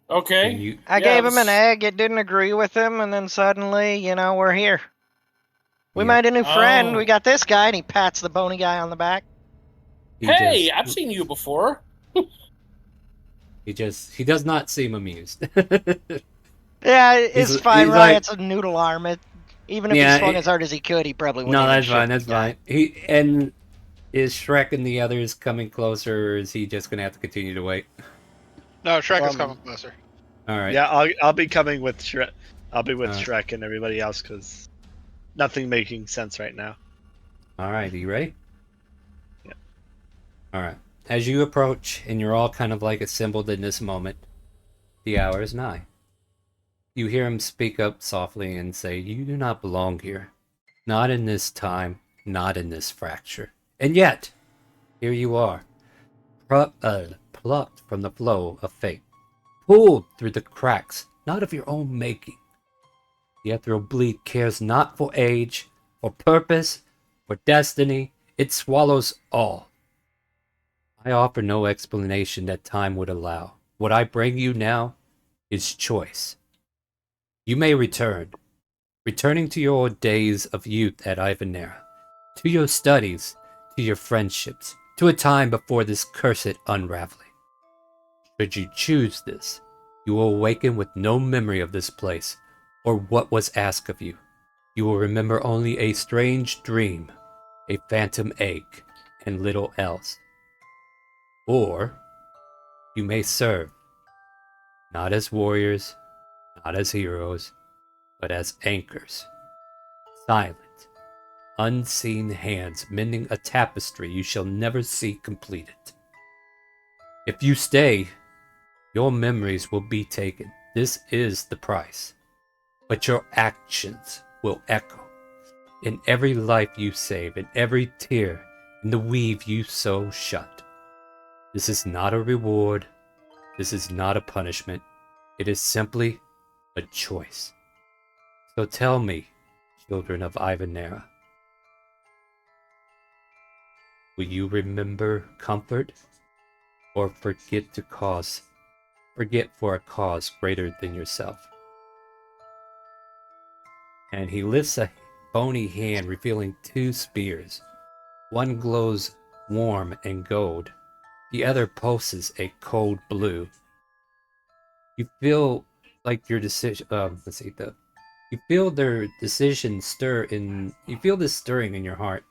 Okay. And you, I gave him an egg. It didn't agree with him, and then suddenly, we're here. We Yeah. made a new friend. Oh. We got this guy, and he pats the bony guy on the back. Hey, I've seen you before. He does not seem amused. Yeah, it's He's fine. like- Riot's a noodle arm. Even if Yeah, he swung as hard as he could, he probably wouldn't No, even that's shake fine. the That's guy. fine. Is Shrek and the others coming closer, or is he just gonna have to continue to wait? No, Shrek is coming closer. All right. Yeah, I'll be coming with Shrek. I'll be with Alright. Shrek and everybody else because nothing making sense right now. All right. Are you ready? Yeah. All right. As you approach, and you're all kind of like assembled in this moment, the hour is nigh. You hear him speak up softly and say, "You do not belong here. Not in this time. Not in this fracture. And yet, here you are, plucked from the flow of fate, pulled through the cracks, not of your own making. The ethereal bleed cares not for age, for purpose, for destiny. It swallows all. I offer no explanation that time would allow. What I bring you now is choice. You may returning to your days of youth at Ivanerra, to your studies, to your friendships, to a time before this cursed unraveling. Should you choose this, you will awaken with no memory of this place or what was asked of you. You will remember only a strange dream, a phantom ache, and little else. Or you may serve, not as warriors, not as heroes, but as anchors, silent, unseen hands mending a tapestry you shall never see completed. If you stay, your memories will be taken. This is the price. But your actions will echo in every life you save, in every tear, in the weave you so shut. This is not a reward. This is not a punishment. It is simply a choice. So tell me, children of Ivanerra, will you remember comfort or forget for a cause greater than yourself? And he lifts a bony hand, revealing two spears. One glows warm and gold, the other pulses a cold blue. You feel like your decision. You feel their decision stir in. You feel this stirring in your heart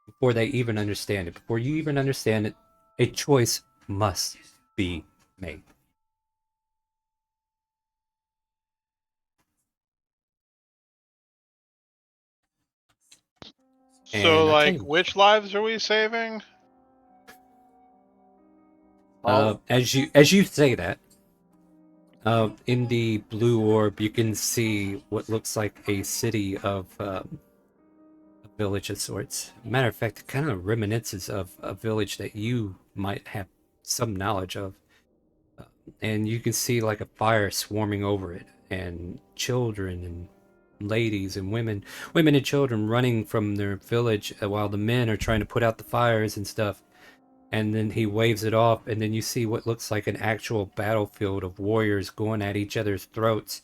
before they even understand it. Before you even understand it, a choice must be made. So, And I'll tell like, you. which lives are we saving? All As you say that, In the blue orb, you can see what looks like a city of a village of sorts. Matter of fact, it kind of reminisces of a village that you might have some knowledge of. And you can see like a fire swarming over it, and children and ladies and women and children running from their village while the men are trying to put out the fires and stuff. And then he waves it off, and then you see what looks like an actual battlefield of warriors going at each other's throats,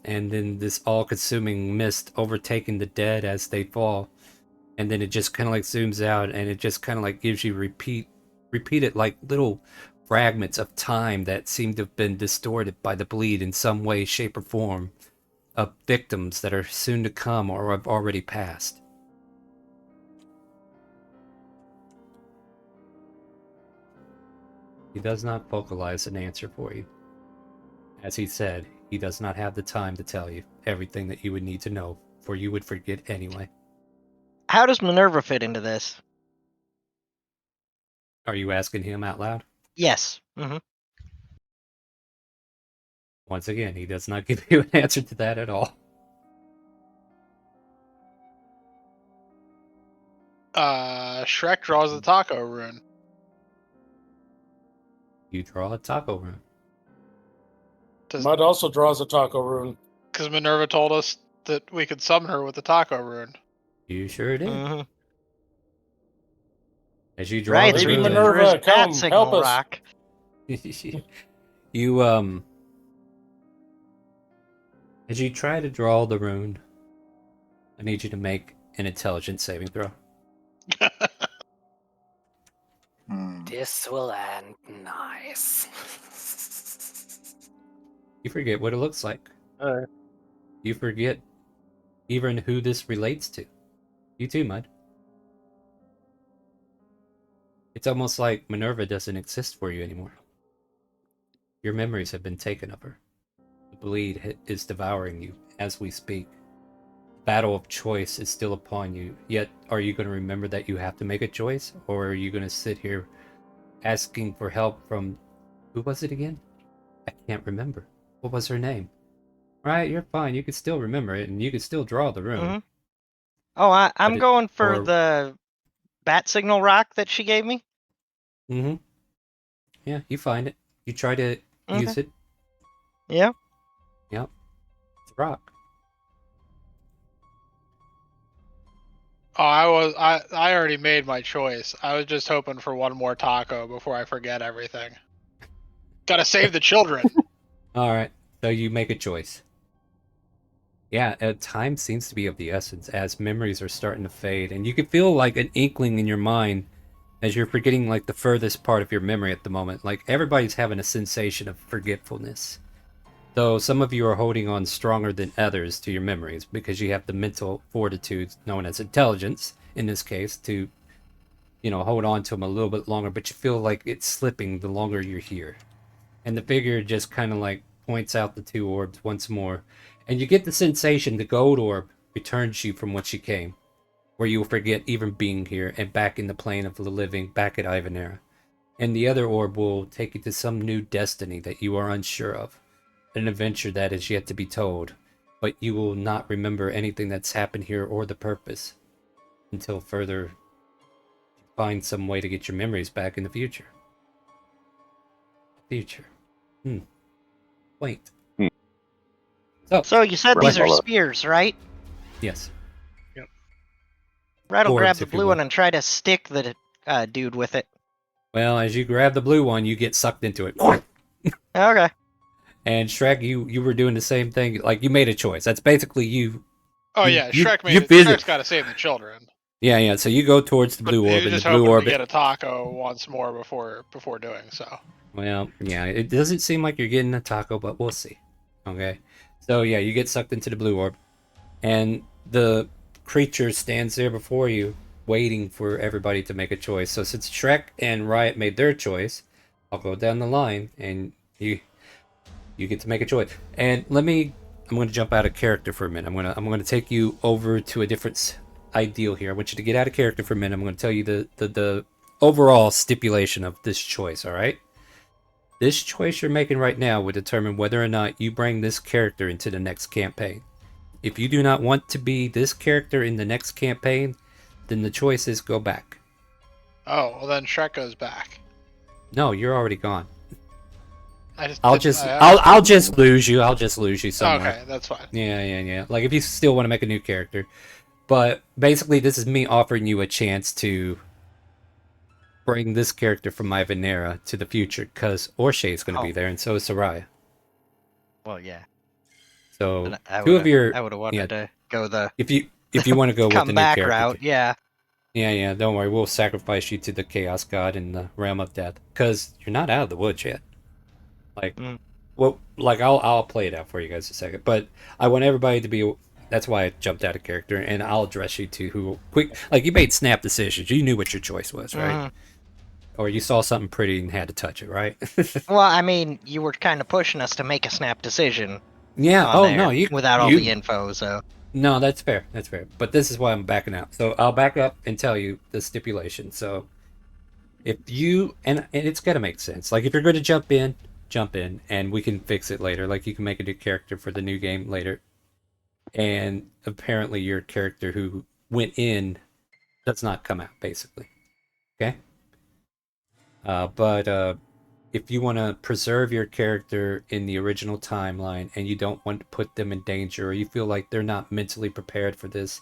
and then this all-consuming mist overtaking the dead as they fall, and then it just kind of like zooms out, and it just kind of like gives you repeated like little fragments of time that seem to have been distorted by the bleed in some way, shape, or form, of victims that are soon to come or have already passed. He does not vocalize an answer for you. As he said, he does not have the time to tell you everything that you would need to know, for you would forget anyway. How does Minerva fit into this? Are you asking him out loud? Yes. Mm-hmm. Once again, he does not give you an answer to that at all. Shrek draws the taco rune. You draw a taco rune. Mud also draws a taco rune. Because Minerva told us that we could summon her with the taco rune. You sure did. Mm-hmm. As you draw Right, the so we rune, can Minerva, use that come, signal help us. rock. you as you try to draw the rune, I need you to make an intelligence saving throw. This will end nice. You forget what it looks like. Alright. You forget even who this relates to. You too, Mud. It's almost like Minerva doesn't exist for you anymore. Your memories have been taken of her. The bleed is devouring you as we speak. The battle of choice is still upon you, yet are you going to remember that you have to make a choice? Or are you going to sit here asking for help from... Who was it again? I can't remember. What was her name? Right, you're fine. You can still remember it, and you can still draw the rune. Mm-hmm. Oh, I'm But going for or- the bat signal rock that she gave me. Mm-hmm. Yeah, you find it. You try to use it. Yeah. Yep. It's a rock. Oh, I already made my choice. I was just hoping for one more taco before I forget everything. Gotta save the children. Alright, so you make a choice. Yeah, time seems to be of the essence as memories are starting to fade, and you can feel like an inkling in your mind as you're forgetting like the furthest part of your memory at the moment. Like everybody's having a sensation of forgetfulness. Though some of you are holding on stronger than others to your memories because you have the mental fortitude known as intelligence, in this case, to, hold on to them a little bit longer, but you feel like it's slipping the longer you're here. And the figure just kind of like points out the two orbs once more, and you get the sensation the gold orb returns you from which you came, where you will forget even being here and back in the plane of the living, back at Ivanerra. And the other orb will take you to some new destiny that you are unsure of, an adventure that is yet to be told, but you will not remember anything that's happened here or the purpose until further find some way to get your memories back in the future. Wait. So you said these are Rambala. spears, right? Yes. Right, I'll Orbs, grab the if you blue will. one and try to stick the dude with it. Well, as you grab the blue one, you get sucked into it. Okay. And Shrek, you were doing the same thing. Like, you made a choice. That's basically you. Oh You- yeah, you- Shrek you made it. visit- Shrek's gotta save the children. Yeah. So you go towards the But blue he orb, was and the just blue hoping orb... to get a taco once more before doing so. Well, yeah, it doesn't seem like you're getting a taco, but we'll see. Okay. So, yeah, you get sucked into the blue orb. And the creature stands there before you, waiting for everybody to make a choice. So since Shrek and Riot made their choice, I'll go down the line, and you get to make a choice. And I'm going to jump out of character for a minute. I'm going to take you over to a different ideal here. I want you to get out of character for a minute. I'm going to tell you the overall stipulation of this choice, all right? This choice you're making right now will determine whether or not you bring this character into the next campaign. If you do not want to be this character in the next campaign, then the choice is go back. Oh, well then Shrek goes back. No, you're already gone. I just I'll just lose you. I'll just lose you somewhere. Okay, that's fine. Yeah. Like if you still want to make a new character, but basically this is me offering you a chance to bring this character from Ivanerra to the future because Orshay is going to be there, and so is Soraya. Well, yeah. So I two of your I would have wanted to go the if you want to go with the new comeback character route, yeah. Yeah, don't worry. We'll sacrifice you to the Chaos God in the Realm of Death. Because you're not out of the woods yet. Like, well, like, I'll play it out for you guys in a second. But I want everybody to be... That's why I jumped out of character. And I'll address you to who... Like, you made snap decisions. You knew what your choice was, right? Or you saw something pretty and had to touch it, right? Well, I mean, you were kind of pushing us to make a snap decision. Yeah, no, without all the info, so... No, that's fair. That's fair. But this is why I'm backing out. So I'll back up and tell you the stipulation. So if you and it's gotta make sense. Like if you're going to jump in, and we can fix it later. Like you can make a new character for the new game later. And apparently your character who went in does not come out, basically. Okay? But if you want to preserve your character in the original timeline and you don't want to put them in danger or you feel like they're not mentally prepared for this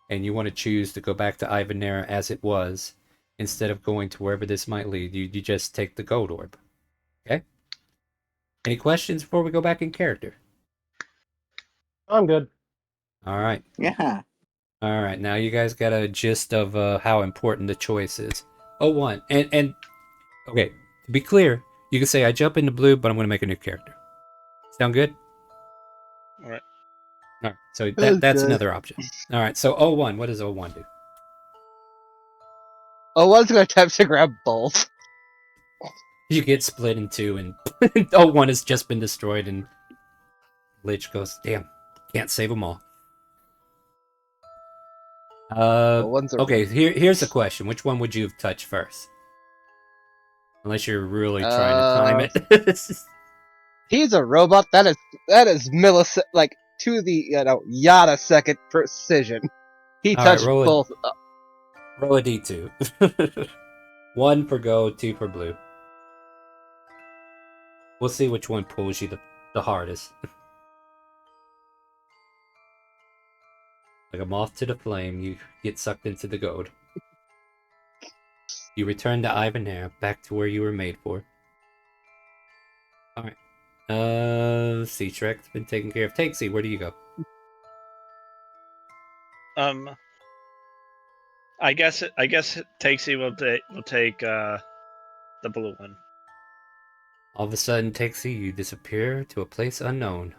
and you want to choose to go back to Ivanerra as it was instead of going to wherever this might lead, you just take the gold orb. Okay? Any questions before we go back in character? I'm good. All right. Yeah. All right. Now you guys got a gist of how important the choice is. Oh, one. And okay, to be clear, you can say I jump into blue, but I'm going to make a new character. Sound good? All right. All right. So that's another option. All right. So 01, what does 01 do? One's gonna attempt to grab both. You get split in two, and 01 has just been destroyed, and Lich goes, "Damn, can't save them all." Okay. Here's the question: which one would you have touched first? Unless you're really trying to time it. He's a robot. That is millisecond, like to the yada second precision. He All right, touched both. Roll a d2. 1 for gold, 2 for blue. We'll see which one pulls you the hardest. Like a moth to the flame, you get sucked into the gold. You return to Ivanerra, back to where you were made for. Alright. Let's see, Shrek's been taken care of. Takesy, where do you go? I guess Takesy will take the blue one. All of a sudden, Takesy, you disappear to a place unknown.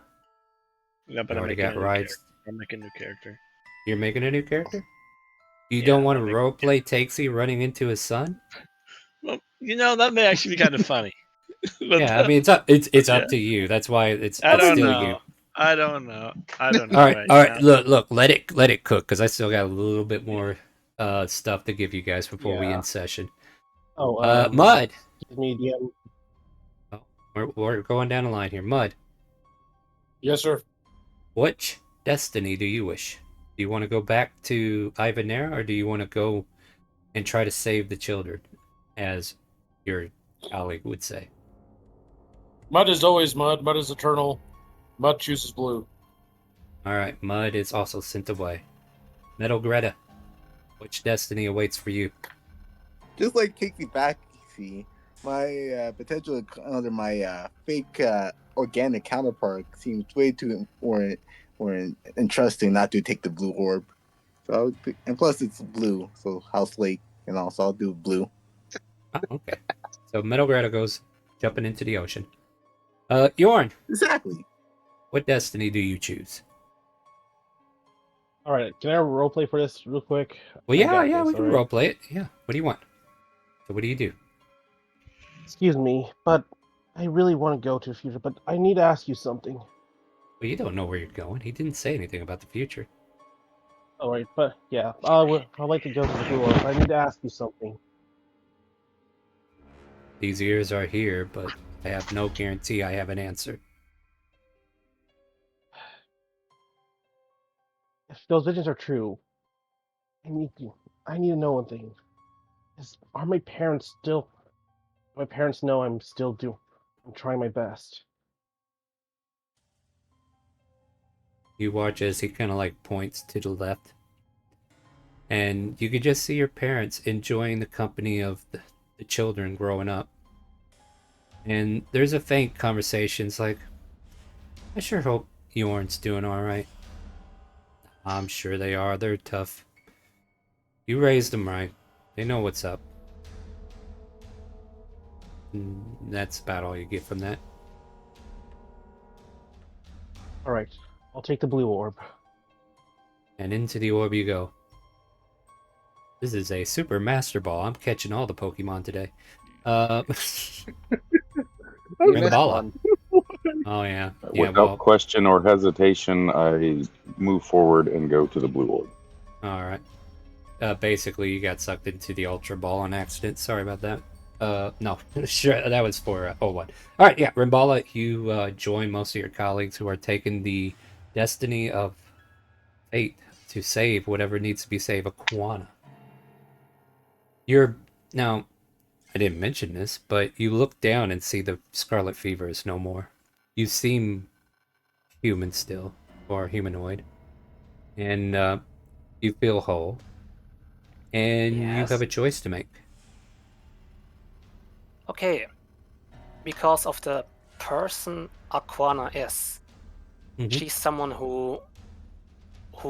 Yeah, but I'm making a new character. You're making a new character? You don't want to roleplay Takesy running into his son? Well, that may actually be kind of funny. Yeah, I mean it's up to you. That's why it's still you. I don't know. All right. Look. Let it cook because I still got a little bit more stuff to give you guys before we end session. Mud. Excuse me, DM. Oh, we're going down the line here. Mud. Yes, sir. Which destiny do you wish? Do you want to go back to Ivanerra, or do you want to go and try to save the children, as your colleague would say? Mud is always mud. Mud is eternal. Mud chooses blue. All right, Mud is also sent away. Metal Greta, which destiny awaits for you? Just like Casey Backseat, my potential under my fake organic counterpart seems way too more interesting not to take the blue orb. So and plus it's blue, so House Lake, so I'll do blue. Oh, okay. So Metal Greta goes jumping into the ocean. Yorn. Exactly. What destiny do you choose? All right, can I roleplay for this real quick? Well, yeah, we can roleplay it. Yeah. What do you want? So what do you do? Excuse me, but I really want to go to the future, but I need to ask you something. Well, you don't know where you're going. He didn't say anything about the future. All right, but yeah, I'd like to go to the blue orb. I need to ask you something. These ears are here, but I have no guarantee I have an answer. If those visions are true, I need to know one thing. Are my parents still? My parents know I'm trying my best. You watch as he kind of like points to the left. And you could just see your parents enjoying the company of the children growing up. And there's a faint conversation. It's like, I sure hope Yorn's doing alright. I'm sure they are. They're tough. You raised them right. They know what's up. And that's about all you get from that. Alright, I'll take the blue orb. And into the orb you go. This is a super master ball. I'm catching all the Pokemon today. You missed Rimbala. one. Oh yeah. Without question or hesitation, I move forward and go to the blue orb. Alright. Basically, you got sucked into the Ultra Ball on accident. Sorry about that. No. Sure, that was for 01. Alright, yeah, Rimbala, you join most of your colleagues who are taking the destiny of fate to save whatever needs to be saved, Aquana. Now, I didn't mention this, but you look down and see the scarlet fever is no more. You seem human still, or humanoid, and you feel whole, and you Yes. have a choice to make. Okay, because of the person Aquana is, Mhm. she's someone who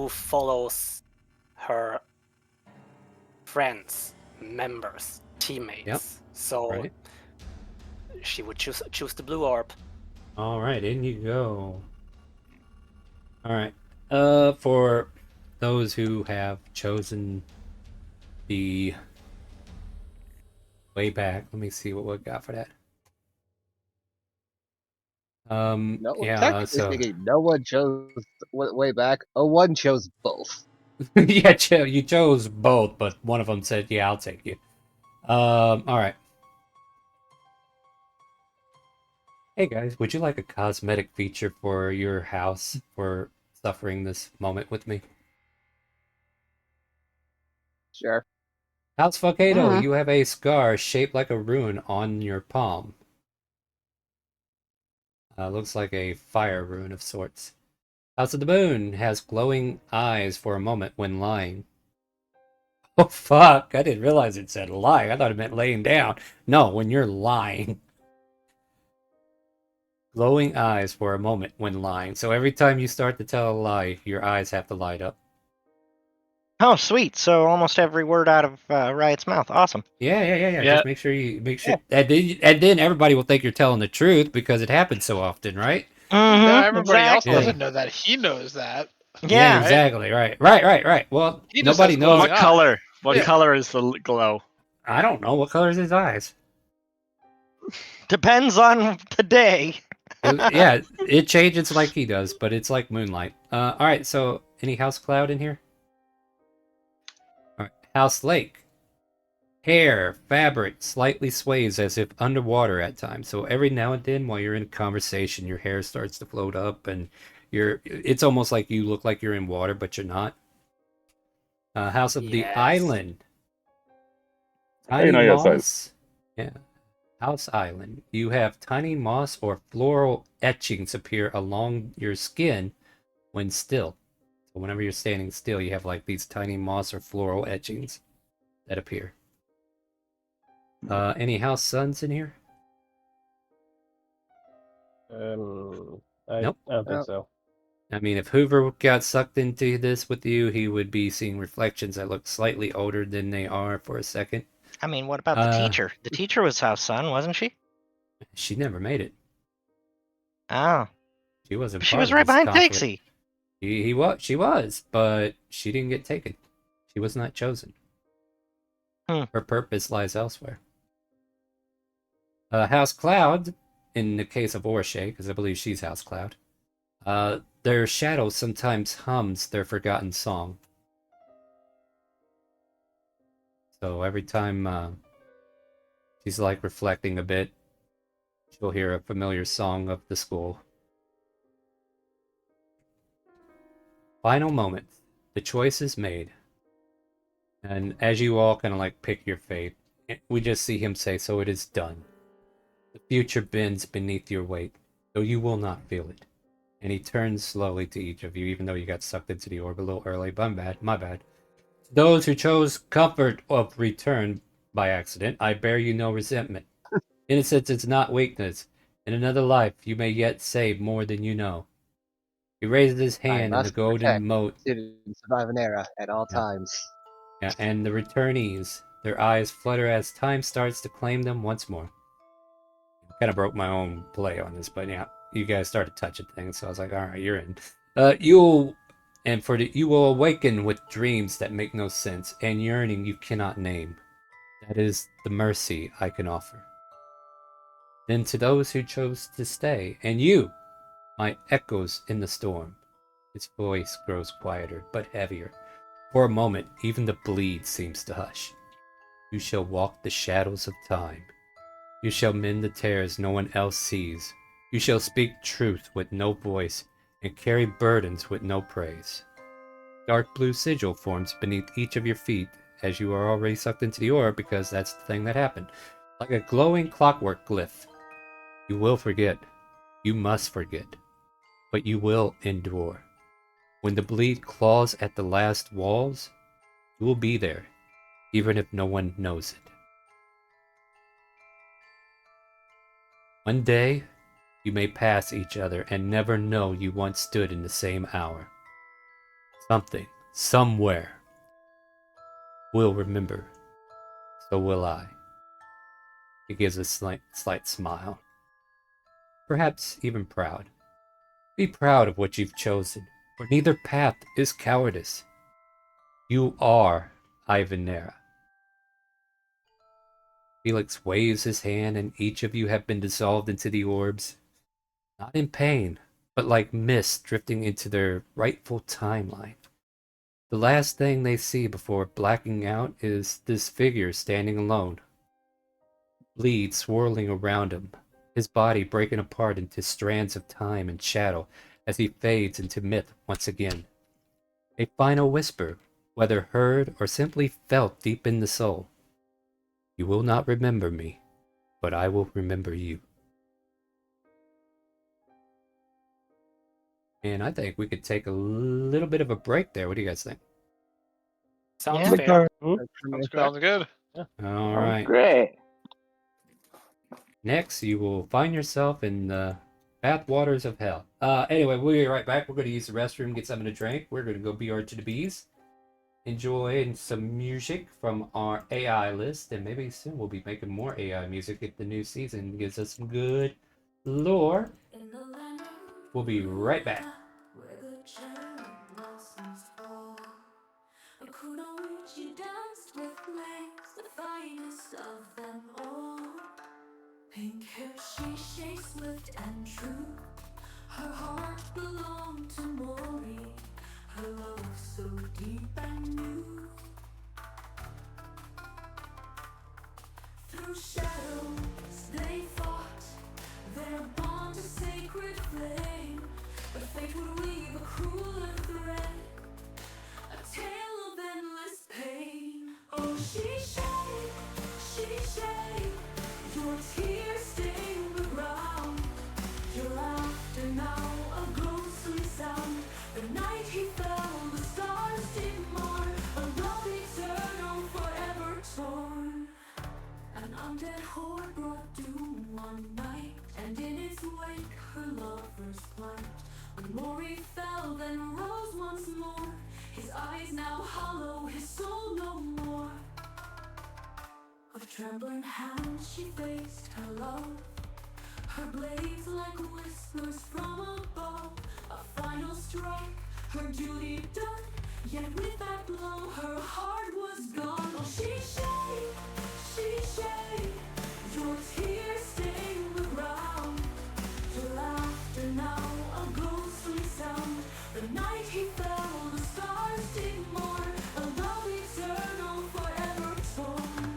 follows her friends, members, teammates. Yep. So Right. she would choose the blue orb. All right, in you go. All right. For those who have chosen the way back, let me see what we got for that. No, Yeah. technically So speaking, no one chose way back. 01 chose both. yeah, you chose both, but one of them said, "Yeah, I'll take you." All right. Hey guys, would you like a cosmetic feature for your house for suffering this moment with me? Sure. House Volcano, Mhm. you have a scar shaped like a rune on your palm. Looks like a fire rune of sorts. House of the Moon has glowing eyes for a moment when lying. Oh fuck, I didn't realize it said lying. I thought it meant laying down. No, when you're lying. Glowing eyes for a moment when lying. So every time you start to tell a lie, your eyes have to light up. Oh, sweet. So almost every word out of Riot's mouth. Awesome. Yeah. Yeah. Just make sure and then everybody will think you're telling the truth because it happens so often, right? Mm-hmm. No, everybody else Exactly. doesn't know that. He knows that. Yeah, Yeah. exactly. Right. Well, He just nobody has knows. glowing What color? What Yeah. color is the glow? I don't know what color is his eyes. Depends on the day. Yeah, it changes like he does, but it's like moonlight. All right. So, any House Cloud in here? All right. House Lake. Hair, fabric slightly sways as if underwater at times. So every now and then, while you're in conversation, your hair starts to float up, and it's almost like you look like you're in water, but you're not. House of the Yes. Island. Very Tiny nice size. moss. Yeah. House Island. You have tiny moss or floral etchings appear along your skin when still. So whenever you're standing still, you have like these tiny moss or floral etchings that appear. Any house suns in here? I Nope. don't think so. I mean, if Hoover got sucked into this with you, he would be seeing reflections that look slightly older than they are for a second. I mean, what about the teacher? The teacher was House Sun, wasn't she? She never made it. Oh. She wasn't She part was of right this behind conflict. Pixie. She was, but she didn't get taken. She was not chosen. Her purpose lies elsewhere. House Cloud, in the case of Orshay, because I believe she's House Cloud, their shadow sometimes hums their forgotten song. So every time she's like reflecting a bit, You'll hear a familiar song of the school. Final moment. The choice is made. And as you all kind of like pick your fate, we just see him say, "So it is done. The future bends beneath your weight, though you will not feel it." And he turns slowly to each of you, even though you got sucked into the orb a little early. But my bad. To those who chose comfort of return by accident, I bear you no resentment. Innocence is not weakness. In another life, you may yet save more than you know. He raises his I hand, and the must protect golden moat. students of Ivanerra at all Yeah. times. Yeah, and the returnees, their eyes flutter as time starts to claim them once more. Kind of broke my own play on this, but yeah, you guys started touching things, so I was like, all right, you're in. You will awaken with dreams that make no sense and yearning you cannot name. That is the mercy I can offer. Then to those who chose to stay, and you, my echoes in the storm. His voice grows quieter, but heavier. For a moment, even the bleed seems to hush. You shall walk the shadows of time. You shall mend the tears no one else sees. You shall speak truth with no voice and carry burdens with no praise. Dark blue sigil forms beneath each of your feet as you are already sucked into the orb because that's the thing that happened. Like a glowing clockwork glyph. You will forget. You must forget. But you will endure. When the bleed claws at the last walls, you will be there, even if no one knows it. One day, you may pass each other and never know you once stood in the same hour. Something, somewhere, will remember. So will I. He gives a slight smile. Perhaps even proud. Be proud of what you've chosen, for neither path is cowardice. You are Ivanerra. Felix waves his hand, and each of you have been dissolved into the orbs. Not in pain, but like mist drifting into their rightful timeline. The last thing they see before blacking out is this figure standing alone. Bleed swirling around him, his body breaking apart into strands of time and shadow as he fades into myth once again. A final whisper, whether heard or simply felt deep in the soul. You will not remember me, but I will remember you. And I think we could take a little bit of a break there. What do you guys think? Sounds Yeah. fair. Sounds good. All right. Great. Next, you will find yourself in the bathwaters of hell. Anyway, we'll be right back. We're going to use the restroom, get something to drink. We're going to go BR to the bees. Enjoy some music from our AI list, and maybe soon we'll be making more AI music if the new season gives us some good lore. We'll be right back. Pink hair, she shakes swift and true. Her heart belonged to Maury. Her love so deep and new. Through shadows they fought, their bond a sacred flame. But fate would weave a crueler thread, a tale of endless pain. Oh, she shake, your tears stain the ground. Your laughter now a ghostly sound. The night he fell, the stars did mourn. A love eternal, forever torn. An undead horde brought doom one night, and in its wake her lover's plight. When Maury fell, then rose once more. His eyes now hollow, his soul no more. With trembling hands she faced her love, her blades like whispers from above. A final strike, her duty done. Yet with that blow her heart was gone. Oh, she shake, your tears stain the ground. Your laughter now a ghostly sound. The night he fell, the stars did mourn. A love eternal, forever torn.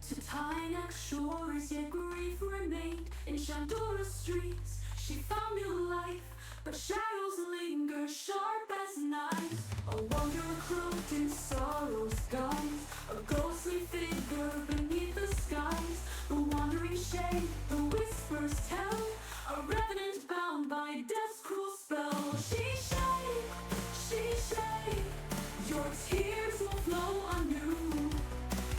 to Tynax shores, yet grief remained in Shandora's streets. She found new life, but shadows linger sharp as knives. A wanderer cloaked in sorrow's guise, a ghostly figure beneath the skies. The wandering shade, the whispers tell, a revenant bound by death's cruel spell. She shade, your tears will flow anew.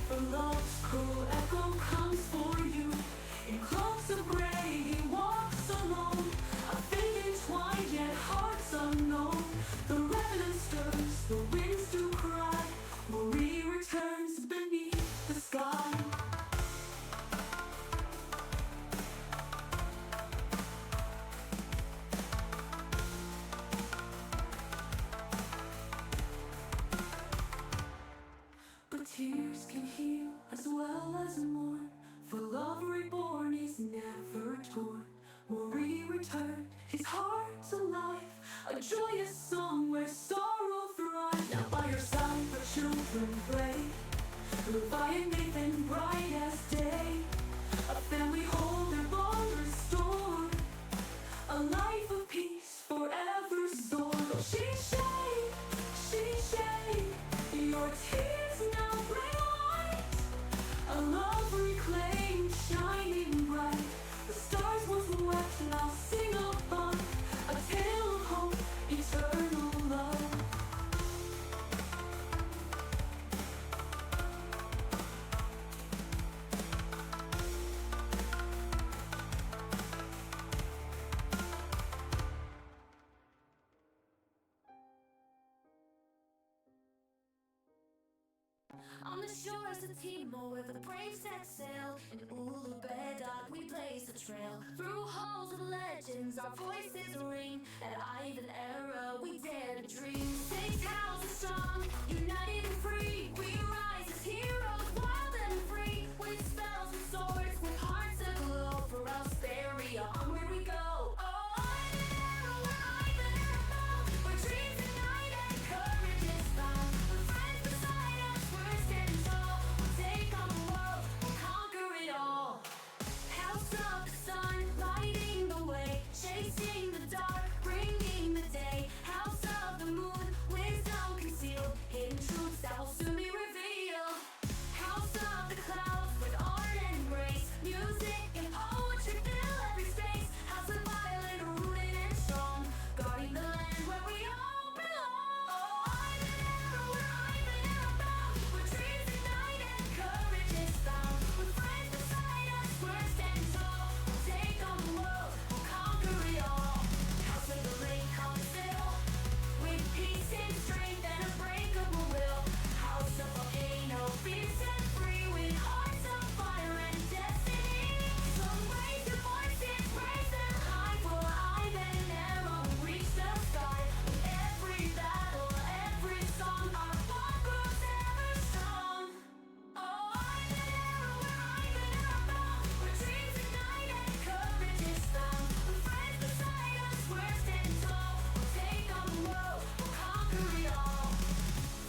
For love's cruel echo comes for you. In cloaks of grey he walks alone, a fate entwined yet hearts unknown. The revenant stirs, the winds do cry, Marie returns beneath the sky. But tears can heal as well as mourn, for love reborn is never torn. Marie returned, his heart's alive, a joyous song where sorrow thrives. Now by your side the children play, Levi and Nathan bright as day. A family whole, their bond restored, a life of peace forever stored. Oh, she shade, your tears now bring light, a love reclaimed, shining bright. The stars once wept, now sing upon, a tale of hope, eternal love. On the shores of Timor, where the brave set sail, in Ulubedag we blaze a trail. Through halls of legends our voices ring, at Ivanerra we dare to dream. Saint towns are strong, united and free, we rise as heroes, wild and free. With spells and swords, with hearts aglow, for Elsperia onward we go. Oh, Ivanerra, where dreams ignite and courage is found. With friends beside us, we're standing tall. We'll take on the world, we'll conquer it all. House of the sun, lighting the way, chasing the dark, bringing the day. House of the moon, wisdom concealed, hidden truths that will soon be revealed. House of the clouds, with art and grace, music and poetry fill every space. House of violet, rooted and strong, guarding the land where we all belong. Oh, Ivanerra, where Ivanerra bound, where dreams ignite and courage is found. With friends beside us, we're standing tall. We'll take on the world, we'll conquer it all. House of the lake comes still, with peace and strength and a breakable will. House of volcano, fierce and free, with hearts of fire and destiny. So raise your voices, raise them high, for Ivanerra will reach the sky. With every battle, every song, our bond grows ever strong. Oh, Ivanerra, where Ivanerra bound, where dreams ignite and courage is found. With friends beside us, we're standing tall. We'll take on the world, we'll conquer it all.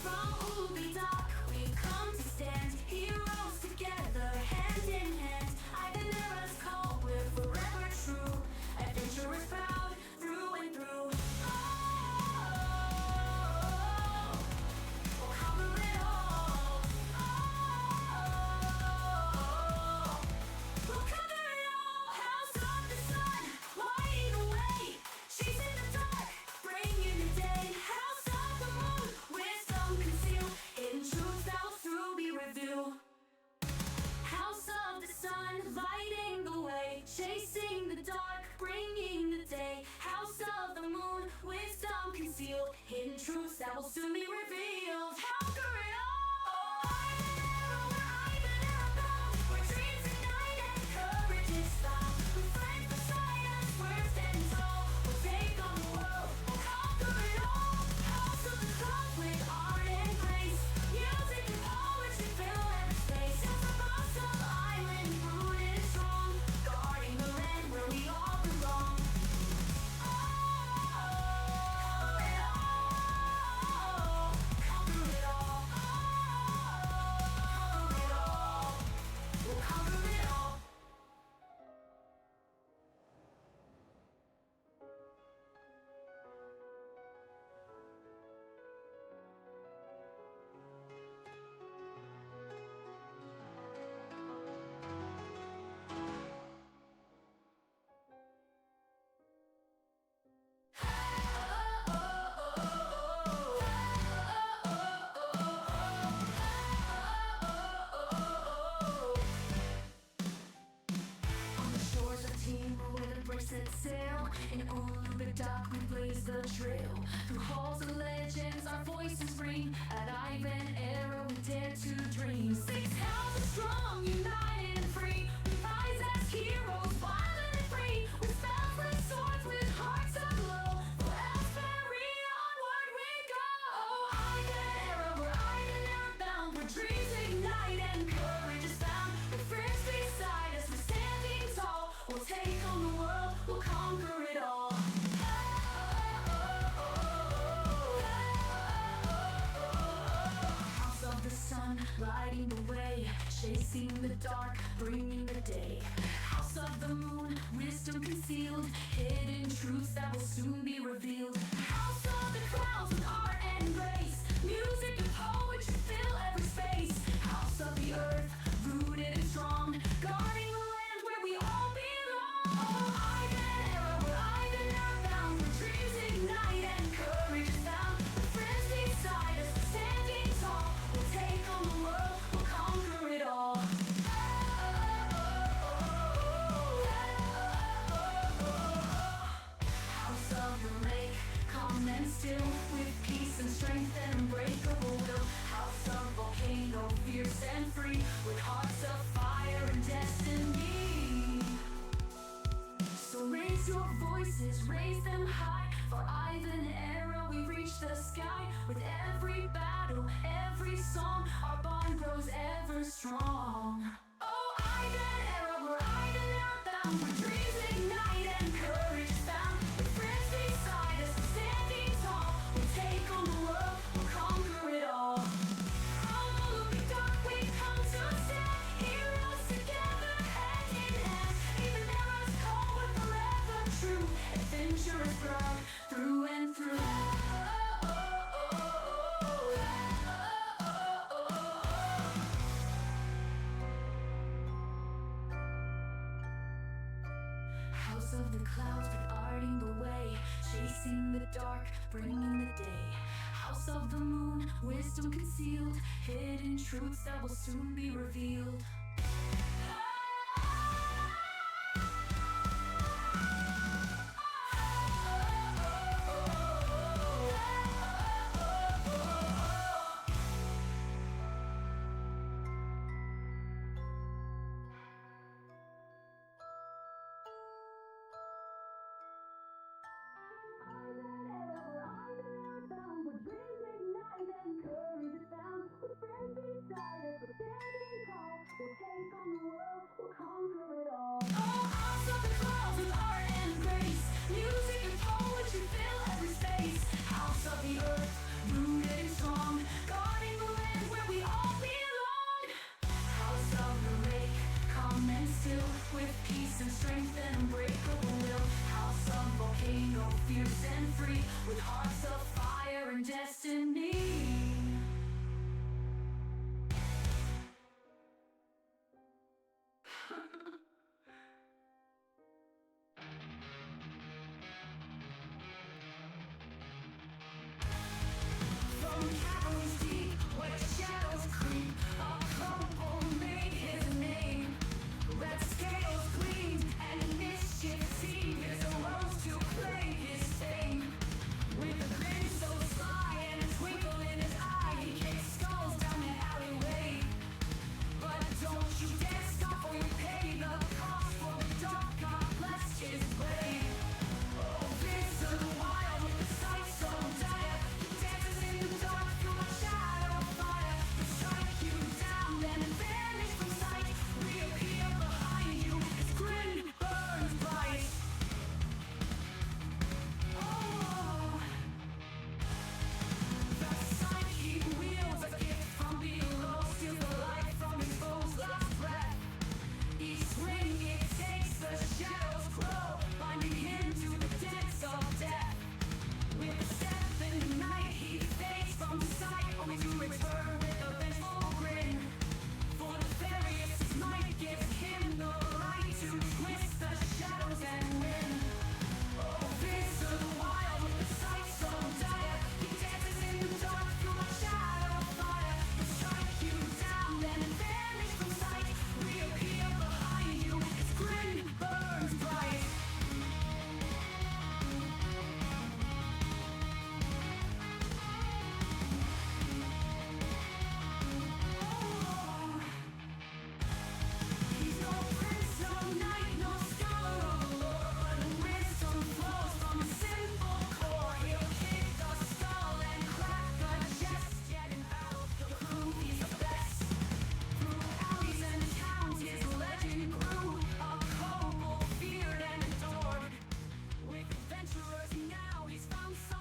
From Ubidoc, we've come to stand, heroes together, hand in hand. Ivanerra's call, we're forever true, adventurers proud through and through. Oh, we'll conquer it all. Oh, we'll conquer it all. House of the sun, lighting the way, chasing the dark, bringing the day. House of the moon, wisdom concealed, hidden truths that will through be revealed. House of the sun, lighting the way, chasing the dark, bringing the day. House of the moon, wisdom concealed, hidden truths that will soon be revealed. Conquer it all. Ivanerra, where Ivanerra bound, where dreams ignite and courage is found. With friends beside us, we're standing tall. We'll take on the world, we'll conquer it all. House of the clouds, with art and grace, music and poetry fill every space. House of Awesome Island, rooted and strong, guarding the land where we all belong. Oh, conquer it all, conquer the trail. Through halls of legends, our voices ring. At Ivanerra, we dare to dream. 6,000 strong, united and free. We rise as heroes, violent and free. With spells like swords, with hearts aglow. For Elfberry, onward we go. Ivanerra, we're Ivanerra bound. Where dreams ignite and courage is found. With friends beside us, we're standing tall. We'll take on the world, we'll conquer it all. House of the sun, lighting the way, chasing the dark, bringing the day. House of the moon, wisdom concealed, hidden truths that will soon be revealed. House of the clouds with art and grace, music and poetry fill every space. House of the earth, rooted and strong, guarding the land where we all belong. Ivanerra, we're Ivanerra bound, where dreams ignite and courage is found. With friends beside us, we're standing tall. We'll take on the world, we'll conquer it all. House of the lake, calm and still, with peace and strength and unbreakable will. House of volcano, fierce and free, with hearts of fire and destiny. So raise your voices, raise them high. For Ivanerra, we reach the sky. With every battle, every song, our bond grows ever strong. Oh, Ivanerra, we're Ivanerra bound, where dreams ignite and courage is found. With friends beside us, we're standing tall. We'll take on the world, we'll conquer it all. From the looping dark, we come to stand. Heroes together, hand in hand. Ivanerra's call, we're forever true. Adventurous proud, through and through. House of the clouds, guarding the way, chasing the dark, bringing the day. House of the moon, wisdom concealed, hidden truths that will soon be revealed. We'll take on the world, we'll conquer it all. Oh, house of the clouds with art and grace, music and poetry fill every space. House of the earth, rooted and strong, guarding the land where we all belong. House of the lake, calm and still, with peace and strength and unbreakable will. House of volcano, fierce and free, with hearts of fire and destiny. From caverns deep, where shadows creep, a crumble made his name. Red scales gleam and mischief seem, his arose to play his fame. With a grin so sly and a twinkle in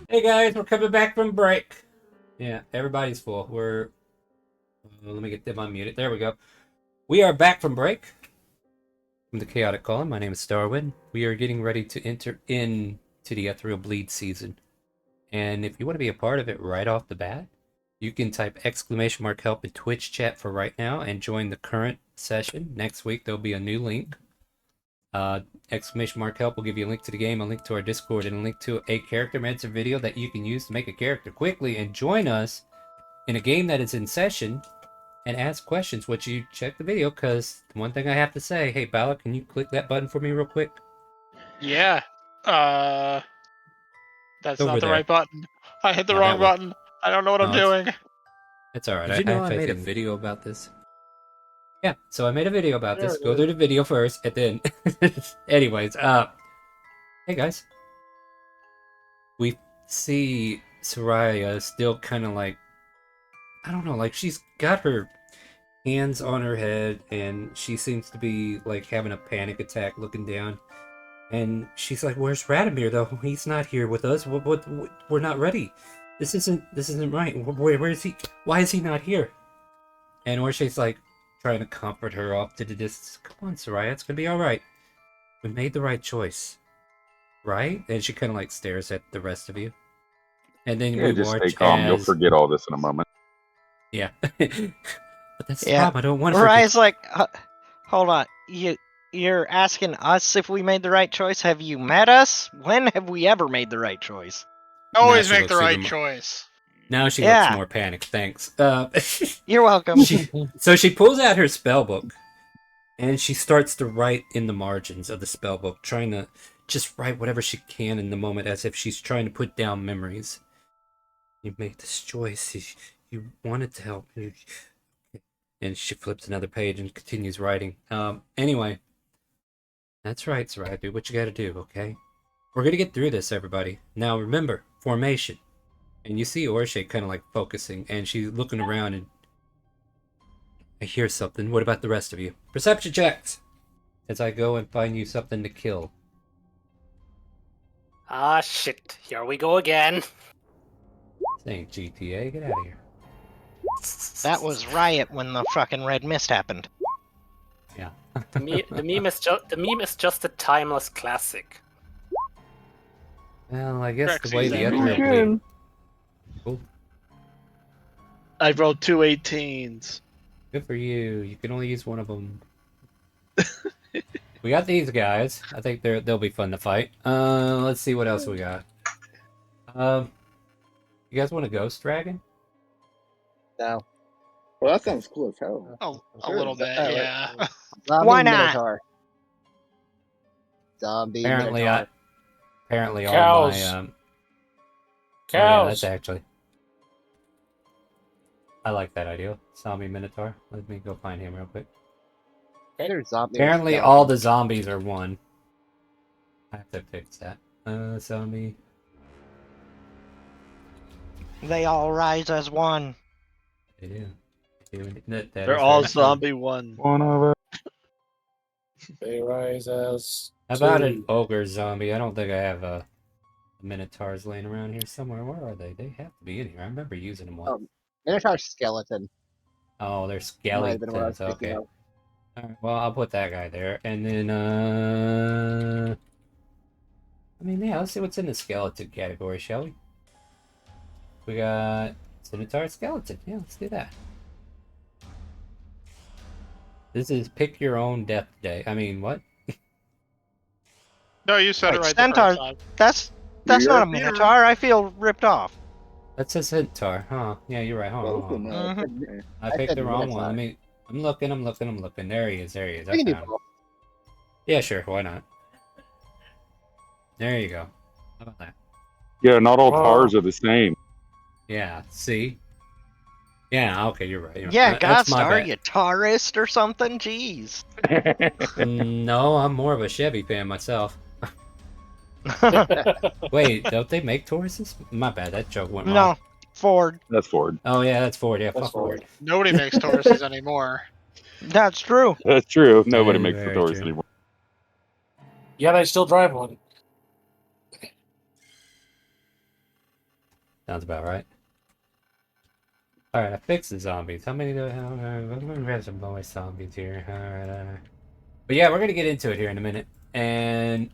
Hey guys, we're coming back from break. Yeah, everybody's full. Let me get them unmuted. There we go. We are back from break. From the Chaotic Column, my name is Starwin. We are getting ready to enter into the Ethereal Bleed season. And if you want to be a part of it right off the bat, you can type !help in Twitch chat for right now and join the current session. Next week, there'll be a new link. !help will give you a link to the game, a link to our Discord, and a link to a character mentor video that you can use to make a character quickly and join us in a game that is in session and ask questions once you check the video. Because one thing I have to say, hey, Bala, can you click that button for me real quick? Yeah. That's Over not the there. right button. I hit the No, wrong that one. button. I don't know what I'm No, doing. It's alright. Did you know I made a video about this? Yeah, so I made a video about this. Go through the video first, and then... Anyways, hey guys. We see Soraya still kind of like... I don't know, like she's got her hands on her head, and she seems to be like having a panic attack looking down. And she's like, "Where's Radomir though? He's not here with us. What we're not ready. This isn't right. Where is he? Why is he not here?" And Orshe's like trying to comfort her off to the distance. "Come on, Soraya, it's gonna be all right. We made the right choice, right?" And she kind of like stares at the rest of you. And then Yeah, we just stay watch calm. You'll as forget all this in a moment. yeah. But that's the Yeah. problem. I don't want to forget. Rai's like, hold on. You're asking us if we made the right choice? Have you met us? When have we ever made the right choice? Always she make the looks right even more- choice. Now she Yeah. looks more panicked. Thanks. You're welcome. So she pulls out her spell book and she starts to write in the margins of the spell book, trying to just write whatever she can in the moment, as if she's trying to put down memories. You made this choice. You wanted to help. And she flips another page and continues writing. Anyway, that's right, Sarai. Do what you gotta do, okay? We're gonna get through this, everybody. Now remember, formation. And you see Orshe kind of like focusing, and she's looking around, and I hear something. What about the rest of you? Perception checks! As I go and find you something to kill. Ah, shit. Here we go again. This ain't GTA. Get out of here. That was Riot when the fucking red mist happened. Yeah. The meme is just a timeless classic. Well, I guess the Rexy's way the everything. Ethereal Bleed. Cool. I rolled 2 18s. Good for you. You can only use one of them. We got these guys. I think they'll be fun to fight. Let's see what else we got. You guys want a ghost dragon? No. Well, that sounds cool as hell. Oh, a Sure, little bit, right. yeah. Zombie Why not? Minotaur. Zombie Apparently, Minotaur. apparently all Cows. my oh, yeah, Cows. that's actually. I like that idea. Zombie Minotaur. Let me go find him real quick. There's zombie. Apparently, there's all the zombies are one. I have to fix that. Zombie. They all rise as one. They do. That They're is all very true. zombie one. One of us. They rise as. How about two. an ogre zombie? I don't think I have minotaurs laying around here somewhere. Where are they? They have to be in here. I remember using them once. Minotaur skeleton. Oh, they're Might have been what I was skeletons. thinking Okay. of. Alright, well, I'll put that guy there. And then, I mean, yeah, let's see what's in the skeleton category, shall we? We got Minotaur skeleton. Yeah, let's do that. This is pick your own death day. I mean, what? No, you said Wait, it right Centaur- the first time. That's not a You're- Minotaur. I feel ripped off. That's a Centaur, huh? Yeah, you're right. Hold on, hold on. Mhm. I I picked said the wrong Minotaur. one. I'm looking. There he is. I We can do found him. both. Yeah, sure. Why not? There you go. How about that? Yeah, not all Oh. tars are the same. Yeah. See. Yeah. Okay. You're right. Yeah, That's my Godstar, bad. you Taurist or something? Jeez. No, I'm more of a Chevy fan myself. Wait, don't they make Tauruses? My bad. That joke went wrong. No, Ford. That's Ford. Oh yeah, that's Ford. Yeah, That's fuck Ford. Nobody makes Tauruses anymore. That's true. That's true. Nobody Very, makes the very Taurus true. anymore. Yet I still drive one. Sounds about right. Alright, I fixed the zombies. How many do I have? I'm gonna grab some bonus zombies here. Alright. But yeah, we're gonna get into it here in a minute. And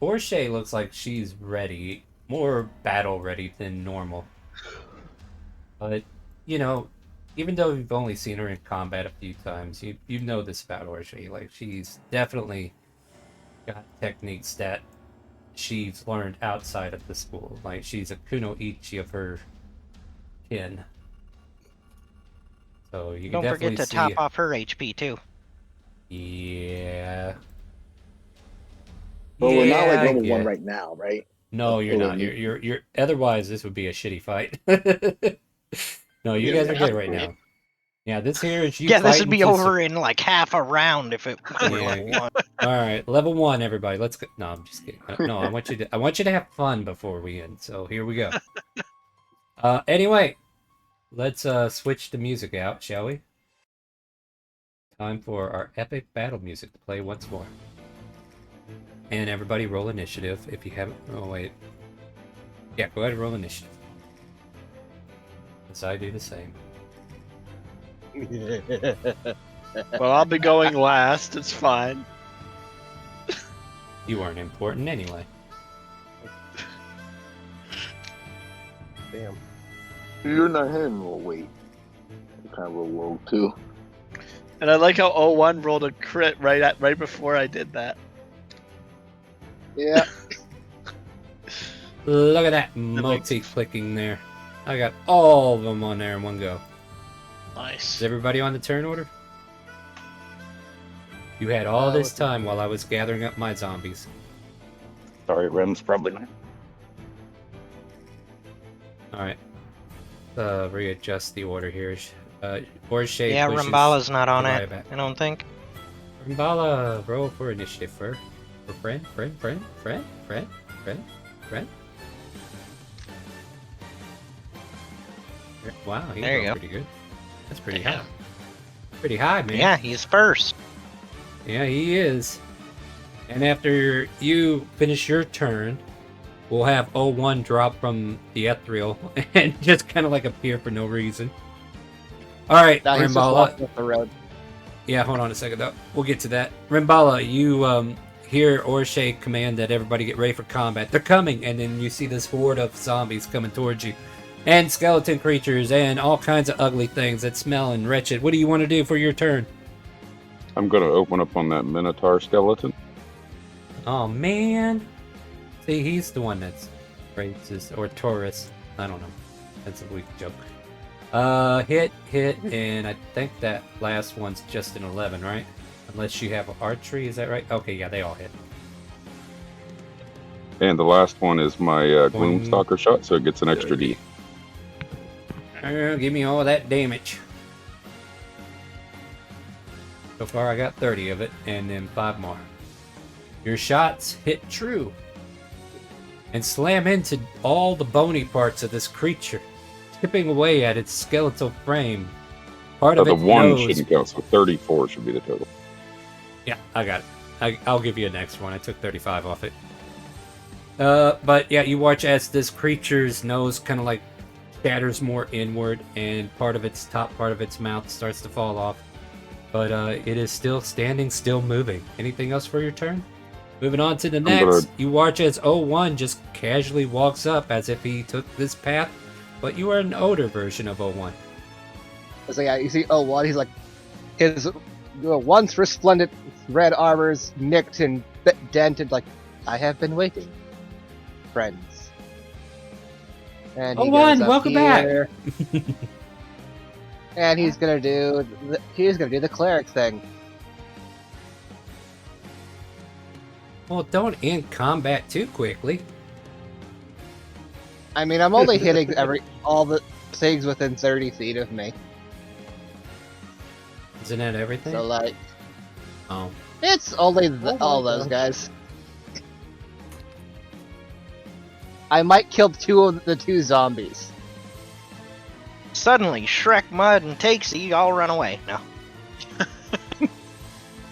Orshay looks like she's ready. More battle ready than normal. But, you know, even though you've only seen her in combat a few times, you know this about Orshay. Like, she's definitely got techniques that she's learned outside of the school. Like, she's a kunoichi of her kin. So you can Don't definitely forget to see. top off her HP too. Yeah. But we're not like I level get 1 it. right now, right? No, you're Or not. we- You're. Otherwise, this would be a shitty fight. No, you Yeah, guys are yeah. good right now. Yeah, this here is you Yeah, this fighting would be to over in like half a round if it were Yeah. level 1. All right, level 1, everybody. Let's go. No, I'm just kidding. No, I want you to have fun before we end. So here we go. Anyway, let's switch the music out, shall we? Time for our epic battle music to play once more. And everybody roll initiative if you haven't. Oh wait. Yeah, go ahead and roll initiative. As I do the same. Well, I'll be going last. It's fine. You weren't important anyway. Damn. You're not hitting roll weight. You kind of roll low too. And I like how 01 rolled a crit right before I did that. Yeah. Look at that makes- multi-clicking there. I got all of them on there in one go. Nice. Is everybody on the turn order? You had all this let's time while I was gathering up my zombies. Sorry, Rem's probably not. Alright. Readjust the order here. Orshay Yeah, pushes Rambala's not on Uriah it, back. I don't think. Rambala, roll for initiative for friend. Wow, he's There you doing go. pretty good. That's pretty Yeah. high. Pretty high, man. Yeah, he's first. Yeah, he is. And after you finish your turn, we'll have 01 drop from the ethereal and just kind of like appear for no reason. All right, Now he's just Rimbala. walking up the road. Yeah, hold on a second though. We'll get to that. Rimbala, you hear Orshay command that everybody get ready for combat. They're coming, and then you see this horde of zombies coming towards you. And skeleton creatures and all kinds of ugly things that smell and wretched. What do you want to do for your turn? I'm gonna open up on that Minotaur skeleton. Oh man. See, he's the one that's racist or Taurus. I don't know. That's a weak joke. Hit, and I think that last one's just an 11, right? Unless you have archery, is that right? Okay, yeah, they all hit. And the last one is my Gloomstalker shot, so it gets an extra D. Give me all of that damage. So far, I got 30 of it, and then 5 more. Your shots hit true and slam into all the bony parts of this creature, chipping away at its skeletal frame. Part of The its one nose. shouldn't count, so 34 should be the total. Yeah, I got it. I'll give you a next one. I took 35 off it. But yeah, you watch as this creature's nose kind of like shatters more inward, and part of its top part of its mouth starts to fall off. But it is still standing, still moving. Anything else for your turn? Moving on to the next, you watch as 01 just casually walks up as if he took this path, but you are an older version of 01. So yeah, you see, 01, he's like, his once resplendent red armor's nicked and dented, like, I have been waiting, friends. And he 01, goes up welcome here, and he's gonna do the cleric thing. Well, don't end combat too quickly. I mean, I'm only hitting all the things within 30 feet of me. Isn't that everything? So like, Oh. it's only my all those God. guys. I might kill two of the 2 zombies. Suddenly, Shrek, Mud, and Takesy all run away. No.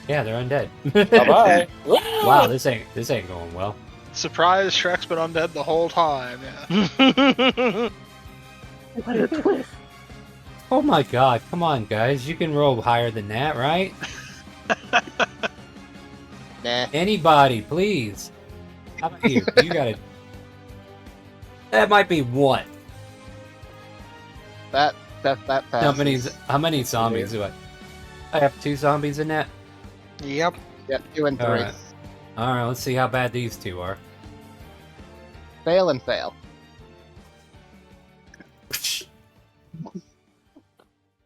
Yeah, they're undead. Bye bye. Wow, this ain't going well. Surprise, Shrek's been undead the whole time. Yeah. Oh my god, come on, guys. You can roll higher than that, right? Nah. Anybody, please. Up here. You gotta. That might be one. That passes. How many zombies do I? I have 2 zombies in that. Yep. Yep, 2 and 3. Alright. Alright, let's see how bad these 2 are. Fail and fail.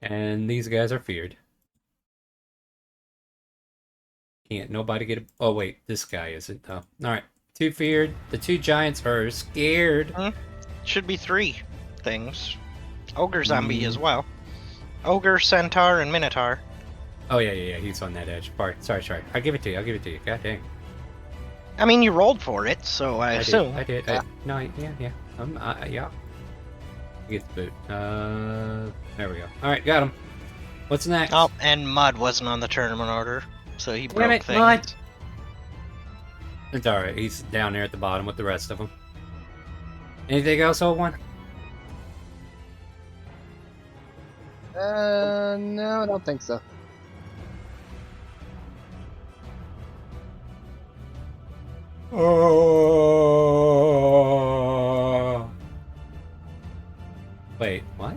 And these guys are feared. Can't nobody get a... Oh wait, this guy isn't though. Alright. 2 feared. The 2 giants are scared. Should be 3 things. Ogre zombie as well. Ogre, centaur, and minotaur. Oh yeah, he's on that edge. Sorry. I'll give it to you. God dang. I mean, you rolled for it, so I assume. I did. Yeah. No, yeah. Yeah. Get the boot. There we go. Alright, got him. What's next? Oh, and Mud wasn't on the tournament order, so he broke it, things. Mud. It's alright, he's down there at the bottom with the rest of them. Anything else, old one? No, I don't think so. Oh. Wait, what?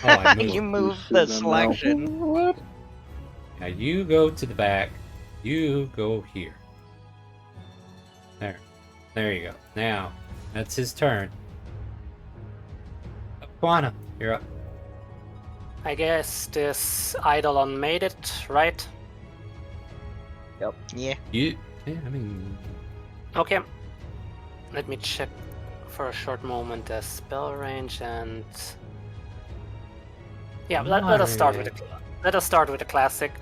Oh, I moved. You moved the selection. Now you go to the back. You go here. There. There you go. Now, that's his turn. Aquana, you're up. I guess this Eidolon made it, right? Yeah. Yeah, I mean... Okay. Let me check for a short moment the spell range and... Yeah, let us start with the classic.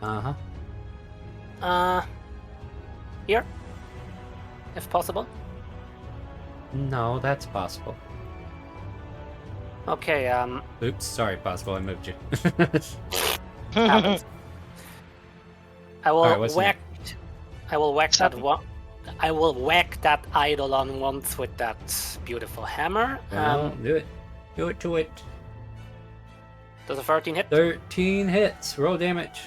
Uh-huh. Here, if possible. No, that's possible. Okay. Oops, sorry, possible. I moved you. Happens. I will Alright, what's whack. I will whack that one. I will whack that Eidolon once with that beautiful hammer. Well, do it. Do it to it. Does a 13 hit? 13 hits. Roll damage.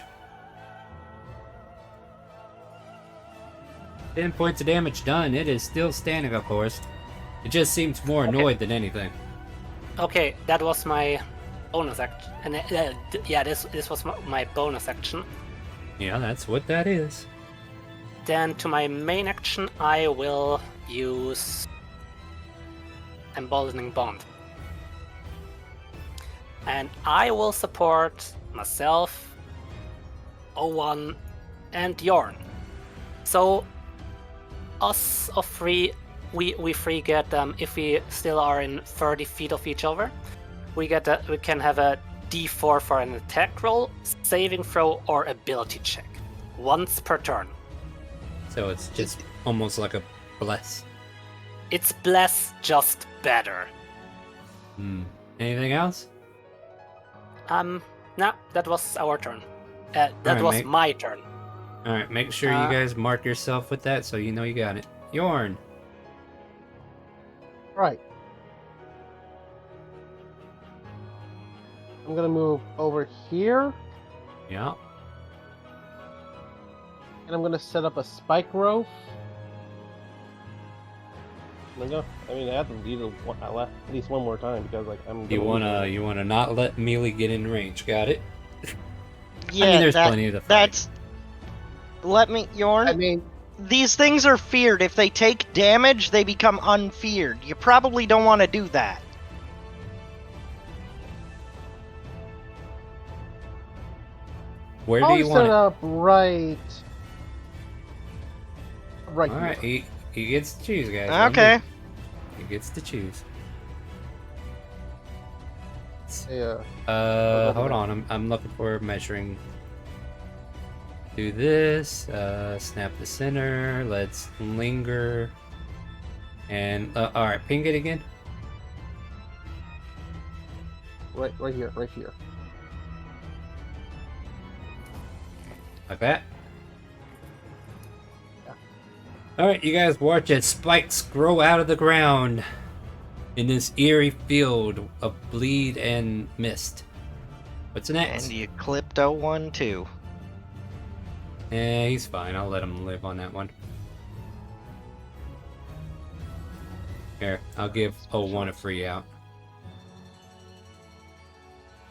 10 points of damage done. It is still standing, of course. It just seems more annoyed than anything. Okay, that was my bonus action. And yeah, this was my bonus action. Yeah, that's what that is. Then to my main action, I will use Emboldening Bond. And I will support myself, O1, and Yorn. So, us of three, we three get if we still are in 30 feet of each other, we can have a D4 for an attack roll, saving throw, or ability check, once per turn. So it's just almost like a bless. It's bless, just better. Anything else? No, that was our turn. That Alright, was mate. my turn. Alright, make sure you guys mark yourself with that so you know you got it. Yorn. Right. I'm gonna move over here, Yeah. and I'm gonna set up a spike roof. I have to do it at least one more time because I'm. You wanna not let melee get in range, got it? Yeah, I mean, there's plenty of the fight. Let me, Yorn. I mean, These things are feared. If they take damage, they become unfeared. You probably don't want to do that. Where do I'll you set want it? up right Alright, here. he gets to choose, guys. Okay. He gets to choose. Yeah. Hold on. I'm looking for measuring. Do this. Snap the center. Let's linger. And all right, ping it again. Right here. Like that. Yeah. Alright, you guys watch as spikes grow out of the ground in this eerie field of bleed and mist. What's next? And you clipped 01 too. Yeah, he's fine. I'll let him live on that one. Here, I'll give 01 a free out.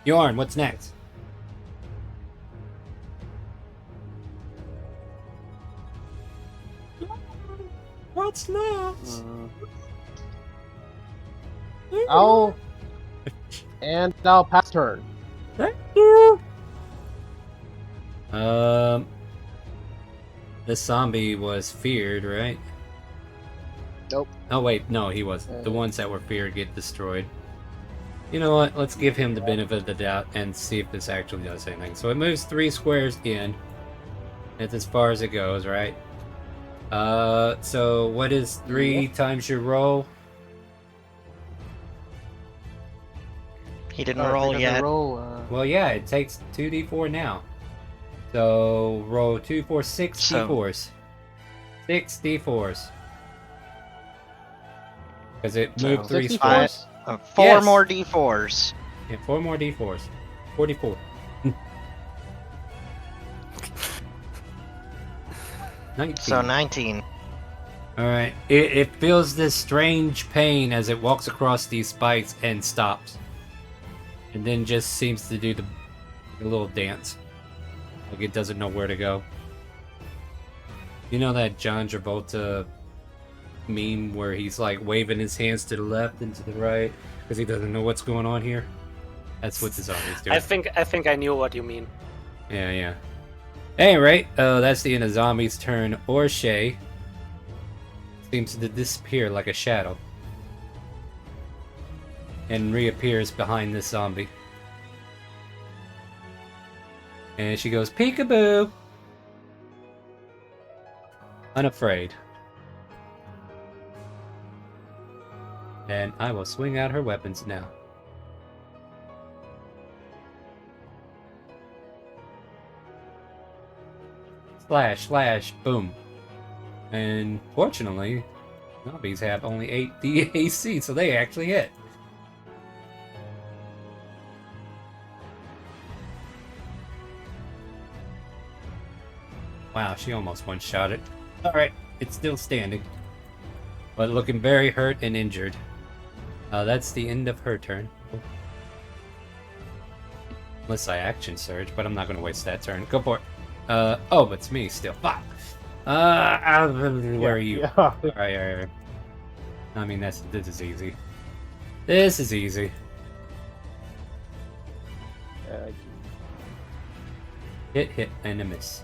Yorn, what's next? What's next? I'll pass turn. Thank you. This zombie was feared, right? Nope. Oh wait, no, he was. The ones that were feared get destroyed. You know what? Let's give him the benefit of the doubt and see if this actually does anything. So it moves 3 squares in. That's as far as it goes, right? So what is 3 times your roll? He didn't roll yet. Well, yeah, it takes 2d4 now. So roll 2, 4, 6 d4s. 6 d4s. Because it moved 3 squares. 4 Yes. more d4s. Yeah, 4 more d4s. 44. 19. So 19. Alright, it feels this strange pain as it walks across these spikes and stops. And then just seems to do a little dance. Like it doesn't know where to go. You know that John Travolta meme where he's like waving his hands to the left and to the right because he doesn't know what's going on here? That's what the zombie's doing. I think I knew what you mean. Yeah. Anyway, that's the end of Zombie's turn. Orshay seems to disappear like a shadow and reappears behind this zombie. And she goes, peekaboo! Unafraid. And I will swing out her weapons now. Slash, slash, boom. And fortunately, zombies have only 8 DAC, so they actually hit. Wow, she almost one-shot it. Alright, it's still standing. But looking very hurt and injured. That's the end of her turn. Unless I action surge, but I'm not going to waste that turn. Go for it. Oh, it's me still. Fuck. Where are you? Yeah. Alright. I mean, this is easy. This is easy. Hit, and a miss.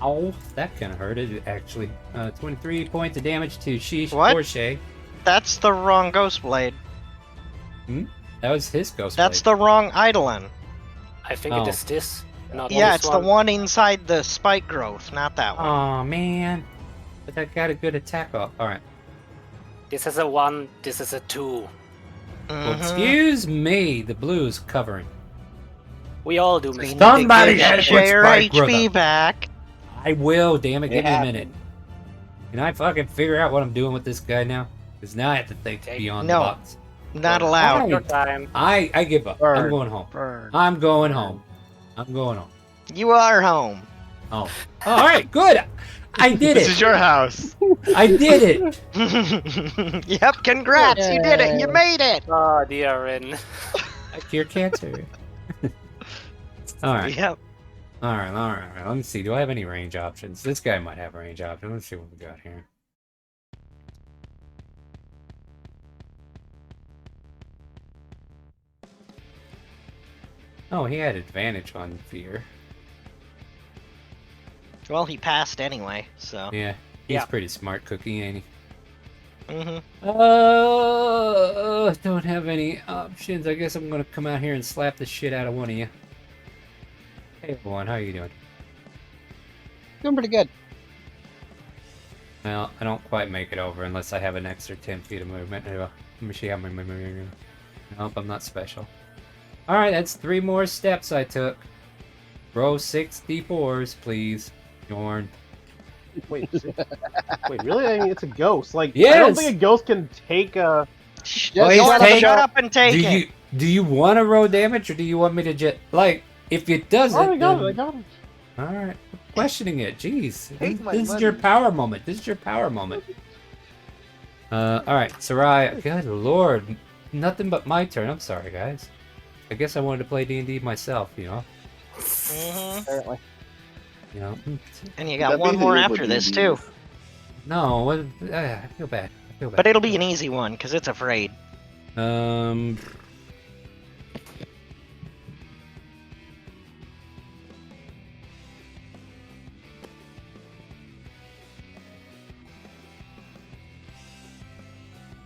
Ow, that kind of hurted, actually. 23 points of damage to What? Porsche. That's the wrong Ghost Blade. That was his ghost That's blade. the wrong Eidolon. I think Oh. it is this. Not Yeah, this it's the one inside the spike growth, not that one. Aw, man. But that got a good attack off. Alright. This is a 1, this is a 2. Well, excuse me, the blue is covering. We all do So you mistakes. need to Somebody get had to your put Spike Growth HP up. back. I will, damn it, give me a Yeah. minute. Can I fucking figure out what I'm doing with this guy now? Because now I have to think beyond the No. box. Not allowed. Your time. I give up. I'm Burn. going home. Burn. I'm going home. I'm going home. You are home. Oh. Alright, good! I did This it! is your house. I did it! Yep, congrats, you did it, you made it! Oh, dear Rin. I cure cancer. Alright. Yep. Alright. Let me see. Do I have any range options? This guy might have a range option. Let's see what we got here. Oh, he had advantage on fear. Well, he passed anyway, so. Yeah, he's Yeah. pretty smart cookie, ain't he? Don't have any options. I guess I'm gonna come out here and slap the shit out of one of you. Hey, everyone, how you doing? Doing pretty good. Well, I don't quite make it over unless I have an extra 10 feet of movement. Let me see how many. Nope, I'm not special. Alright, that's 3 more steps I took. Roll 6 d4s, please. Yorn. Wait, wait, really? I mean, it's a ghost. Like, I Yes! don't think a ghost can take a. Just he's shut take- Shut up and take do it. you want to roll damage, or do you want me to just like if it doesn't? Oh, I got it. I then- got it. All right, questioning it. Jeez, Take my this is your money. power moment. This is your power moment. All right, Sarai. Good lord, nothing but my turn. I'm sorry, guys. I guess I wanted to play D&D myself. Mhm. Apparently. You know. And you got That one means more that you're after putting this these- too. No, I feel bad. I feel bad. But it'll be an easy one because it's afraid.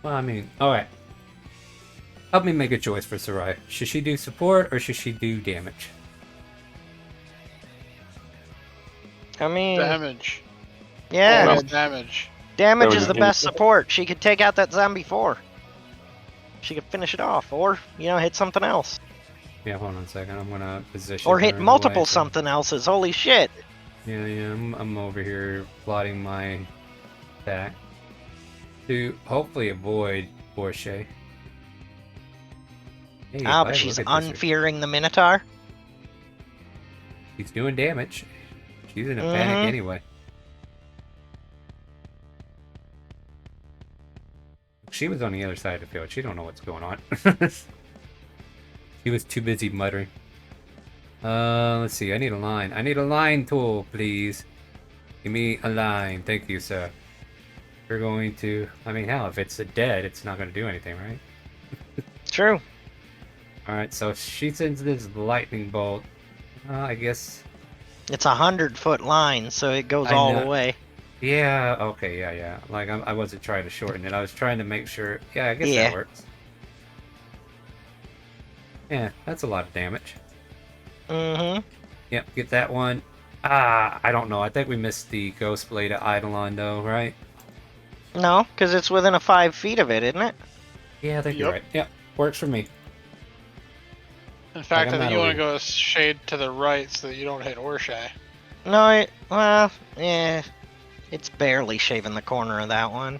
Well, I mean, all right. Help me make a choice for Sarai. Should she do support or should she do damage? I mean, Damage. yeah, Well, Always damage. damage That is was the best support. She could take out that zombie 4. She could finish it off, or hit something else, Yeah, hold on a second. I'm gonna position. or her hit in the multiple way so- something else's. Holy shit! Yeah. I'm over here plotting my attack to hopefully avoid Porsche. Hey, Ah, bud, but she's look at this. unfearing the Minotaur. She's doing damage. She's in a panic Mhm. anyway. She was on the other side of the field. She don't know what's going on. She was too busy muttering. Let's see. I need a line. I need a line tool, please. Give me a line. Thank you, sir. We're going to... I mean, hell, if it's dead, it's not going to do anything, right? True. Alright, so she sends this lightning bolt. I guess... It's 100-foot line, so it goes I all know. the way. Yeah, okay, yeah. Like, I wasn't trying to shorten it. I was trying to make sure... Yeah, I guess Yeah. that works. Yeah, that's a lot of damage. Mm-hmm. Yep, get that one. I don't know. I think we missed the Ghost Blade of Eidolon, though, right? No, because it's within a 5 feet of it, isn't it? Yeah, I think you're Yep. right. Yep, works for me. In fact, I'm I think not you want over to go a shade to the right so that you don't hit Orshay. No, well, yeah. It's barely shaving the corner of that one.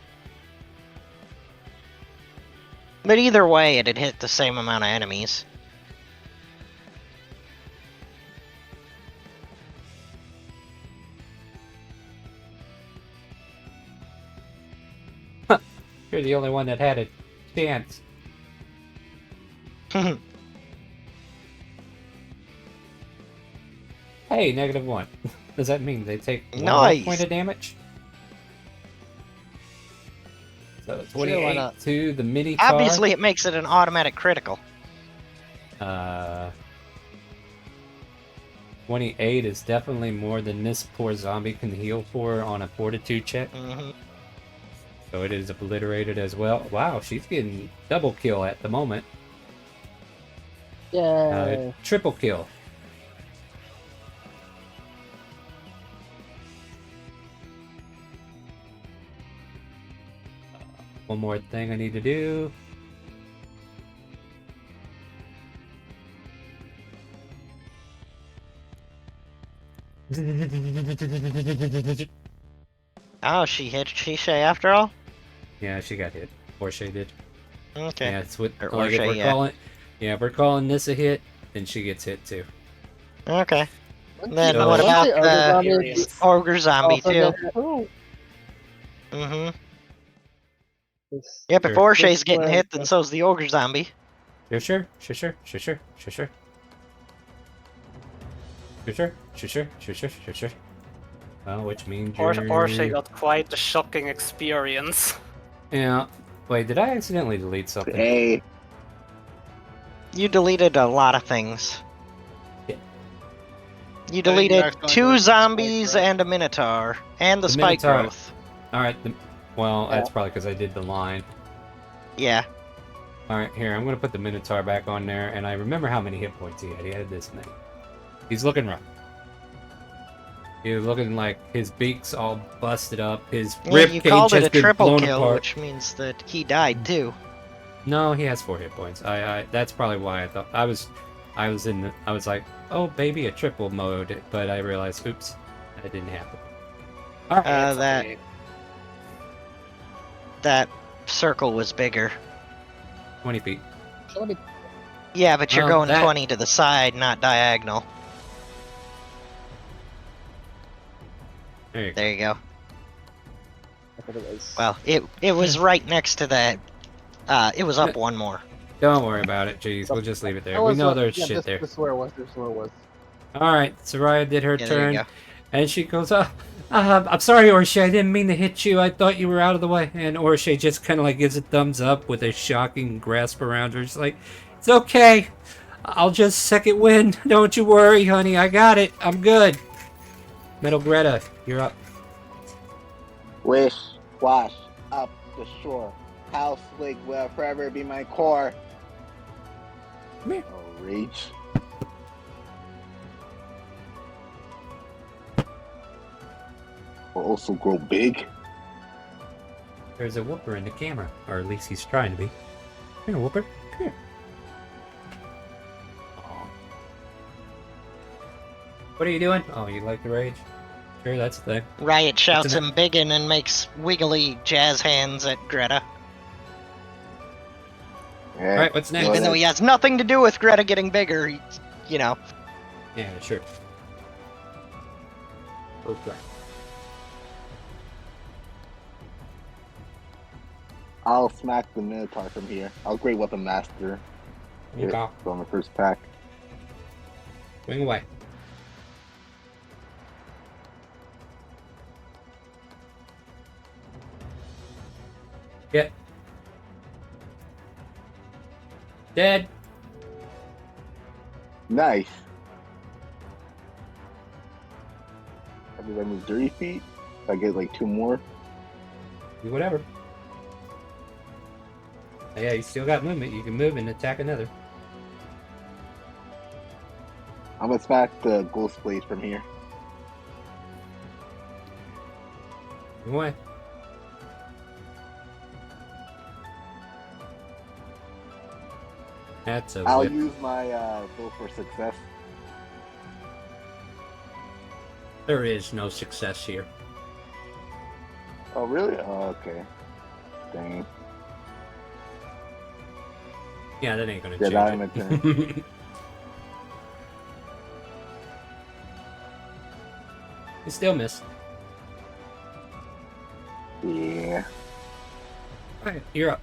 But either way, it'd hit the same amount of enemies. You're the only one that had a chance. Hey, -1. Does that mean they take one Nice. point of damage? So why 28 not? to the mini tar. Obviously, it makes it an automatic critical. 28 is definitely more than this poor zombie can heal for on a fortitude check. Mm-hmm. So it is obliterated as well. Wow, she's getting double kill at the moment. Yeah. Triple kill. One more thing I need to do. Oh, she hit Shisha after all? Yeah, she got hit. Porsche did. Okay. Yeah, it's what Or like if Porsche, we're yeah. calling. Yeah, if we're calling this a hit, then she gets hit too. Okay. Then So- what about Once the zombie ogre zombie also too? get- oh, Mm-hmm. this- Yep, if Sure. Orshay's getting This hit, then so's the ogre zombie. Sure. Well, which means you're... Porsche got quite a shocking experience. Yeah. Wait, did I accidentally delete something? Hey, You deleted a lot of things. Yeah. You you deleted accidentally 2 deleted the zombies spike growth. and a minotaur and the The spike Minotaur. growth. All right. Well, that's probably because I did the line. Yeah. All right, here I'm gonna put the Minotaur back on there, and I remember how many hit points he had. He had this many. He's looking rough. He's looking like his beak's all busted up. His Yeah, rib you cage called has it a been triple blown kill, apart. which means that he died too. No, he has 4 hit points. That's probably why I thought I was like, oh baby, a triple mode, but I realized, oops, That didn't happen. All right. It's that okay. that circle was bigger. 20 feet. So let me. Yeah, but you're Well, going that- 20 to the side, not diagonal. There you go. There you go. I thought it was. Well, it was right next to that. It was up one more. Don't worry about it. Jeez, we'll just leave it there. That We was, know there's yeah, shit this, there. This is where it was. This is where it was. All right, Soraya did her Yeah, there you turn, go. and she goes, I'm sorry, Orshay, I didn't mean to hit you. I thought you were out of the way. And Orshay just kind of like gives a thumbs up with a shocking grasp around her. She's like, it's okay. I'll just second wind. Don't you worry, honey. I got it. I'm good. Metal Greta, you're up. Wish, wash, up the shore. House lake will forever be my core. Come here. Oh, rage. Will also grow big. There's a whooper in the camera, or at least he's trying to be. Come here, whooper. Come here. Aw. What are you doing? Oh, you like the rage? Sure, that's the thing. Riot shouts an- him biggin and makes wiggly jazz hands at Greta. Yeah. All right, what's next? Even though he has nothing to do with Greta getting bigger, you know. Yeah, sure. Okay. I'll smack the Minotaur from here. I'll Great Weapon Master. Okay. Go on the first pack. Swing away. Get. Dead. Nice. I think I move 30 feet. If I get like 2 more. Do whatever. Yeah, you still got movement. You can move and attack another. I'm gonna smack the Ghost Blade from here. Swing away. That's a I'll whip. use my Bill for success. There is no success here. Oh, really? Oh, okay. Dang. Yeah, that ain't gonna Yeah, that ain't change gonna it. You still miss. Yeah. Alright, you're up.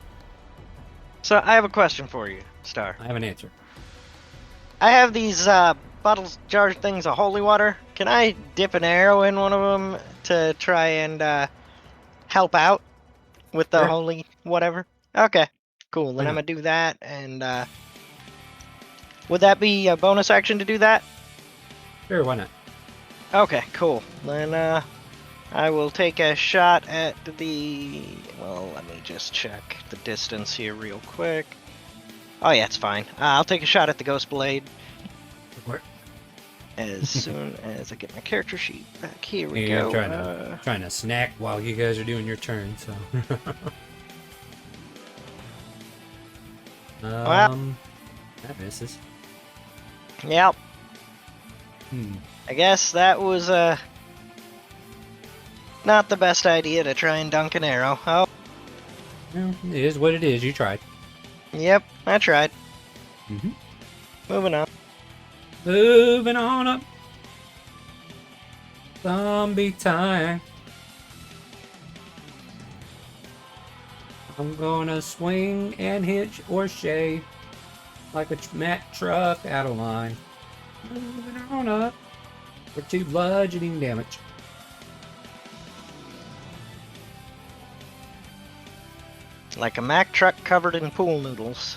So I have a question for you, Star. I have an answer. I have these bottles, jars, things of holy water. Can I dip an arrow in one of them to try and help out with the Sure. holy whatever? Okay, cool. Then Why I'm not? gonna do that. And would that be a bonus action to do that? Sure, why not? Okay, cool. Then I will take a shot at the. Well, let me just check the distance here real quick. Oh yeah, it's fine. I'll take a shot at the Ghost Blade Where- as soon as I get my character sheet back. Here we Yeah, go. I'm trying to snack while you guys are doing your turn, so. That misses. Yep. Hmm. I guess that was not the best idea to try and dunk an arrow. Oh, Well, it is what it is. You tried. yep, I tried. Mm-hmm. Moving on. Moving on up. Zombie time. I'm gonna swing and hitch or shave like a Mack truck out of line. Moving on up for 2 bludgeoning damage. Like a Mack truck covered in pool noodles.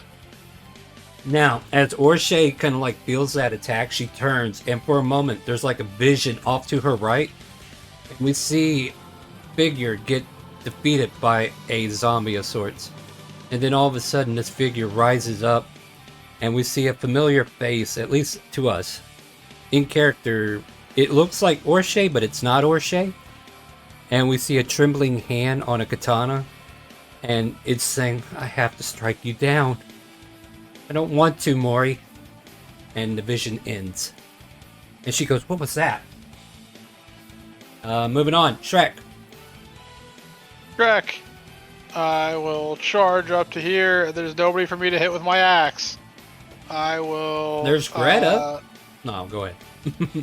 Now, as Orshay kind of like feels that attack, she turns, and for a moment, there's like a vision off to her right. And we see figure get defeated by a zombie of sorts. And then all of a sudden, this figure rises up, and we see a familiar face, at least to us. In character, it looks like Orshay, but it's not Orshay. And we see a trembling hand on a katana, and it's saying, I have to strike you down. I don't want to, Mori. And the vision ends. And she goes, what was that? Moving on. Shrek. Shrek. I will charge up to here. There's nobody for me to hit with my axe. I will. There's Greta. No, go ahead.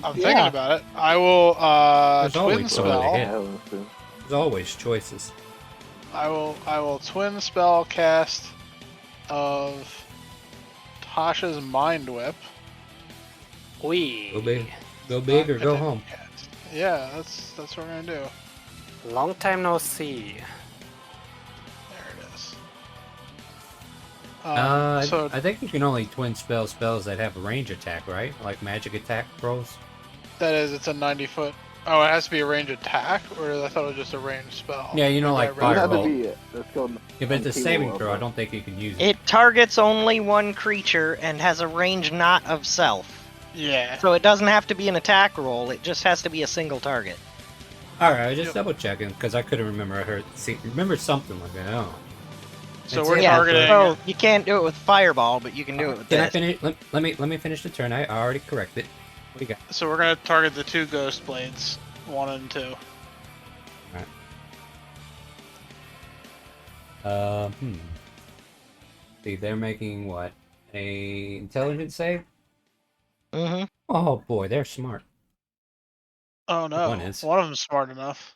I'm thinking about it. I will There's twin always somebody to spell. hit. There's always choices. I will twin spell cast of Tasha's Mind Whip. We. Go big or go home. Yeah, that's what we're gonna do. Long time no see. There it is. I think you can only twin spells that have a range attack, right? Like magic attack rolls. That is, it's a 90-foot. Oh, it has to be a range attack, or I thought it was just a range spell. Yeah, you know, like It would have to Firebolt. be If it's a saving throw, I don't think you can use it. It targets only one creature and has a range not of self. Yeah. So it doesn't have to be an attack roll, it just has to be a single target. Alright, I just double checking because I couldn't remember. Remember something like that. Oh. So That's we're it. targeting. So you can't do it with Fireball, but you can do it with Can I this. finish? Let me finish the turn. I already corrected. What do you got? So we're gonna target the 2 ghost blades, 1 and 2. See, they're making what? A intelligence save? Mm-hmm. Oh boy, they're smart. Oh no, One is. one of them's smart enough.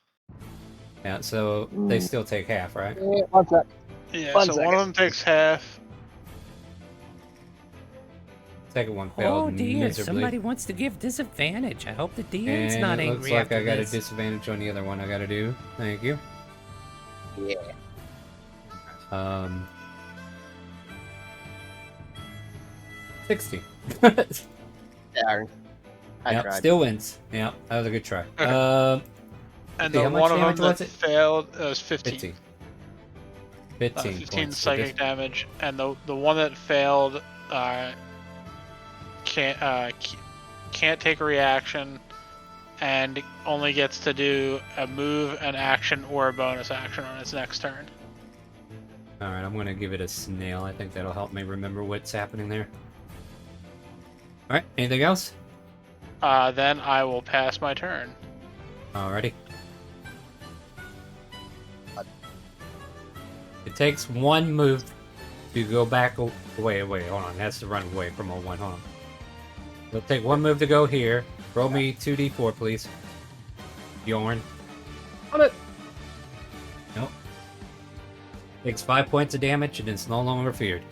Yeah, so they still take half, right? One sec. Yeah, One so second. one of them takes half. Second one failed Oh dear, miserably. somebody wants to give disadvantage. I hope the DM's And not it angry looks like after I got this. a disadvantage on the other one I gotta do. Thank you. Yeah. 60. Yeah, I Yep, tried. still wins. Yeah, that was a good try. Okay. And see, the how much one of them damage that was it? failed was 15. 15. 15 15 points. psychic damage, and the one that failed can't take a reaction, and only gets to do a move, an action, or a bonus action on its next turn. Alright, I'm gonna give it a snail. I think that'll help me remember what's happening there. Alright, anything else? Then I will pass my turn. Alrighty. It takes one move to go back. Wait, hold on. It has to run away from 01. Hold on. It'll take one move to go here. Roll me 2d4, please. Bjorn. On it. Nope. Takes 5 points of damage and it's no longer feared.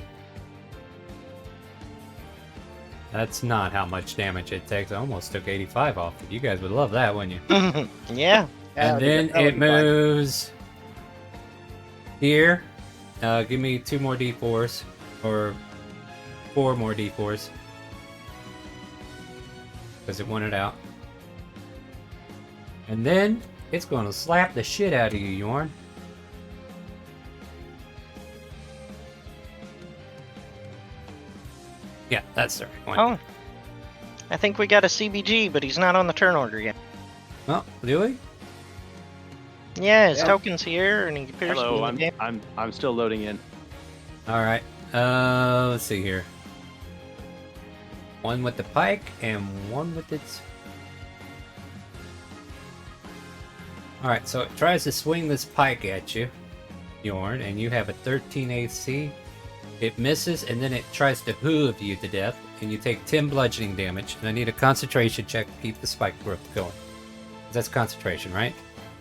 That's not how much damage it takes. I almost took 85 off it. You guys would love that, wouldn't you? Yeah. And then it moves here. Give me 2 more d4s. Or 4 more d4s. Because it wanted out. And then it's going to slap the shit out of you, Yorn. Yeah, that's the right one. Oh. I think we got a CBG, but he's not on the turn order yet. Oh, really? Yeah, his Yeah. token's here, and he appears to be Hello, in the game. I'm still loading in. Alright. Let's see here. One with the pike and one with its... Alright, so it tries to swing this pike at you, Yorn, and you have a 13 AC. It misses, and then it tries to hoof you to death, and you take 10 bludgeoning damage, and I need a concentration check to keep the spike growth going. That's concentration, right?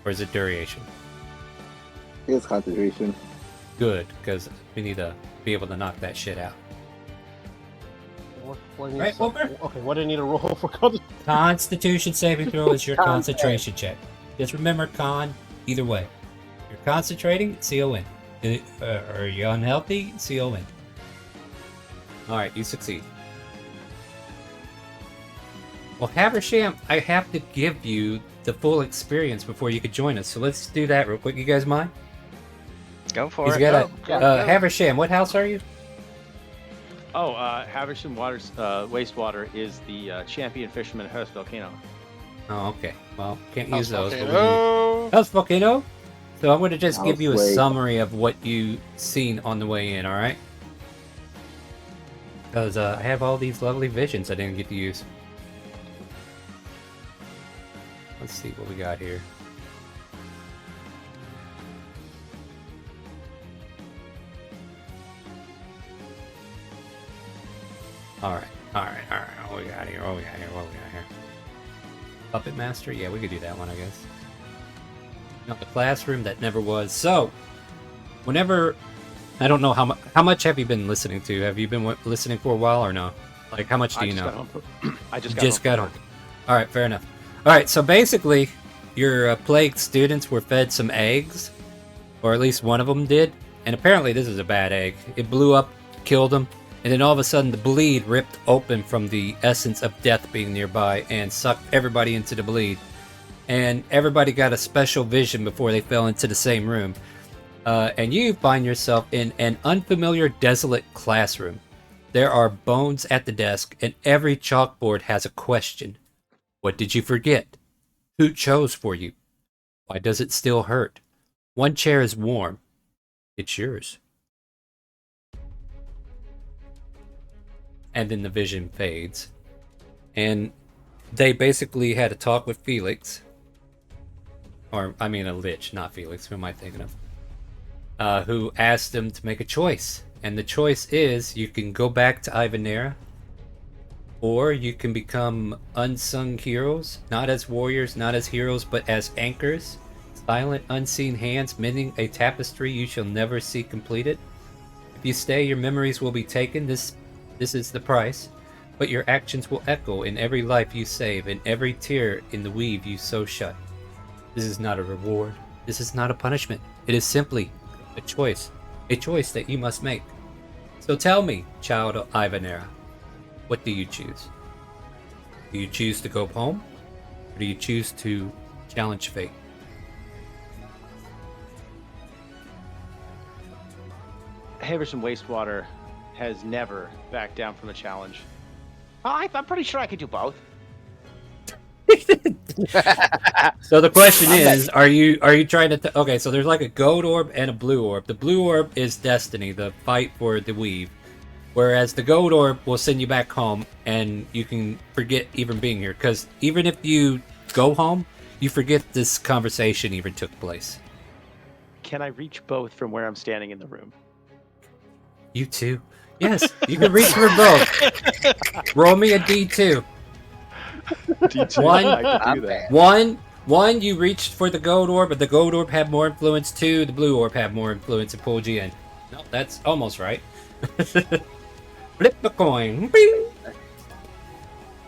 Or is it duration? It's concentration. Good, because we need to be able to knock that shit out. What do you Right, need Wilbur? Okay, what do I need to roll for concentration? Constitution saving throw is your concentration check. Just remember, con, either way. You're concentrating, CON. Are you unhealthy? CON. Alright, you succeed. Well, Haversham, I have to give you the full experience before you could join us, so let's do that real quick. You guys mind? Go for He's it. got Go. Haversham, what house are you? Oh, Haversham Waters, Wastewater is the champion fisherman at House Volcano. Oh, okay. Well, can't House use those. but we Volcano. need- House Volcano? So I'm going to just give House you a Wade. summary of what you seen on the way in, alright? Because I have all these lovely visions I didn't get to use. let's see what we got here. All right. What we got here? Puppet Master? Yeah, we could do that one, I guess. No, the classroom that never was. So, whenever, I don't know how much have you been listening to? Have you been listening for a while or no? Like, how much do you know? I just got home. All right, fair enough. All right, so basically, your plague students were fed some eggs, or at least one of them did, and apparently this is a bad egg. It blew up, killed them, and then all of a sudden the bleed ripped open from the essence of death being nearby and sucked everybody into the bleed. And everybody got a special vision before they fell into the same room. And you find yourself in an unfamiliar, desolate classroom. There are bones at the desk, and every chalkboard has a question. What did you forget? Who chose for you? Why does it still hurt? One chair is warm. It's yours. And then the vision fades. And they basically had a talk with Felix. Or, I mean, a lich, not Felix. Who am I thinking of? Who asked them to make a choice. And the choice is, you can go back to Ivanerra, or you can become unsung heroes, not as warriors, not as heroes, but as anchors. Silent, unseen hands mending a tapestry you shall never see completed. If you stay, your memories will be taken. This is the price. But your actions will echo in every life you save, in every tear in the weave you sew shut. This is not a reward. This is not a punishment. It is simply a choice that you must make. So tell me, child of Ivanerra, what do you choose? Do you choose to go home, or do you choose to challenge fate? Haversham Wastewater has never backed down from a challenge. I'm pretty sure I could do both. So the question is, are you trying to okay, so there's like a gold orb and a blue orb. The blue orb is destiny, the fight for the weave. Whereas the gold orb will send you back home and you can forget even being here. Because even if you go home, you forget this conversation even took place. Can I reach both from where I'm standing in the room? You too. Yes, you can reach for both. Roll me a D2. D2. One, I can do that. One, you reached for the gold orb, but the gold orb had more influence. Two, the blue orb had more influence and pulled you in. No, that's almost right. Flip the coin. Bing!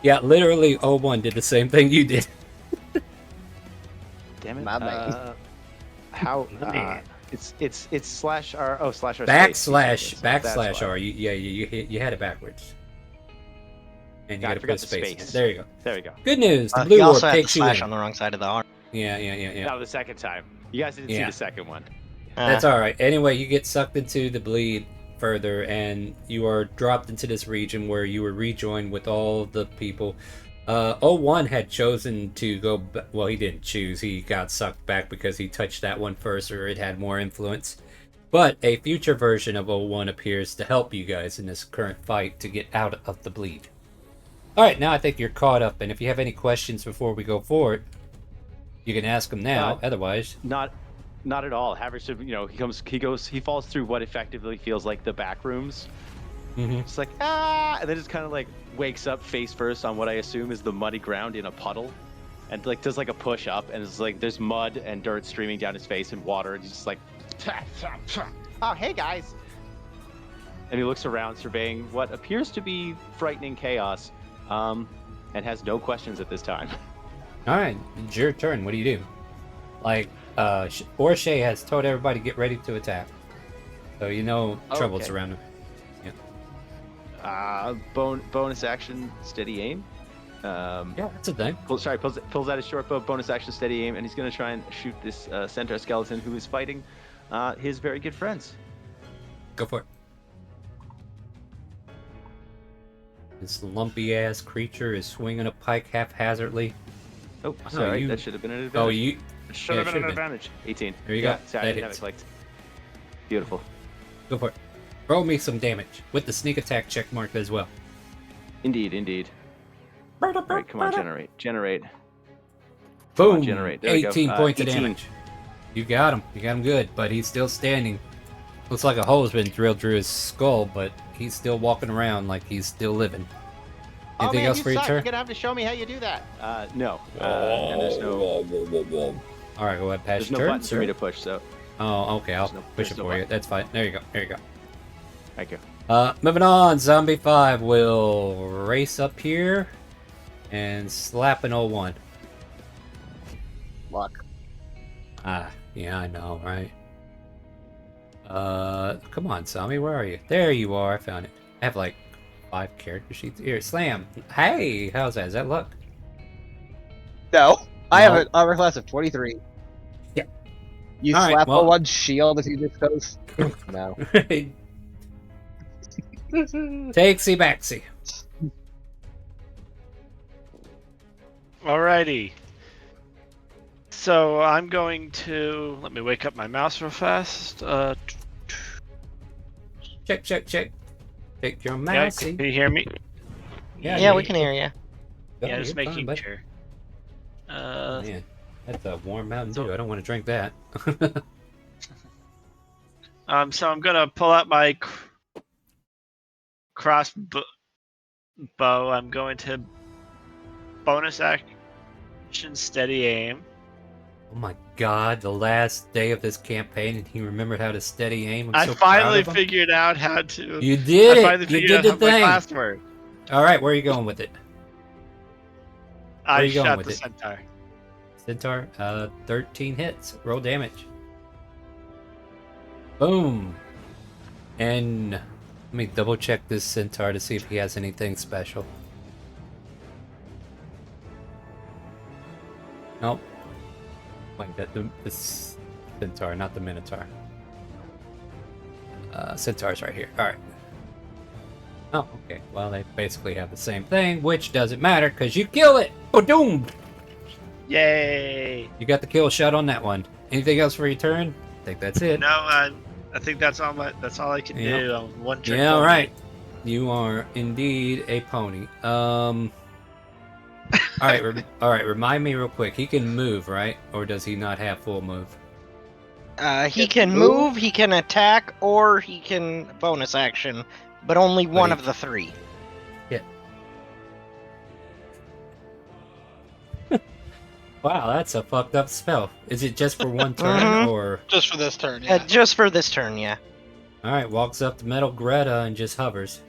Yeah, literally 01 did the same thing you did. Damn it. My man. How? It's slash R. Oh, slash R. Backslash R. You had it backwards. And you I gotta forgot put the space. space. There you go. There we go. Good news. The You blue orb also had the takes you slash in. on the wrong side of the arm. Yeah. No, the second time. You guys didn't see Yeah. the second one. That's all right. Anyway, you get sucked into the bleed further, and you are dropped into this region where you were rejoined with all the people. 01 had chosen to go. Well, he didn't choose. He got sucked back because he touched that one first, or it had more influence. But a future version of 01 appears to help you guys in this current fight to get out of the bleed. All right, now I think you're caught up, and if you have any questions before we go forward, you can ask them now. Otherwise, Not at all. Haversham, he falls through what effectively feels like the back rooms. It's like and then just kind of like wakes up face first on what I assume is the muddy ground in a puddle, and like does like a push up, and it's like there's mud and dirt streaming down his face and water, and he's just like, oh hey guys, and he looks around surveying what appears to be frightening chaos, and has no questions at this time. all right, it's your turn. What do you do? Like, Orshay has told everybody to get ready to attack, so you know trouble's okay. around him. Bonus action, steady aim. Yeah, that's a thing. Pulls out his short bow, bonus action, steady aim, and he's going to try and shoot this centaur skeleton who is fighting his very good friends. Go for it. This lumpy ass creature is swinging a pike haphazardly. Oh, sorry, that should have been an advantage. Oh, you should have been an advantage. 18. There you go. Sorry, I That didn't have it hits. clicked. Beautiful. Go for it. Roll me some damage with the sneak attack check mark as well. Indeed. All right, come on, generate. Come on, Boom! generate. There we go. 18 points of 18. damage. You got him. You got him good, but he's still standing. Looks like a hole's been drilled through his skull, but he's still walking around like he's still living. Anything else for your turn? You're gonna have to show me how you do that. No. And there's no. All right, go ahead. Pass There's your no turn. button for me to push. So. Oh, okay. I'll There's no- push there's it no for you. button. That's fine. There you go. There you go. Thank you. Moving on. Zombie 5 will race up here and slap an 01. Luck. Ah, yeah, I know, right? Come on, zombie. Where are you? There you are. I found it. I have like 5 character sheets. Here, slam. Hey, how's that? Is that luck? No. I have No. an armor class of 23. Yeah. You All right, slap well- a one shield if you just goes. No. Takesy backsy. Alrighty. So I'm going to let me wake up my mouse real fast. Check. Check your Yeah, mousey. can you hear me? Yeah, we can hear you. Yeah, just you're making fine, bud. sure. Man, that's a warm Mountain Dew. I don't want to drink that. So I'm gonna pull out my crossbow. I'm going to bonus action steady aim. Oh my god, the last day of this campaign and he remembered how to steady aim. I'm I so proud finally of him. figured out how to. You did I it! finally You figured did out the how my thing! class worked. Alright, where are you going with it? I you going shot with the it? centaur. Centaur, 13 hits. Roll damage. Boom! And let me double check this Centaur to see if he has anything special. Nope. Wait, this Centaur, not the Minotaur. Centaur's right here. Alright. Oh, okay. Well, they basically have the same thing, which doesn't matter because you kill it! Boom! Yay! You got the kill shot on that one. Anything else for your turn? I think that's it. No, I think that's all I can Yep. do on one trick. Yeah, all pony. right. You are indeed a pony. All right, all right. Remind me real quick. He can move, right? Or does he not have full move? He can move, he can attack, or he can bonus action, but only one of the 3. Yeah. Wow, that's a fucked up spell. Is it just for one turn, Mhm. or Just for this turn, yeah. Just for this turn, yeah. all right? Walks up to Metal Greta and just hovers,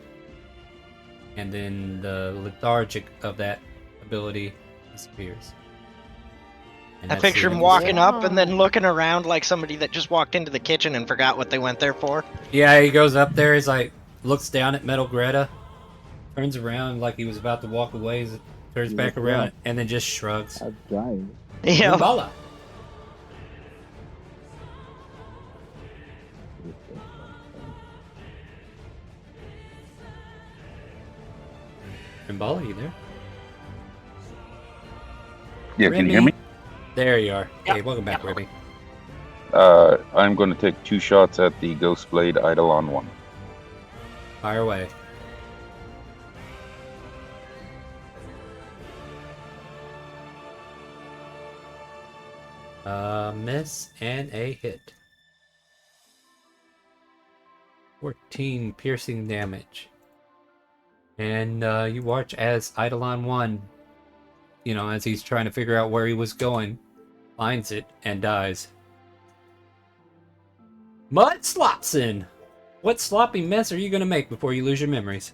and then the lethargic of that ability disappears. And I that's the picture end him of the walking spell. up and then looking around like somebody that just walked into the kitchen and forgot what they went there for. Yeah, he goes up there. He's like, looks down at Metal Greta, turns around like he was about to walk away, turns back around, and then just shrugs. I'm trying. Yeah. Rimbala. Rimbala, you there? Yeah, can you hear me? There you are. Hey, welcome back, Ribby. I'm going to take 2 shots at the Ghost Blade Eidolon 1. Fire away. Miss and a hit. 14 piercing damage. And you watch as Eidolon 1, you know, as he's trying to figure out where he was going, finds it and dies. Mud Slopson! What sloppy mess are you going to make before you lose your memories?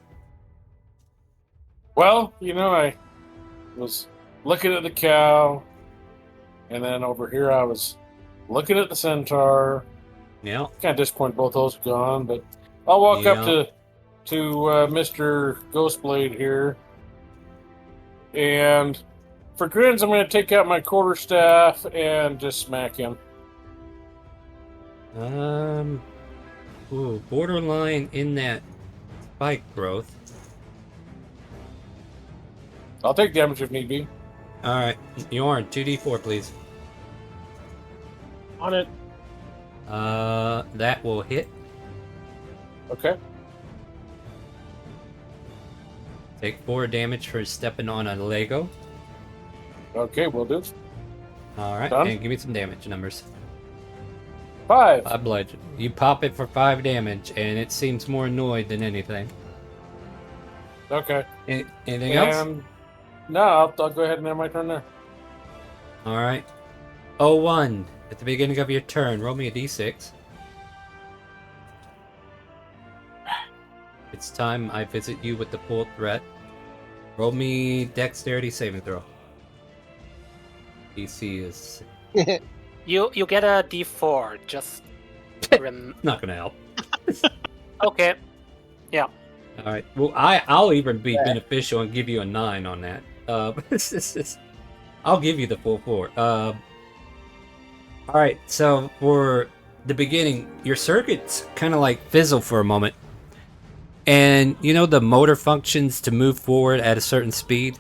Well, you know, I was looking at the cow, and then over here I was looking at the centaur. Yeah. Kind of disappointed both those are gone, but I'll walk up Yeah. to Mr. Ghostblade here, and for grins, I'm going to take out my quarterstaff and just smack him. Borderline in that spike growth. I'll take damage if need be. All right, Yorn, 2d4, please. On it. That will hit. Okay. Take 4 damage for stepping on a Lego. Okay, we'll do. All right, Done. and give me some damage numbers. 5. 5 bludgeon. You pop it for 5 damage, and it seems more annoyed than anything. Okay. Anything else? And no, I'll go ahead and have my turn there. All right. 01. At the beginning of your turn, roll me a d6. It's time I visit you with the full threat. Roll me dexterity saving throw. DC is You get a D4. Just not gonna help. Okay. Yeah. All right. Well, I'll even be beneficial and give you a 9 on that. I'll give you the full 4. All right. So for the beginning, your circuits kind of like fizzle for a moment, and you know the motor functions to move forward at a certain speed.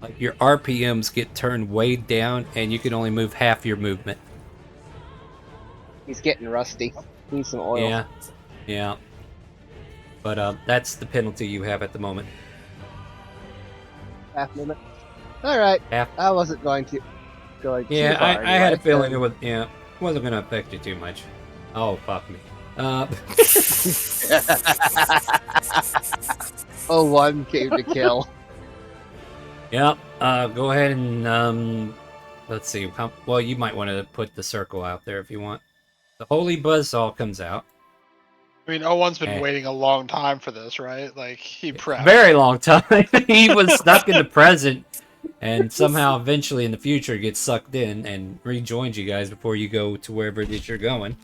Like your RPMs get turned way down, and you can only move half your movement. He's getting rusty. Needs some oil. Yeah. Yeah. But that's the penalty you have at the moment. Half movement. All right. Half. I wasn't going to go too Yeah, far I had a anyway. feeling it was. Yeah, wasn't gonna affect you too much. Oh fuck me. 01 came to kill. Yep. Go ahead and let's see. Well, you might want to put the circle out there if you want. The Holy Buzzsaw comes out. I mean, Owen's been Hey. waiting a long time for this, right? Like he prepped. Very long time. He was stuck in the present, and somehow eventually in the future gets sucked in and rejoins you guys before you go to wherever it is you're going.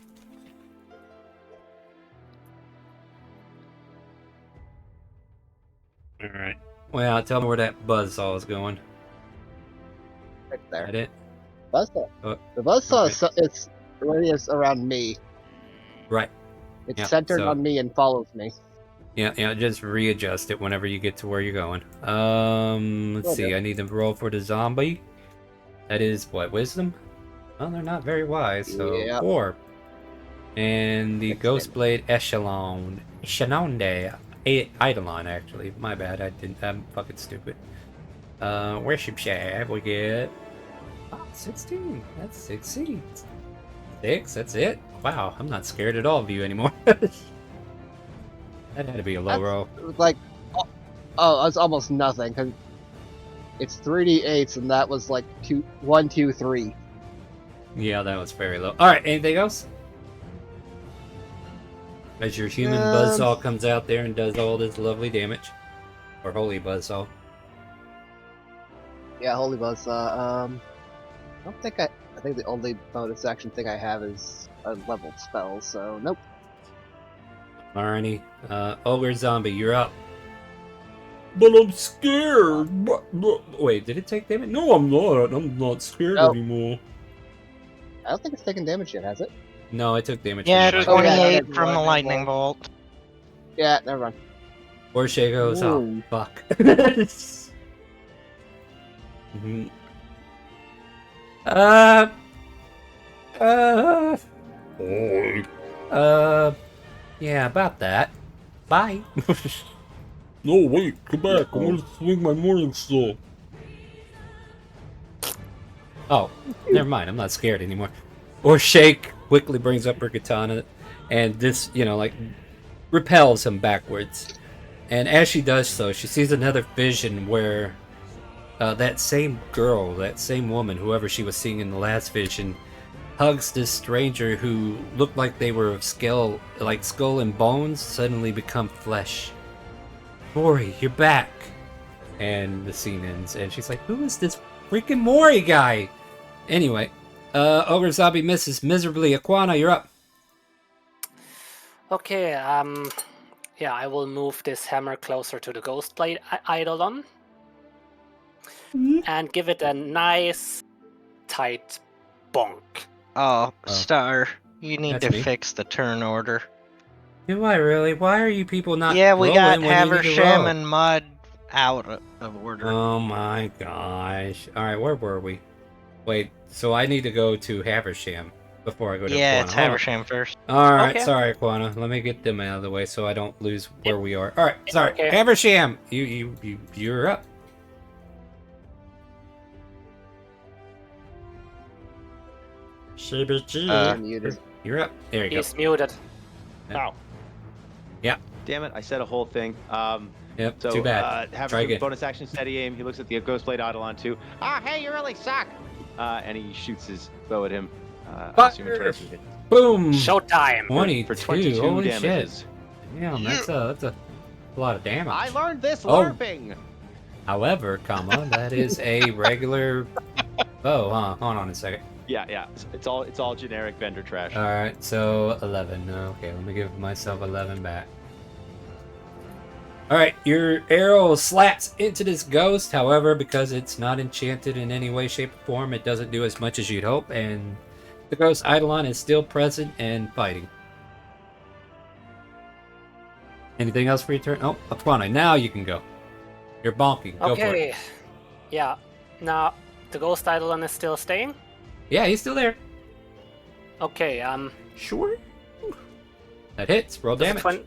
All right. Well, tell me where that buzzsaw is going. Right there. That it? Buzzsaw. Oh, The buzzsaw okay. its radius around me. Right. It's Yeah, centered so- on me and follows me. Yeah, just readjust it whenever you get to where you're going. Let's see, I need to roll for the zombie. That is, what, wisdom? Well, they're not very wise, so Yep. 4. And the Excellent. Ghost Blade Echelon. Eidolon, actually. My bad, I'm fucking stupid. Worship Shaft, we get... 16. That's 16. 6, that's it? Wow, I'm not scared at all of you anymore. That had to be a low roll. It was like, oh, it's almost nothing because it's 3d8s and that was like 1, 2, 3. Yeah, that was very low. Alright, anything else? As your human buzzsaw comes out there and does all this lovely damage. Or holy buzzsaw. Yeah, holy buzzsaw. I think the only bonus action thing I have is a leveled spell, so nope. Alrighty. Ogre Zombie, you're up. But I'm scared. Wait, did it take damage? No, I'm not. I'm not scared Nope. anymore. I don't think it's taken damage yet, has it? No, it took damage. Yeah, from the Oh, yeah, 28 no, from the lightning lightning bolt. Yeah, never mind. Porsche goes, oh, Ooh. fuck. Mhm. Yeah, about that. Bye. No, wait, come back. I want to swing my morning sword. Oh, never mind. I'm not scared anymore. Or Shake quickly brings up her katana, and this, like, repels him backwards. And as she does so, she sees another vision where that same girl, that same woman, whoever she was seeing in the last vision, hugs this stranger who looked like they were of skull and bones, suddenly become flesh. Mori, you're back. And the scene ends, and she's like, who is this freaking Mori guy? Anyway, Ogre Zombie misses miserably. Aquana, you're up. Okay, yeah, I will move this hammer closer to the Ghost Blade Eidolon and give it a nice, tight bonk. Oh, Star, you need That's to me. fix the turn order. Do I really? Why are you people not Yeah, we got rolling when you need to Haversham roll? and Mud out of order. Oh my gosh. Alright, where were we? Wait, so I need to go to Haversham before I go to Yeah, Aquana. it's Hold on. Haversham first. Alright, Okay. sorry, Aquana. Let me get them out of the way so I don't lose where we are. Alright, sorry. Okay. Haversham, you're up. CBG. You're muted. You're up. There you go. He's muted. Ow. Yeah. Damn it! I said a whole thing. Yep. So, Too bad. Try Haversham, again. bonus action, steady aim. He looks at the Ghostblade Eidolon too. Hey, you really suck! And he shoots his bow at him. Assuming 22 hit. Boom. Showtime. 22. For 22 Holy damages. shit. Damn, that's a lot of damage. I learned this Oh. LARPing! However, that is a regular bow, huh? Hold on a second. Yeah. It's all generic vendor trash. All right, so 11. Okay, let me give myself 11 back. All right, your arrow slaps into this ghost. However, because it's not enchanted in any way, shape, or form, it doesn't do as much as you'd hope, and the ghost Eidolon is still present and fighting. Anything else for your turn? Oh, Aquana, now you can go. You're bonking. Go for it. Okay. Yeah. Now, the Ghost Eidolon is still staying? Yeah, he's still there. Okay, Sure. That hits. Roll damage.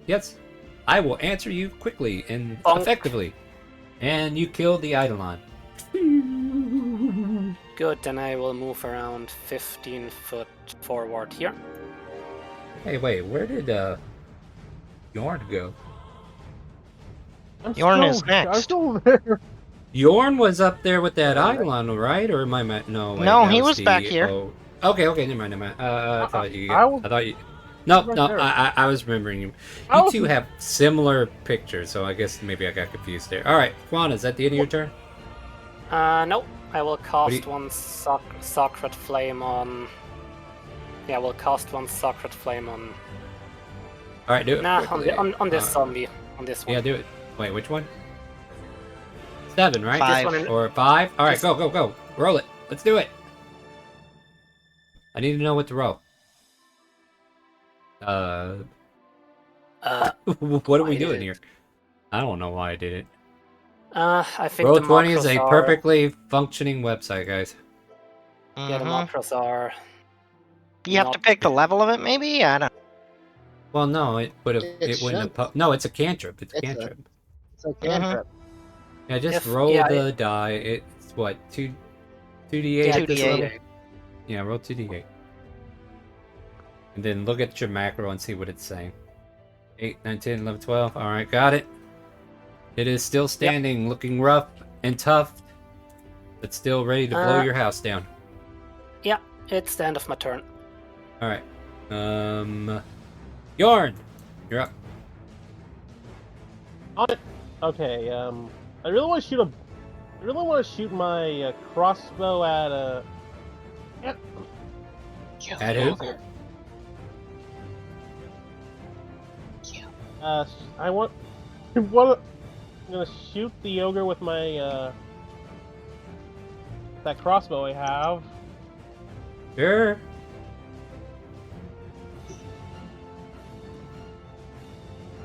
Yes. I will answer you quickly and Bonk. effectively. And you killed the Eidolon. Good, then I will move around 15 foot forward here. Hey, wait, where did Yorn go? I'm Yorn still- is next. I'm still there. Yorn was up there with that Eidolon, right? Or am I no? Wait, No, that he was the- back here. oh, okay, never mind. I thought you. I was- I thought you. No, right no, there. I was remembering you. I You was- two have similar pictures, so I guess maybe I got confused there. All right, Quan, is that the end of your turn? No, I will do cast you- one Sacred Flame on... Yeah, we'll cast one Sacred Flame on... All right, do it. Nah, on, quickly. on this Uh, zombie. On this one. Yeah, do it. Wait, which one? 7, right? 5. This one Or 5? All right, Just- go. Roll it. Let's do it. I need to know what to roll. What are we why doing did- here? I don't know why I did it. I think Roll the 20 is a macros are- perfectly functioning website, guys. Yeah, the Mhm. macros are... You have to not- pick the level of it, maybe? I don't. Well, no, it would have. It It wouldn't have. shouldn't. No, it's a cantrip. It's a It's a- cantrip. It's a cantrip. Yeah, just If- roll yeah, the die. It's what 2d8 Yeah, at this 2d8. level? Yeah, roll 2d8. And then look at your macro and see what it's saying. 8, 9, 10, 11, 12. All right, got it. It is still standing, looking rough and tough, but still ready to blow your house down. Yeah, it's the end of my turn. All right. Yorn, you're up. On it. Okay. I really want to shoot I really want to shoot my crossbow at a. At who? I want. What? I'm gonna shoot the ogre with my that crossbow I have. Sure.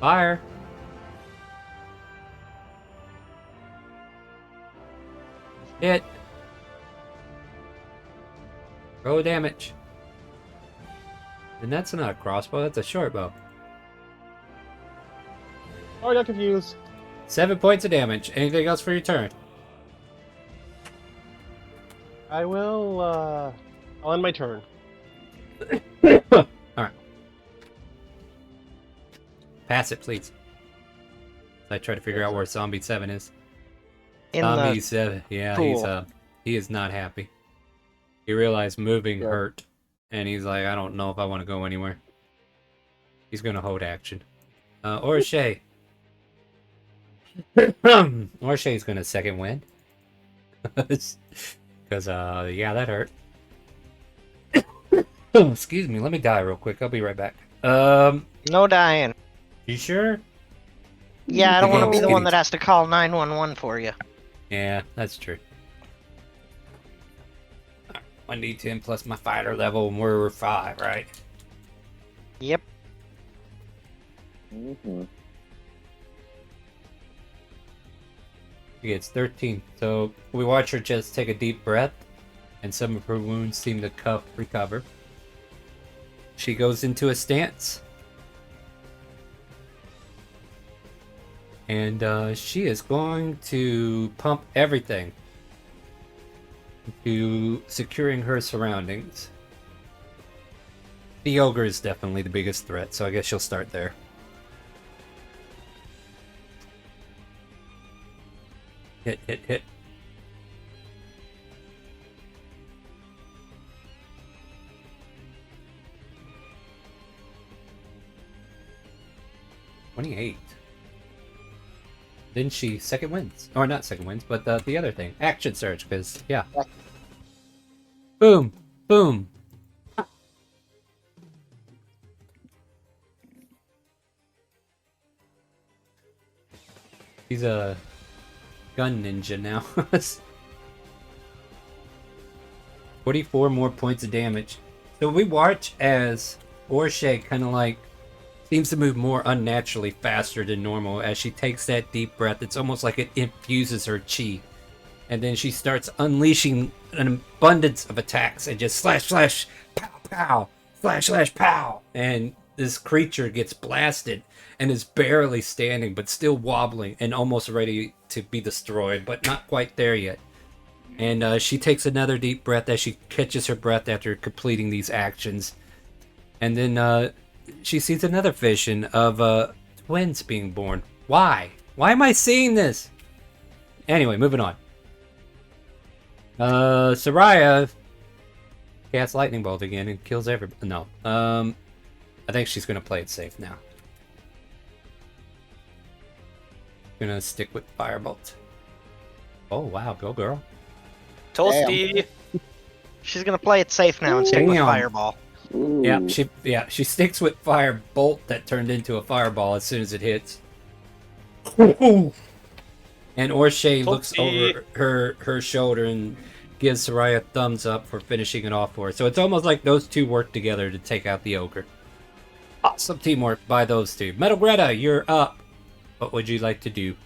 Fire. Hit. Roll damage. And that's not a crossbow, that's a short bow. Oh, I got confused. 7 points of damage. Anything else for your turn? I will. I'll end my turn. Alright. Pass it, please. I try to figure out where Zombie 7 is. In Zombie the 7, yeah, pool. he is not happy. He realized moving hurt, and he's like, I don't know if I want to go anywhere. He's gonna hold action. Or Shay. Or Shay's gonna second win. Because, yeah, that hurt. Excuse me, let me die real quick. I'll be right back. No dying. You sure? Yeah, I don't want to be the Getting- one that has to call 911 for you. Yeah, that's true. 1d10 plus my fighter level, and we're 5, right? Yep. Mm-hmm. It's 13. So we watch her just take a deep breath, and some of her wounds seem to recover. She goes into a stance. And she is going to pump everything into securing her surroundings. The ogre is definitely the biggest threat, so I guess she'll start there. Hit, hit, hit. $28. Didn't she second wins? Or not second wins, but the other thing. Action surge, because, yeah. Boom. Boom. He's a gun ninja now. 44 more points of damage. So we watch as Orshay kind of like seems to move more unnaturally faster than normal as she takes that deep breath. It's almost like it infuses her chi. And then she starts unleashing an abundance of attacks and just slash, slash, pow, pow, slash, slash, pow. And this creature gets blasted and is barely standing, but still wobbling and almost ready to be destroyed, but not quite there yet. And she takes another deep breath as she catches her breath after completing these actions. And then she sees another vision of twins being born. Why? Why am I seeing this? Anyway, moving on. Soraya casts Lightning Bolt again and kills everybody. No. I think she's going to play it safe now. Gonna stick with Firebolt. Oh, wow. Go, girl. Toasty. She's going to play it safe now and stick with Damn. Fireball. Yeah, she sticks with Firebolt that turned into a fireball as soon as it hits. And Orshay looks over her shoulder and gives Soraya a thumbs up for finishing it off for her. So it's almost like those two work together to take out the ogre. Awesome teamwork by those two. Metal Greta, you're up. What would you like to do?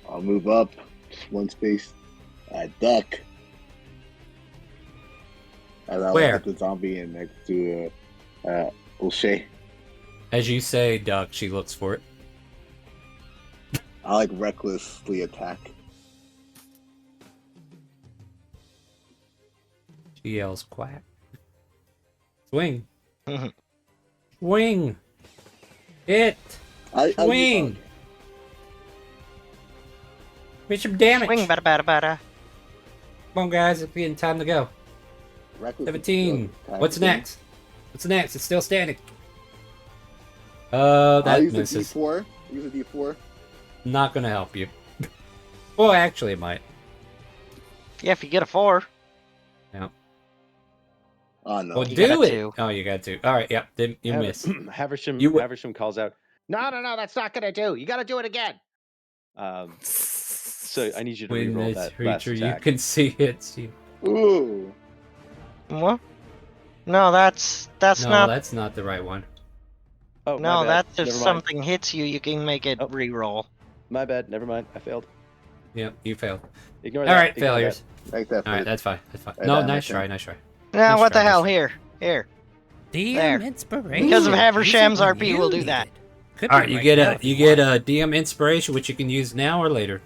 I'll move up. Just one space. Duck. As I Where? look at the zombie and next to O'Shea. As you say, duck, she looks for it. I like recklessly attack. She yells, quack. Swing. Swing. Hit. Swing. Make some damage. Swing, bada, bada, bada. Come on, guys. It's getting time to go. Reckless 17. attack. What's next? What's next? It's still standing. I'll That use misses. a D4. Use a D4. Not gonna help you. Well, actually, it might. Yeah, if you get a 4. Yeah. Oh, no. Well, You do got a it. 2. Oh, you got to. All right. Yep. Then you miss. Haversham, You Haversham calls out, no, that's not going to do. You got to do it again. So I need you to When reroll this that last creature you attack. can see hits you. Ooh. What? No, that's No, not. that's not the right one. Oh, No, my bad. that's if Never mind. something hits you, you can make it Oh. re-roll. My bad. Never mind. I failed. Yep, you failed. Ignore All that. right, Ignore failures. Like that. All right, that's fine. That's fine. Hey, No, that nice makes try. sense. Nice try. Now, Nice what the try, hell? nice Here. DM There. inspiration. Because of Use Haversham's it when RP, you we'll do need that. it. Could All be right, you right get now a if you you get want. a DM inspiration, which you can use now or later.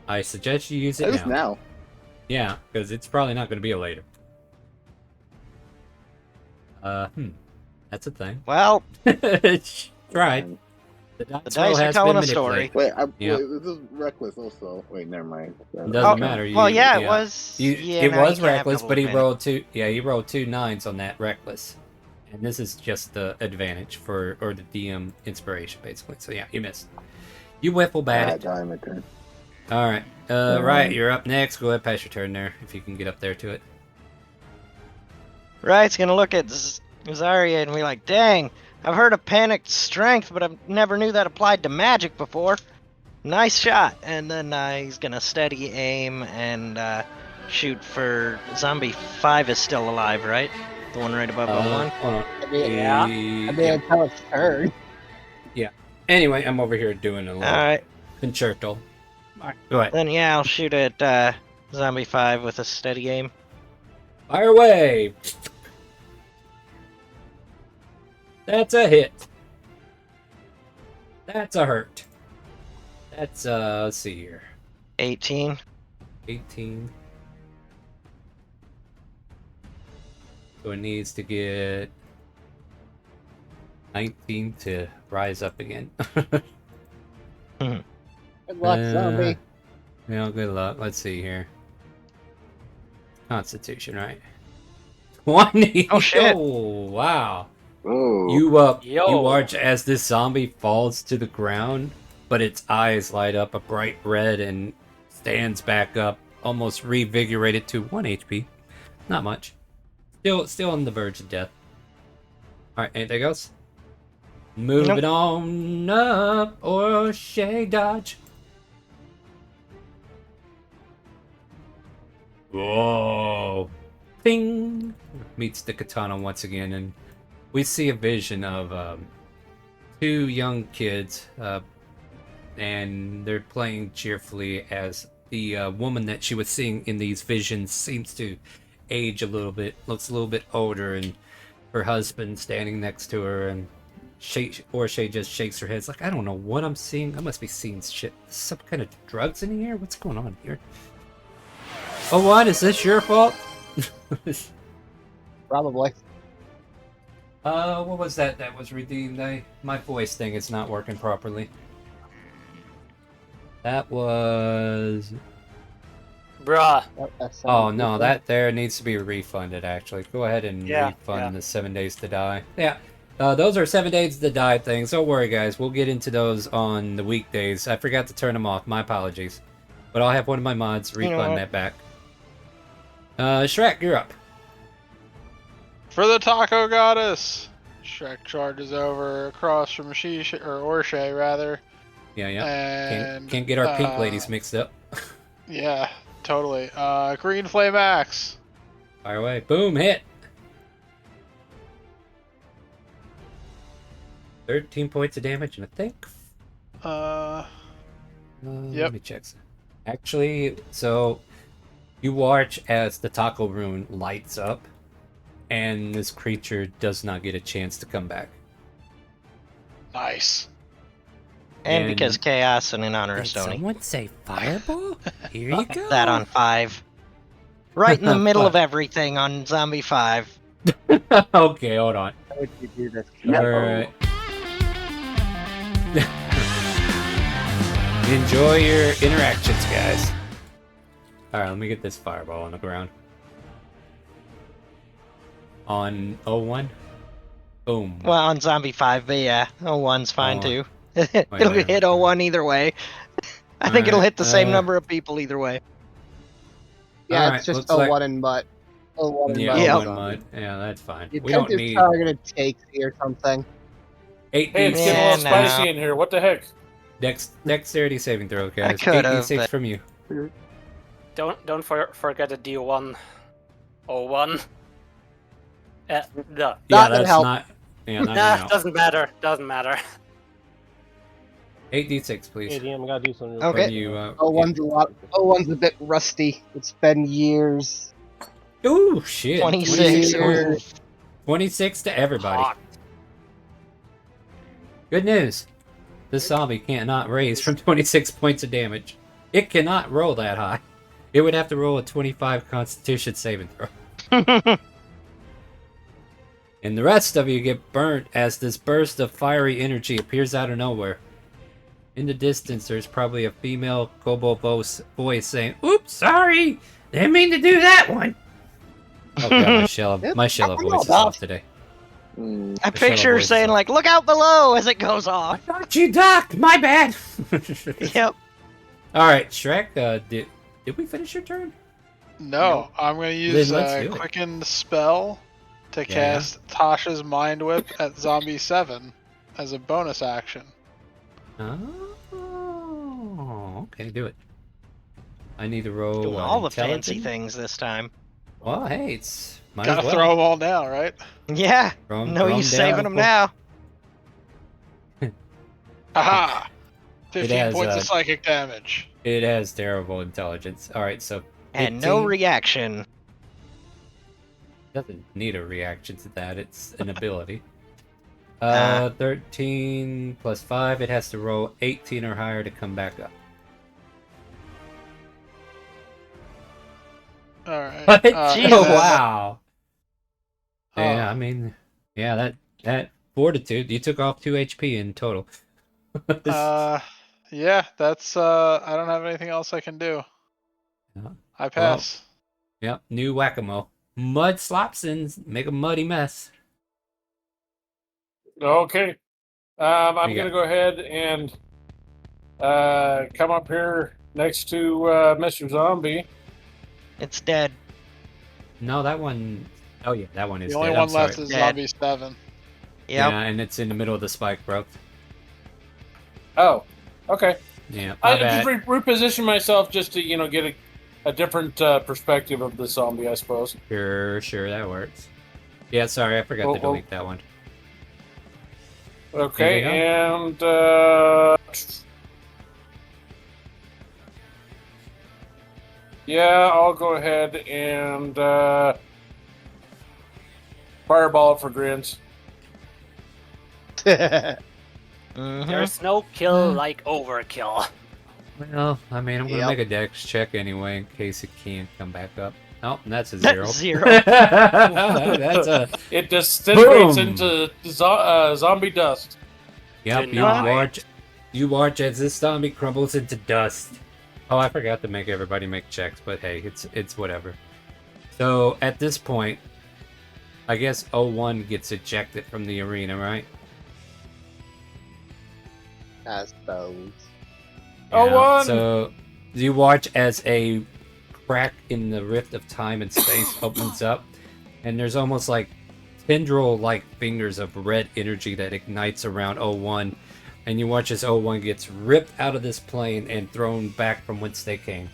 I suggest you use it Just now. now. Yeah, because it's probably not going to be a later. That's a thing. Well, Right. The the dice roll dice are has telling been a story. manipulated. Wait, Yep. this is reckless also. Wait, never mind. It doesn't Oh, matter. well, You- yeah, it was. Yeah, it now was you can't have reckless, double but he advantage. rolled two. Yeah, he rolled 2 9s on that reckless, and this is just the advantage for or the DM inspiration basically. So yeah, you missed. You whiffle bat it. Die my turn. All right, right, you're up next. Go ahead, pass your turn there if you can get up there to it. Right's gonna look at Zarya and be like, dang, I've heard of panicked strength, but I never knew that applied to magic before. Nice shot. And then he's gonna steady aim and shoot for zombie 5 is still alive, right? The one right above the one. Hold on. Yeah. Until it's turn. Yeah. Anyway, I'm over here doing a little Alright. concerto. All right, go ahead. Then yeah, I'll shoot at zombie 5 with a steady aim. Fire away. That's a hit. That's a hurt. That's let's see here. 18. 18. So it needs to get 19 to rise up again. Good luck, zombie. Yeah, good luck. Let's see here. Constitution, right? 20. Oh, shit. Oh, wow. Oh, You Yo. watch as this zombie falls to the ground, but its eyes light up a bright red and stands back up, almost revigorated to 1 HP. Not much. Still on the verge of death. All right, anything else? Moving on up, or shake dodge. Whoa! Ping! Meets the katana once again, and we see a vision of two young kids, and they're playing cheerfully as the woman that she was seeing in these visions seems to age a little bit, looks a little bit older, and her husband standing next to her, and she just shakes her head. It's like, I don't know what I'm seeing. I must be seeing shit. Some kind of drugs in here? What's going on here? Oh, what? Is this your fault? Probably. What was that was redeemed? My voice thing is not working properly. That was... Bruh. Oh, no, that there needs to be refunded, actually. Go ahead and Yeah, refund the 7 days to die. Yeah, those are 7 days to die things. Don't worry, guys. We'll get into those on the weekdays. I forgot to turn them off. My apologies. But I'll have one of my mods refund that back. Shrek, you're up. For the Taco Goddess! Shrek charges over across from Orshay, rather. Yeah. And, Can't get our pink ladies mixed up. Yeah, totally. Green Flame Axe. Fire away. Boom, hit. 13 points of damage, and I think... Yep. Let me check. Actually, so you watch as the taco rune lights up, and this creature does not get a chance to come back. Nice. And because chaos and in honor of Did Stony. someone say fireball? Here you go. That on 5. Right in the middle of everything on Zombie 5. Okay, hold on. How would you do this? Alright. Enjoy your interactions, guys. Alright, let me get this fireball on the ground. On 01? Boom. Well, on Zombie 5, but yeah, 01's fine too. Wait, It'll hit 01 either way. I think it'll hit the same number of people either way. Yeah, Alright, it's just looks like- 01 and mud. 01 and Yeah, mud. Yeah. 01 mud. Yeah, that's fine. You We don't tend to need target a Takesy or something. 8 Hey, it's d6. getting a little Yeah, spicy no. in here. What the heck? Dexterity saving throw, guys. could've, 8d6 but- from you. Don't forget a D1. 01. No. Yeah, Not gonna that's help. not. Yeah, not Nah, gonna help. doesn't matter. Doesn't matter. 8d6, please. Hey, DM, I gotta do something. Okay. From you, 01's a lot. 01's a bit rusty. It's been years. Ooh, shit. 26. Years. 26 to everybody. Hot. Good news. This zombie cannot raise from 26 points of damage. It cannot roll that high. It would have to roll a 25 Constitution saving throw. And the rest of you get burnt as this burst of fiery energy appears out of nowhere. In the distance, there's probably a female kobold voice saying, "Oops, sorry! Didn't mean to do that one!" Oh god, my shell of voice is off today. I picture her saying, like, look out below as it goes off. Thought you ducked! My bad! Yep. Alright, Shrek, did we finish your turn? No, I'm going to use Then let's do it. Quicken Spell to cast Tasha's Mind Whip at Zombie 7 as a bonus action. Oh, okay, do it. I need to roll Doing all the intelligence. fancy things this time. Well, hey, it's might Gotta as well. throw them all down, right? Yeah. Throw 'em- No throw 'em use down. saving them now. Haha! 15 has, points of psychic damage. It has terrible intelligence. Alright, so And no 15 reaction. doesn't need a reaction to that, it's an ability. 13 plus 5, it has to roll 18 or higher to come back up. Alright. What? Jesus. Oh, wow. Yeah, I mean, yeah, that fortitude. You took off 2 HP in total. Yeah, that's I don't have anything else I can do. Yeah. I Well, pass. yep, new whack-a-mole. Mud slops and make a muddy mess. Okay. I'm You going to got- go ahead and come up here next to Mr. Zombie. It's dead. No, that one oh yeah, that one is The only dead. one I'm sorry. left is Dead. Zombie 7. Yep. Yeah, and it's in the middle of the spike, bro. Oh, okay. Yeah, my I bad. just reposition myself just to, get a different perspective of the zombie, I suppose. Sure, that works. Yeah, sorry, I forgot to Well, delete that one. Okay, Anything and yeah, I'll go ahead and fireball it for grins. Mhm. There's no kill like overkill. Well, I mean, I'm gonna Yep. make a dex check anyway in case it can't come back up. Oh, that's a 0. Zero. That's a It disintegrates Boom. into zombie dust. yep. Denied. You watch as this zombie crumbles into dust. Oh, I forgot to make everybody make checks, but hey, it's whatever. So at this point, I guess 01 gets ejected from the arena, right? I suppose. Yeah, 01! So you watch as a crack in the rift of time and space opens up, and there's almost like tendril-like fingers of red energy that ignites around 01, and you watch as 01 gets ripped out of this plane and thrown back from whence they came.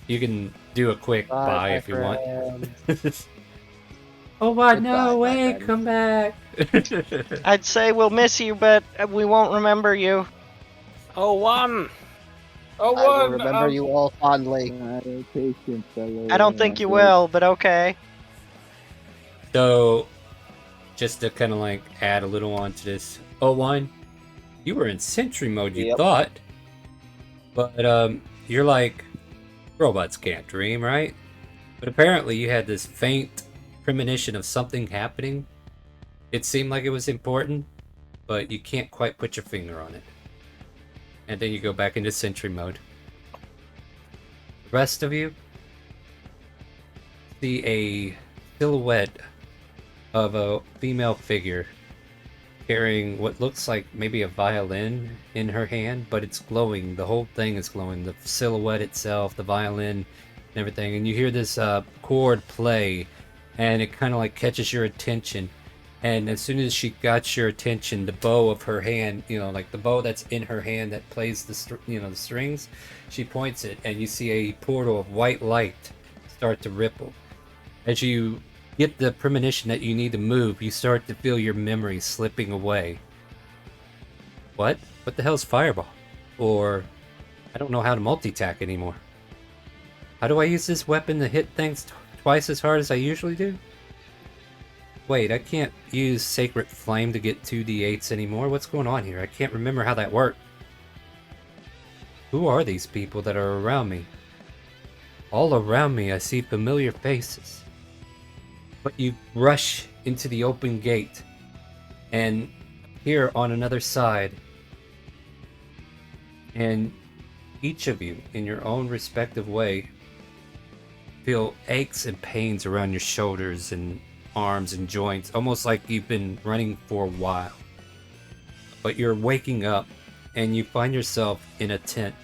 You can do a quick bye if you want. Oh, what? Goodbye, No my way, friend. come back. I'd say we'll miss you, but we won't remember you. Oh, one. Oh, I will one. remember you all fondly. I don't think you will, but okay. So, just to kind of like add a little on to this, 01, you were in sentry mode, you Yep. thought, but you're like, robots can't dream, right? But apparently you had this faint premonition of something happening. It seemed like it was important, but you can't quite put your finger on it. And then you go back into sentry mode. The rest of you see a silhouette of a female figure carrying what looks like maybe a violin in her hand, but it's glowing. The whole thing is glowing. The silhouette itself, the violin, and everything. And you hear this chord play, and it kind of like catches your attention. And as soon as she got your attention, the bow of her hand, like the bow that's in her hand that plays the strings, she points it, and you see a portal of white light start to ripple. As you get the premonition that you need to move, you start to feel your memory slipping away. What? What the hell's fireball? Or, I don't know how to multi-tack anymore. How do I use this weapon to hit things twice as hard as I usually do? Wait, I can't use Sacred Flame to get 2d8s anymore. What's going on here? I can't remember how that worked. Who are these people that are around me? All around me I see familiar faces. But you rush into the open gate, and here on another side, and each of you, in your own respective way, feel aches and pains around your shoulders and arms and joints, almost like you've been running for a while. But you're waking up, and you find yourself in a tent,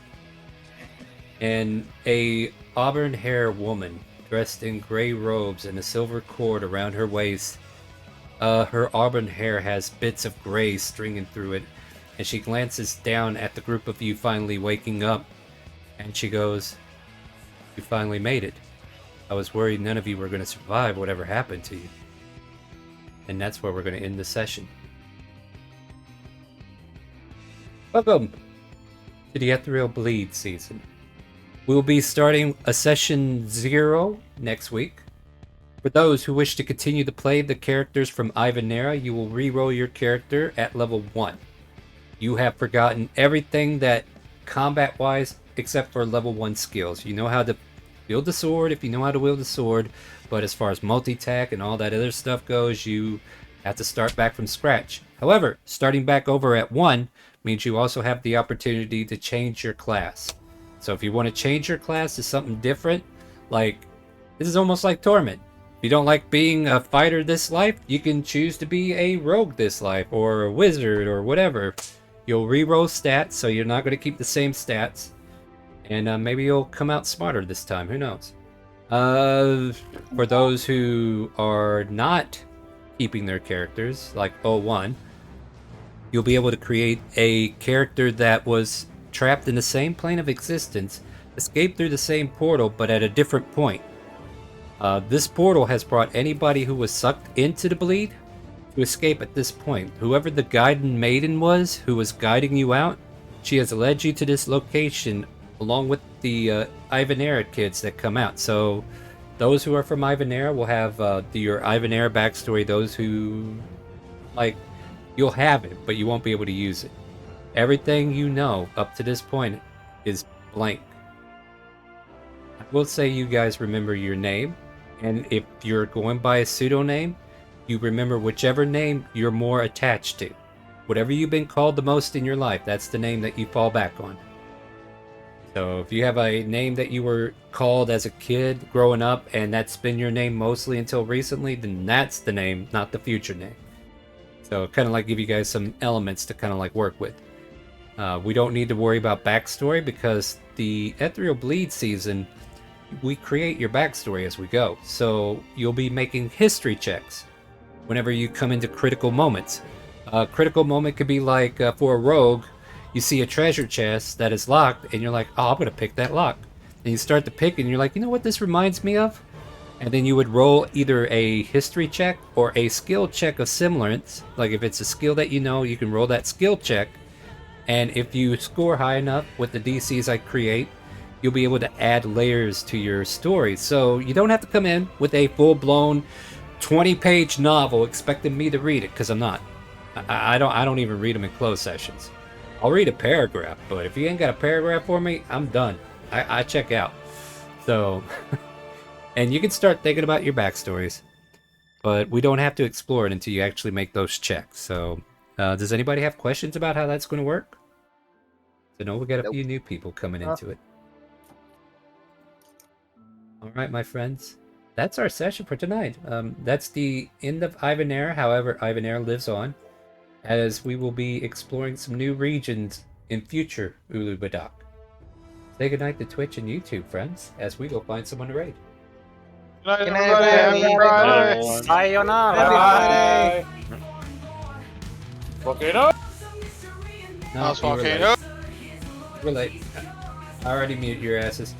and a auburn-haired woman dressed in gray robes and a silver cord around her waist. Her auburn hair has bits of gray stringing through it, and she glances down at the group of you finally waking up, and she goes, "You finally made it. I was worried none of you were going to survive whatever happened to you." And that's where we're going to end the session. Welcome to the Ethereal Bleed season. We'll be starting a session 0 next week. For those who wish to continue to play the characters from Ivanerra, you will re-roll your character at level 1. You have forgotten everything that combat-wise except for level 1 skills. You know how to Build the sword if you know how to wield the sword, but as far as multi-tack and all that other stuff goes, you have to start back from scratch. However, starting back over at 1 means you also have the opportunity to change your class. So if you want to change your class to something different, like this is almost like Torment. If you don't like being a fighter this life, you can choose to be a rogue this life, or a wizard, or whatever. You'll re-roll stats, so you're not going to keep the same stats. And maybe you'll come out smarter this time, who knows. For those who are not keeping their characters, like 01, you'll be able to create a character that was trapped in the same plane of existence, escaped through the same portal, but at a different point. This portal has brought anybody who was sucked into the bleed to escape at this point. Whoever the guiding maiden was who was guiding you out, she has led you to this location along with the Ivanerra kids that come out. So those who are from Ivanerra will have your Ivanerra backstory. Those who, like, you'll have it, but you won't be able to use it. Everything you know up to this point is blank. I will say you guys remember your name, and if you're going by a pseudonym, you remember whichever name you're more attached to. Whatever you've been called the most in your life, that's the name that you fall back on. So if you have a name that you were called as a kid growing up, and that's been your name mostly until recently, then that's the name, not the future name. So kind of like give you guys some elements to kind of like work with. We don't need to worry about backstory because the Ethereal Bleed season, we create your backstory as we go. So you'll be making history checks whenever you come into critical moments. A critical moment could be like for a rogue, you see a treasure chest that is locked and you're like, oh, I'm going to pick that lock. And you start to pick and you're like, you know what this reminds me of? And then you would roll either a history check or a skill check of semblance. Like if it's a skill that you know, you can roll that skill check. And if you score high enough with the DCs I create, you'll be able to add layers to your story. So you don't have to come in with a full-blown 20-page novel expecting me to read it, because I'm not. I don't even read them in closed sessions. I'll read a paragraph, but if you ain't got a paragraph for me, I'm done. I check out. So, and you can start thinking about your backstories, but we don't have to explore it until you actually make those checks. So, does anybody have questions about how that's going to work? So, no, we got a few new people coming into it. All right, my friends. That's our session for tonight. That's the end of Ivanerra. However, Ivanerra lives on, as we will be exploring some new regions in future Ulu Badak. Say goodnight to Twitch and YouTube, friends, as we go find someone to raid. Good night, night, everybody. everybody. Bye. Sayonara. Volcano? No, House you were volcano. late. We're late. I already muted your asses.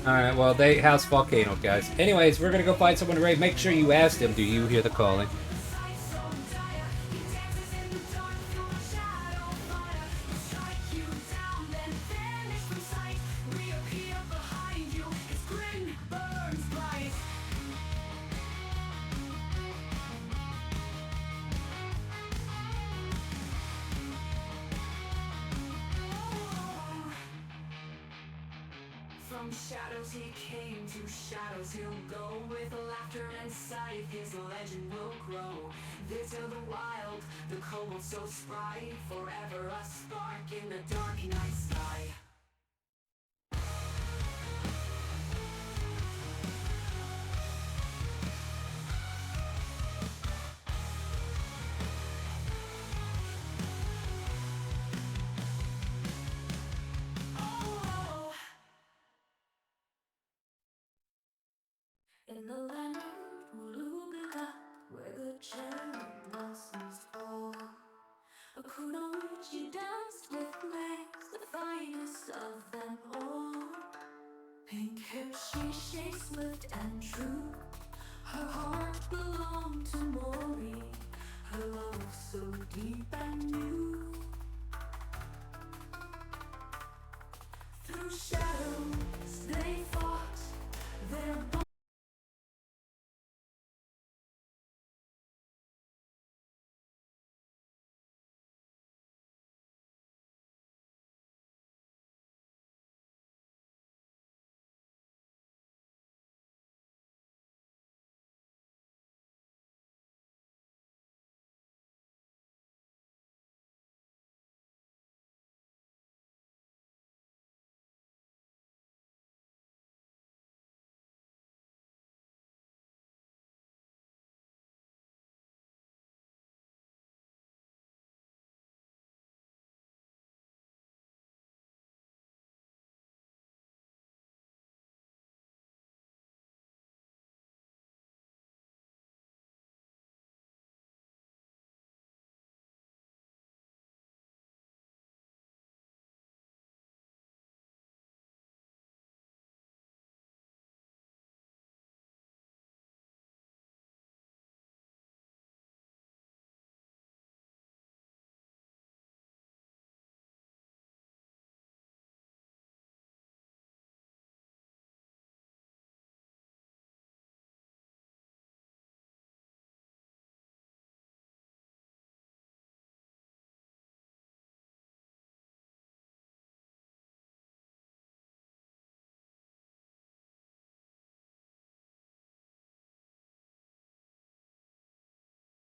Alright, well, they house volcano, guys. Anyways, we're gonna go find someone to raid. Make sure you ask them, do you hear the calling? From shadows he came, to shadows he'll go. With laughter and sight, his legend will grow. This to the wild, the cobalt so spry, forever a spark in the dark night sky. In the land of Ulubila, where the cherry blossoms fall, Akunoichi danced with legs, the finest of them all. Pink hair, she shakes swift and true. Her heart belonged to Mori, her love so deep and new.